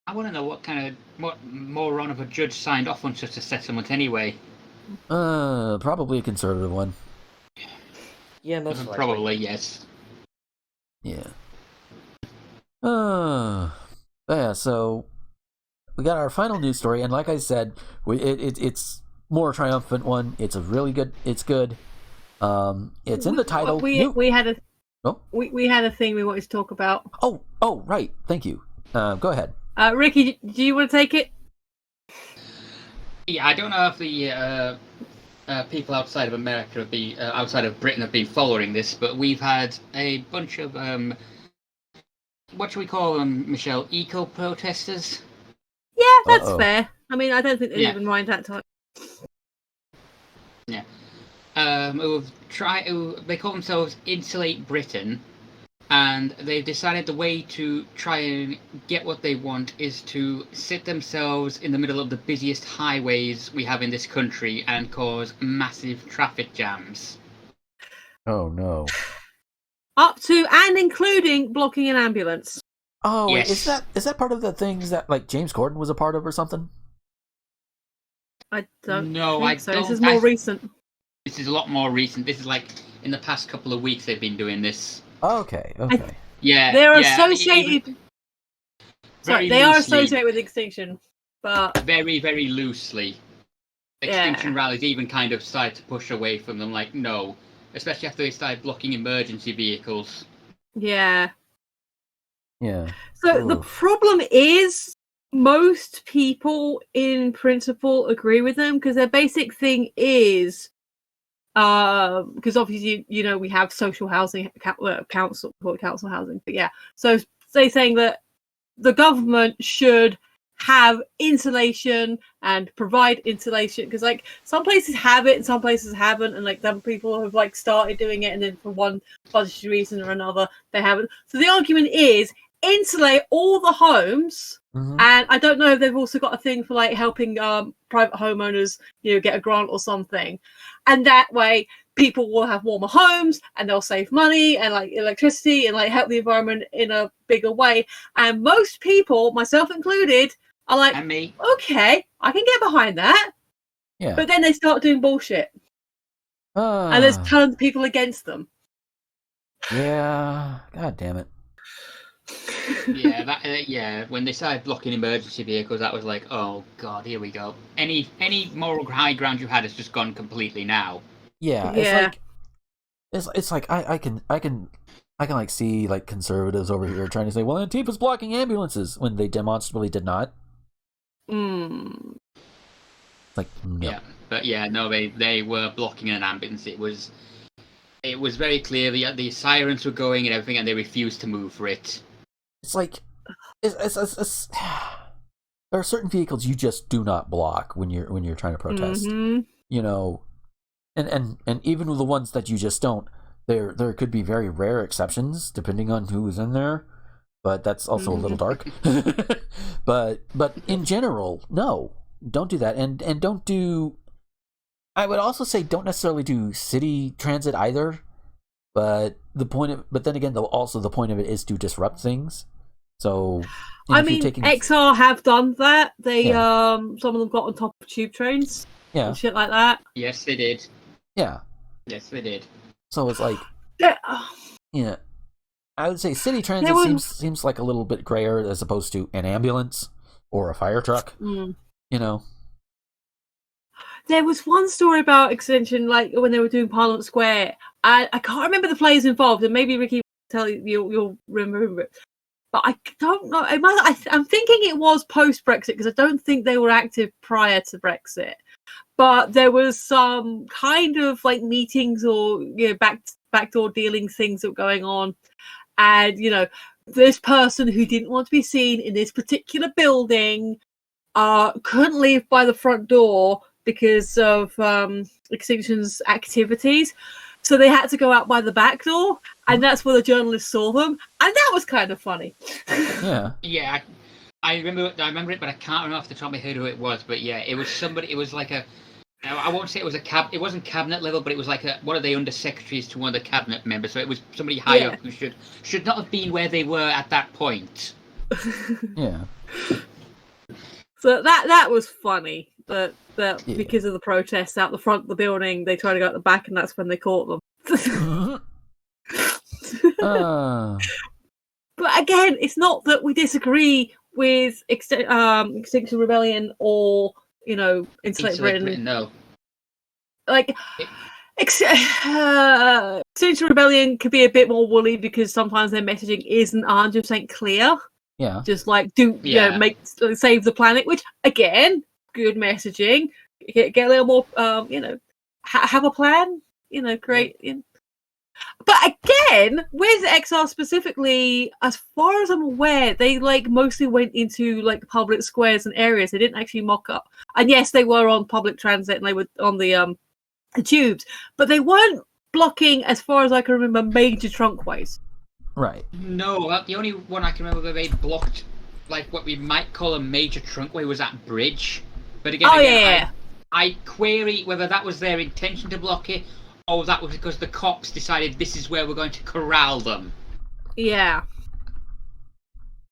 I want to know what moron of a judge signed off on such a settlement anyway. Probably a conservative one. Yeah, most likely. Probably, yes. Yeah. Yeah. So. We got our final news story, and like I said, it's more triumphant one. It's a really good. It's good. It's in the title. We had a thing we wanted to talk about. Oh, right. Thank you. Go ahead. Ricky, do you want to take it? Yeah, I don't know if the people outside of America outside of Britain have been following this, but we've had a bunch of what should we call them, Michelle? Eco-protesters. Yeah, that's fair. I mean, I don't think they even mind that type. Yeah. They call themselves Insulate Britain, and they've decided the way to try and get what they want is to sit themselves in the middle of the busiest highways we have in this country and cause massive traffic jams. Oh, no. Up to and including blocking an ambulance. Oh, yes. Is that part of the things that like James Corden was a part of or something? I don't No, think I so. don't. This is more recent. This is a lot more recent. This is like in the past couple of weeks they've been doing this. Okay. Yeah, They're yeah, associated. Sorry, very they are loosely. associated with extinction, but Very, very loosely. Extinction Yeah. rallies even kind of started to push away from them, like, no. Especially after they started blocking emergency vehicles. yeah. Yeah. So the problem is most people in principle agree with them because their basic thing is because obviously you know we have social housing council housing, but yeah, so they saying that the government should have insulation and provide insulation because like some places have it and some places haven't, and like some people have like started doing it and then for one budgetary reason or another they haven't. So the argument is insulate all the homes. And I don't know if they've also got a thing for like helping private homeowners, you know, get a grant or something, and that way people will have warmer homes and they'll save money and like electricity and like help the environment in a bigger way. And most people, myself included, are like, And me. okay, I can get behind that. Yeah. But then they start doing bullshit, and there's tons of people against them. Yeah. God damn it. Yeah, when they started blocking emergency vehicles, that was like, oh god, here we go. Any moral high ground you had has just gone completely now. Yeah. It's like I can like see like conservatives over here trying to say, well, Antifa's blocking ambulances when they demonstrably did not. Like no. Yeah, but yeah, no, they were blocking an ambulance. It was very clear the sirens were going and everything, and they refused to move for it. It's like it's there are certain vehicles you just do not block when you're trying to protest. You know, and even with the ones that you just don't, there could be very rare exceptions depending on who is in there, but that's also a little dark. but in general, no, don't do that, and don't do. I would also say don't necessarily do city transit either, but the point of it is to disrupt things. So I mean, XR have done that. They some of them got on top of tube trains, and shit like that. Yes, they did. Yeah. Yes, they did. So it's like, yeah, I would say city transit seems like a little bit grayer as opposed to an ambulance or a fire truck. You know. There was one story about extension, like when they were doing Parliament Square. I can't remember the players involved, and maybe Ricky will tell you you'll remember it. But I don't know. I'm thinking it was post Brexit because I don't think they were active prior to Brexit. But there was some kind of like meetings or backdoor dealings things that were going on, and you know this person who didn't want to be seen in this particular building couldn't leave by the front door because of Extinction's activities. So they had to go out by the back door, and that's where the journalists saw them, and that was kind of funny. Yeah. Yeah, I remember it, but I can't remember off the top of my head who it was. But yeah, it was somebody. It was like I won't say it was it wasn't cabinet level, but it was like one of the undersecretaries to one of the cabinet members. So it was somebody high up who should not have been where they were at that point. Yeah. So that was funny. But because of the protests out the front of the building, they tried to go at the back, and that's when they caught them. But again, it's not that we disagree with Extinction Rebellion or Enslaved Britain. No. Like Extinction Rebellion could be a bit more woolly because sometimes their messaging isn't 100% clear. Yeah. Just like save the planet, which again, good messaging. Get a little more, have a plan. Create. But again, with XR specifically, as far as I'm aware, they mostly went into public squares and areas. They didn't actually mock up. And yes, they were on public transit and they were on the tubes, but they weren't blocking, as far as I can remember, major trunkways. Right. No, the only one I can remember where they blocked, what we might call a major trunkway, was that bridge. But again, I query whether that was their intention to block it, or that was because the cops decided this is where we're going to corral them. Yeah.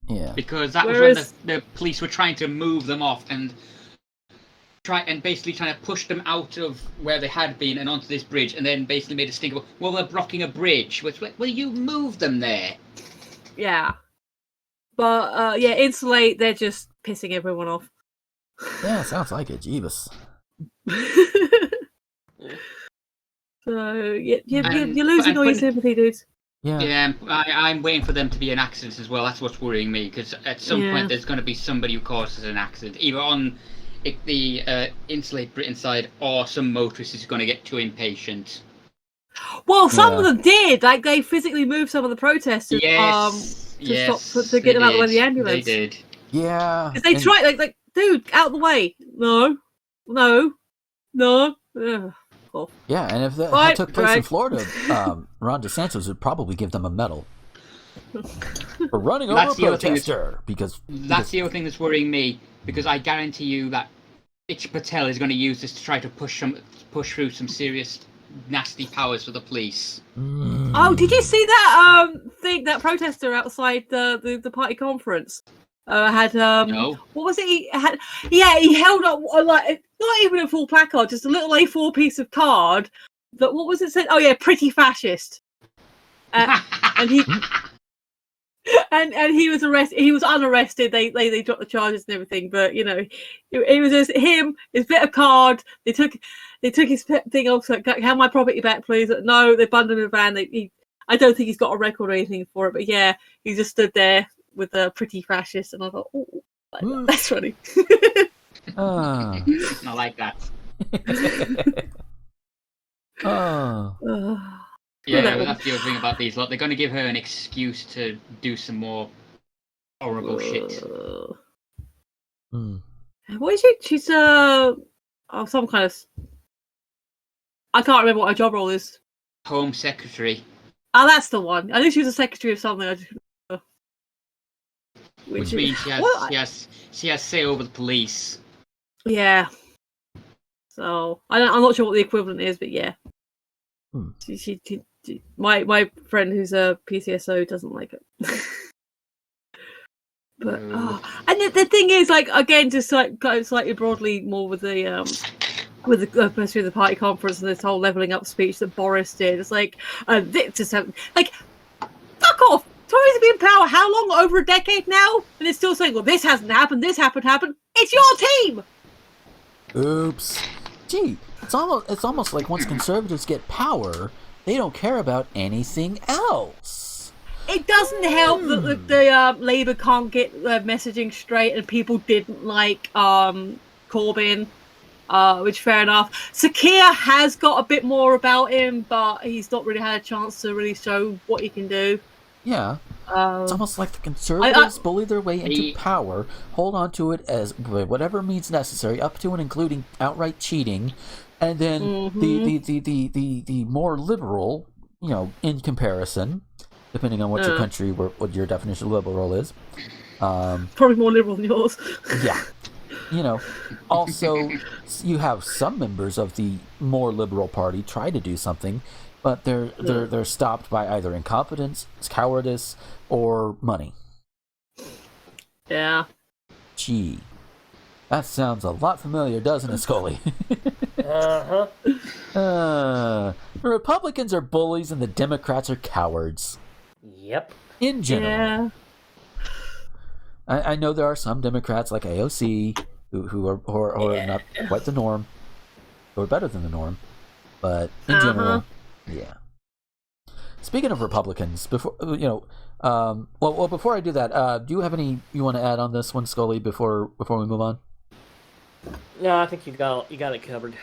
Yeah. Because that was when the police were trying to move them off, and basically trying to push them out of where they had been and onto this bridge, and then basically made a stink of, well, they're blocking a bridge. Which, well, you move them there. Yeah. But, yeah, Insulate, they're just pissing everyone off. Yeah, sounds like it, Jeebus. So, you're losing all your sympathy, dudes. Yeah, I'm waiting for them to be an accident as well. That's what's worrying me, because at some point there's going to be somebody who causes an accident, either on the Insulate Britain side, or some motorist is going to get too impatient. Well, some of them did. Like, they physically moved some of the protesters to get them out of the way of the ambulance. They did. Yeah. Because they tried, like, dude, out of the way. No. Ugh. Cool. Yeah, and if that took place in Florida, Ron DeSantis would probably give them a medal for running over a protester. That's the other thing that's worrying me, because I guarantee you that Itch Patel is going to use this to try to push through some serious, nasty powers for the police. Oh, did you see that that protester outside the party conference? Had No. What was it? He held up like not even a full placard, just a little A4 piece of card. That what was it said? Oh yeah, pretty fascist. And he and he was arrested. He was unarrested. They dropped the charges and everything. But you know, it was just him, his bit of card. They took his thing off. So, have my property back, please. No, they bundled him in a van. I don't think he's got a record or anything for it. But yeah, he just stood there with a pretty fascist, and I thought, oh, that's funny. I like that. Yeah, but that's the other thing about these lot. They're going to give her an excuse to do some more horrible shit. What is she? She's some kind of. I can't remember what her job role is. Home Secretary. Oh, that's the one. I think she was a secretary of something. I just Which means she has say over the police. Yeah. So I'm not sure what the equivalent is, but yeah. My friend who's a PCSO doesn't like it. But and the thing is, like, again, just like slightly broadly more with the especially the party conference and this whole leveling up speech that Boris did. It's like this just like fuck off. Tories have been in power how long? Over a decade now, and it's still saying, "Well, this hasn't happened. This happened." It's your team. Oops. Gee, it's almost like once conservatives get power, they don't care about anything else. It doesn't help that the Labour can't get their messaging straight, and people didn't like Corbyn, which fair enough. Sakir has got a bit more about him, but he's not really had a chance to really show what he can do. Yeah. It's almost like the conservatives bully their way into power, hold on to it as whatever means necessary, up to and including outright cheating, and then the more liberal, you know, in comparison, depending on what your country, what your definition of liberal is. Probably more liberal than yours. Yeah. You know, also, you have some members of the more liberal party try to do something, but they're stopped by either incompetence, cowardice, or money. Yeah. Gee, that sounds a lot familiar, doesn't it, Scully? The Republicans are bullies and the Democrats are cowards. Yep. In general. Yeah. I know there are some Democrats like AOC who are not quite the norm, who are better than the norm, but in general, yeah. Speaking of Republicans, before before I do that, do you have any you want to add on this one, Scully, before we move on? No, I think you got it covered.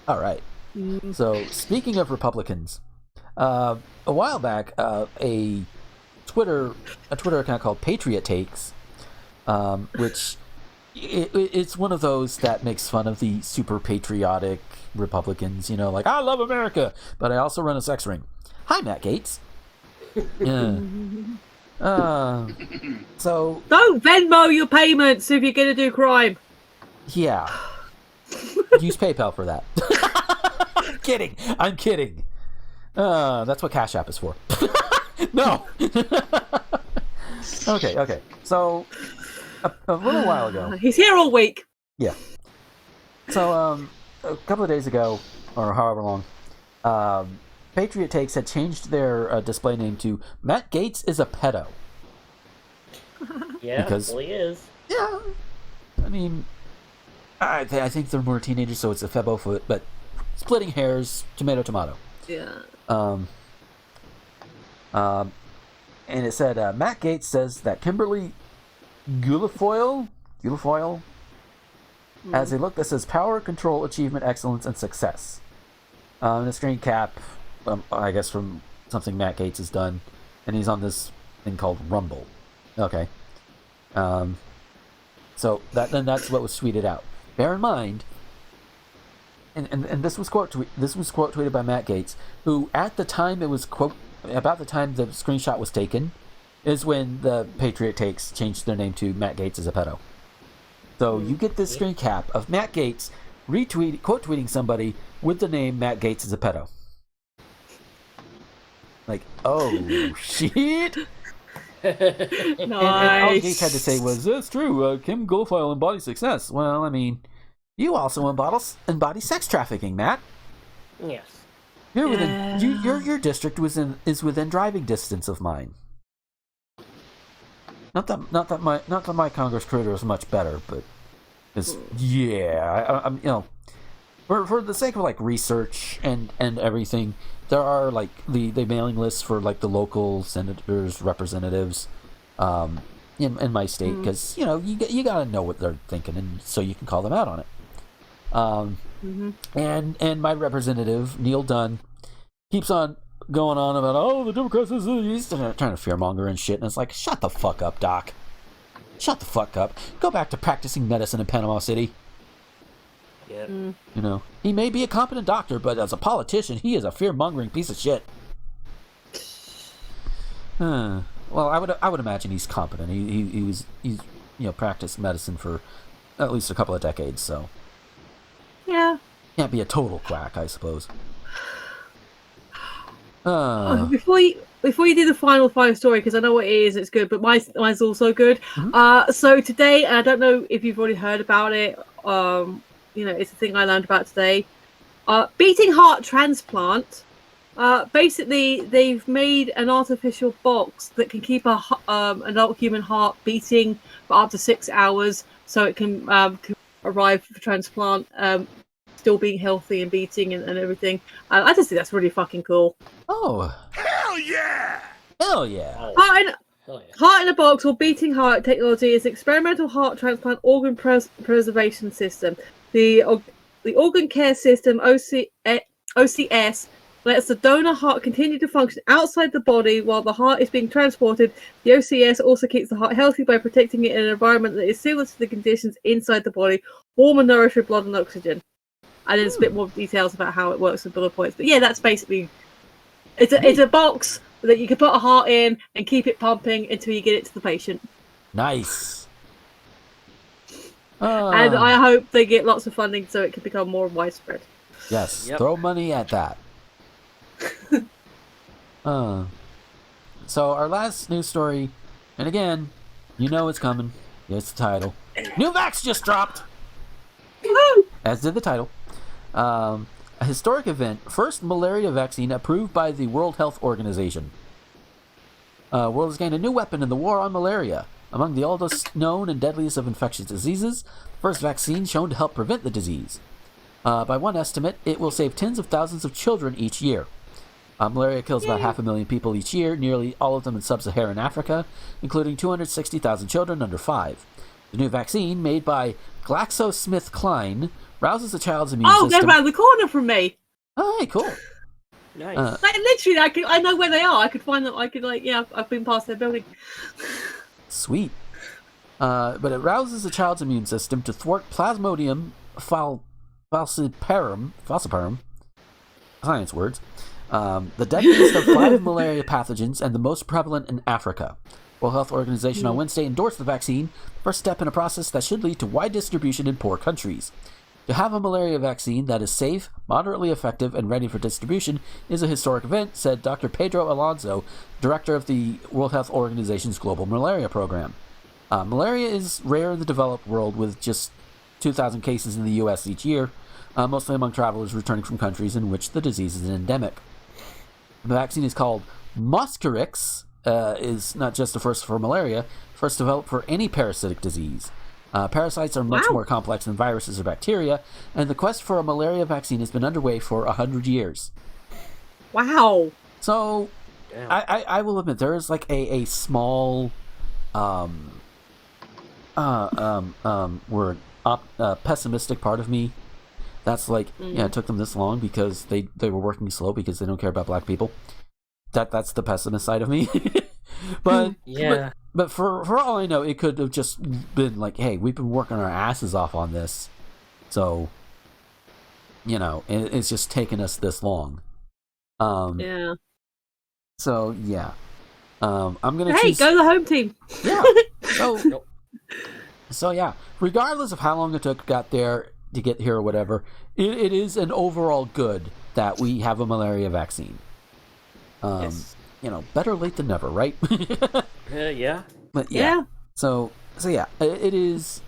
All right. So speaking of Republicans, a while back, a Twitter account called Patriot Takes, which it's one of those that makes fun of the super patriotic Republicans. You know, like, I love America, but I also run a sex ring. Hi, Matt Gaetz. So don't Venmo your payments if you're gonna do crime. Yeah. Use PayPal for that. I'm kidding. That's what Cash App is for. No. Okay. So a little while ago. He's here all week. Yeah. So, a couple of days ago, or however long, Patriot Takes had changed their display name to Matt Gates is a pedo. Yeah, Because- well, he is. Yeah. I mean, I think they're more teenagers, so it's a febo foot, but splitting hairs, tomato. Yeah. And it said, Matt Gates says that Kimberly Guilfoyle has a look that says power, control, achievement, excellence, and success. And a screen cap, I guess from something Matt Gates has done, and he's on this thing called Rumble. Okay. So that's what was tweeted out. Bear in mind, and this was quote tweeted by Matt Gates, who at the time it was about the time the screenshot was taken, is when the Patriot Takes changed their name to Matt Gates is a pedo. So you get this screen cap of Matt Gates quote tweeting somebody with the name Matt Gates is a pedo. Like, oh shit. Nice. And all Gates had to say was, "That's true. Kim Guilfoyle embodies success." Well, I mean, you also embody sex trafficking, Matt. Yes. You're within your district is within driving distance of mine. Not that my Congress critter is much better, but it's I'm for the sake of like research and everything. There are like the mailing lists for like the local senators, representatives, in my state, because you gotta know what they're thinking, and so you can call them out on it. And my representative Neil Dunn keeps on going on about the Democrats he's trying to fearmonger and shit, and it's like, shut the fuck up, Doc. Shut the fuck up. Go back to practicing medicine in Panama City. Yep. He may be a competent doctor, but as a politician, he is a fear-mongering piece of shit. Well, I would imagine he's competent. He's practiced medicine for at least a couple of decades, so Yeah. can't be a total quack, I suppose. Before you do the final story, because I know what it is, it's good, but mine's also good. So today, and I don't know if you've already heard about it. It's a thing I learned about today. Beating heart transplant. Basically, they've made an artificial box that can keep an adult human heart beating for up to 6 hours, so it can arrive for transplant, still being healthy and beating and everything. I just think that's really fucking cool. Oh. Hell yeah! Hell yeah! Heart in a box, or beating heart technology, is an experimental heart transplant organ preservation system. The organ care system OCS lets the donor heart continue to function outside the body while the heart is being transported. The OCS also keeps the heart healthy by protecting it in an environment that is similar to the conditions inside the body, warm and nourished with blood and oxygen. And there's a bit more details about how it works with bullet points. But yeah, that's basically it's a box that you can put a heart in and keep it pumping until you get it to the patient. Nice. And I hope they get lots of funding so it can become more widespread. Yes, throw money at that. So our last news story, and again, you know it's coming. It's the title. New vax just dropped! As did the title. A historic event. First malaria vaccine approved by the World Health Organization. World has gained a new weapon in the war on malaria. Among the oldest known and deadliest of infectious diseases, the first vaccine shown to help prevent the disease. By one estimate, it will save tens of thousands of children each year. Malaria kills about 500,000 people each year, nearly all of them in sub-Saharan Africa, including 260,000 children under 5. The new vaccine, made by GlaxoSmithKline, rouses the child's immune system. They're around the corner from me. Oh, hey, cool. Nice. Like, literally, I know where they are. I could find them. I've been past their building. Sweet. But it rouses the child's immune system to thwart Plasmodium falciparum, science words, the deadliest of 5 malaria pathogens and the most prevalent in Africa. World Health Organization on Wednesday endorsed the vaccine, first step in a process that should lead to wide distribution in poor countries. To have a malaria vaccine that is safe, moderately effective, and ready for distribution is a historic event, said Dr. Pedro Alonso, director of the World Health Organization's Global Malaria Program. Malaria is rare in the developed world, with just 2,000 cases in the U.S. each year, mostly among travelers returning from countries in which the disease is endemic. The vaccine is called Mosquirix, is not just the first for malaria, first developed for any parasitic disease. Parasites are much more complex than viruses or bacteria, and the quest for a malaria vaccine has been underway for 100 years. Wow. So, I will admit, there is like a small pessimistic part of me that's like, yeah, it took them this long because they were working slow because they don't care about black people. That's the pessimist side of me. But yeah. But for all I know, it could have just been like, hey, we've been working our asses off on this, so it's just taken us this long. Yeah. So yeah, I'm gonna. Hey, go the home team. Yeah. So yeah, regardless of how long it took to get here or whatever, it is an overall good that we have a malaria vaccine. Yes. Better late than never, right? Yeah. But yeah. So yeah, it is.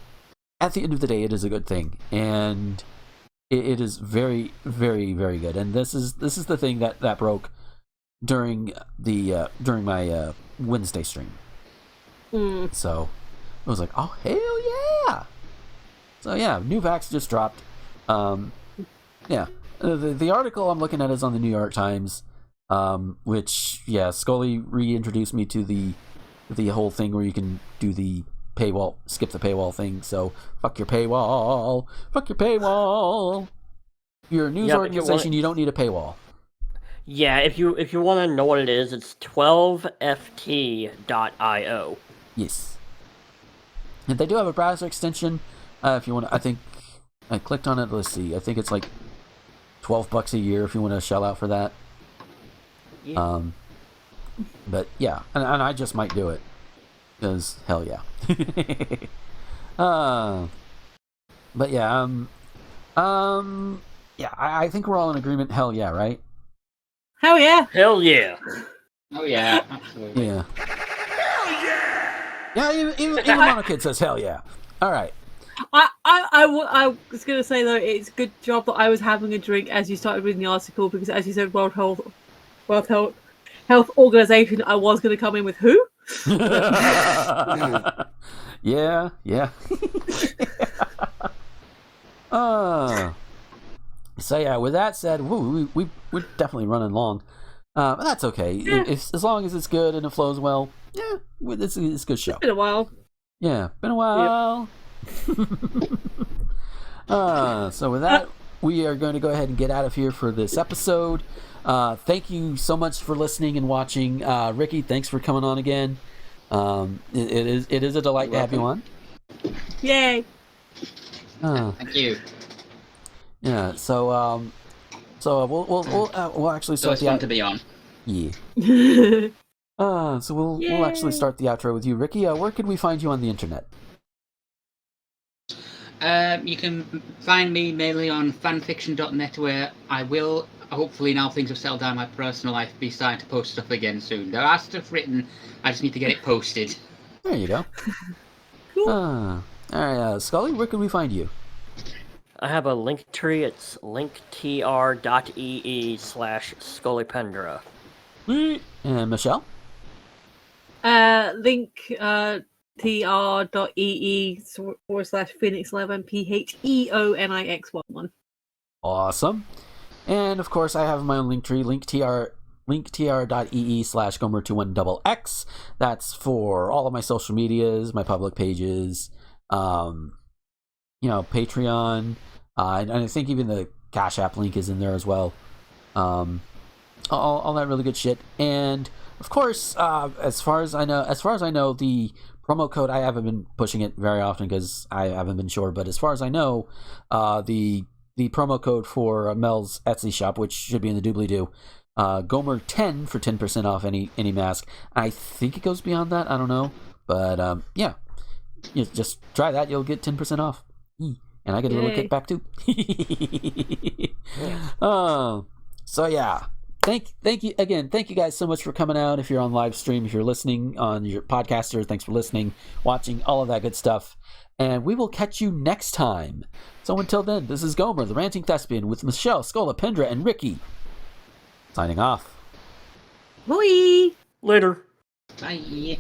At the end of the day, it is a good thing, and it is very, very, very good. And this is the thing that broke during my Wednesday stream. So it was like, oh hell yeah! So yeah, new vax just dropped. Yeah, the article I'm looking at is on the New York Times. Which, yeah, Scully reintroduced me to the whole thing where you can do the paywall, skip the paywall thing. So fuck your paywall. If you're a news organization, you don't need a paywall. Yeah, if you want to know what it is, it's 12ft.io. Yes. And they do have a browser extension. If you want to, I think I clicked on it. Let's see. I think it's like $12 a year if you want to shell out for that. Yeah. But yeah, and I just might do it because hell yeah. But yeah, yeah, I think we're all in agreement. Hell yeah, right? Hell yeah. Hell yeah. Oh yeah, absolutely. Yeah. Hell yeah. Yeah, even Monokid says hell yeah. All right. I was gonna say though, it's a good job that I was having a drink as you started reading the article because, as you said, World Health Organization. I was going to come in with who? Yeah. So yeah. With that said, we're definitely running long, but that's okay. Yeah. As long as it's good and it flows well. Yeah, it's a good show. It's been a while. Yeah, been a while. Yep. So with that, we are going to go ahead and get out of here for this episode. Thank you so much for listening and watching. Ricky, thanks for coming on again. It is a delight to have you on. Yay! Thank you. Yeah. So we'll actually start It's fun to be on. Yeah. So we'll actually start the outro with you, Ricky. Where can we find you on the internet? You can find me mainly on fanfiction.net, where I will, hopefully now things have settled down in my personal life, be starting to post stuff again soon. There are stuff written, I just need to get it posted. There you go. Cool. All right, Scully, where can we find you? I have a link tree. It's linktr.ee/Scolipendra. And Michelle? Link tr.ee/Phoenix11 PHEONIX11. Awesome. And of course, I have my own link tree, linktr.ee/Gomer21XX. That's for all of my social medias, my public pages, Patreon, and I think even the Cash App link is in there as well. All that really good shit. And of course, as far as I know, the promo code, I haven't been pushing it very often because I haven't been sure. But as far as I know, the promo code for Mel's Etsy shop, which should be in the doobly-doo, Gomer10 for 10% off any mask. I think it goes beyond that. I don't know, but yeah, you just try that. You'll get 10% off, and I get a little kickback too. So yeah. Thank you again. Thank you guys so much for coming out. If you're on live stream, if you're listening on your podcaster, thanks for listening, watching, all of that good stuff. And we will catch you next time. So until then, this is Gomer, the Ranting Thespian, with Michelle, Scolipendra, and Ricky. Signing off. Bye. Later. Bye.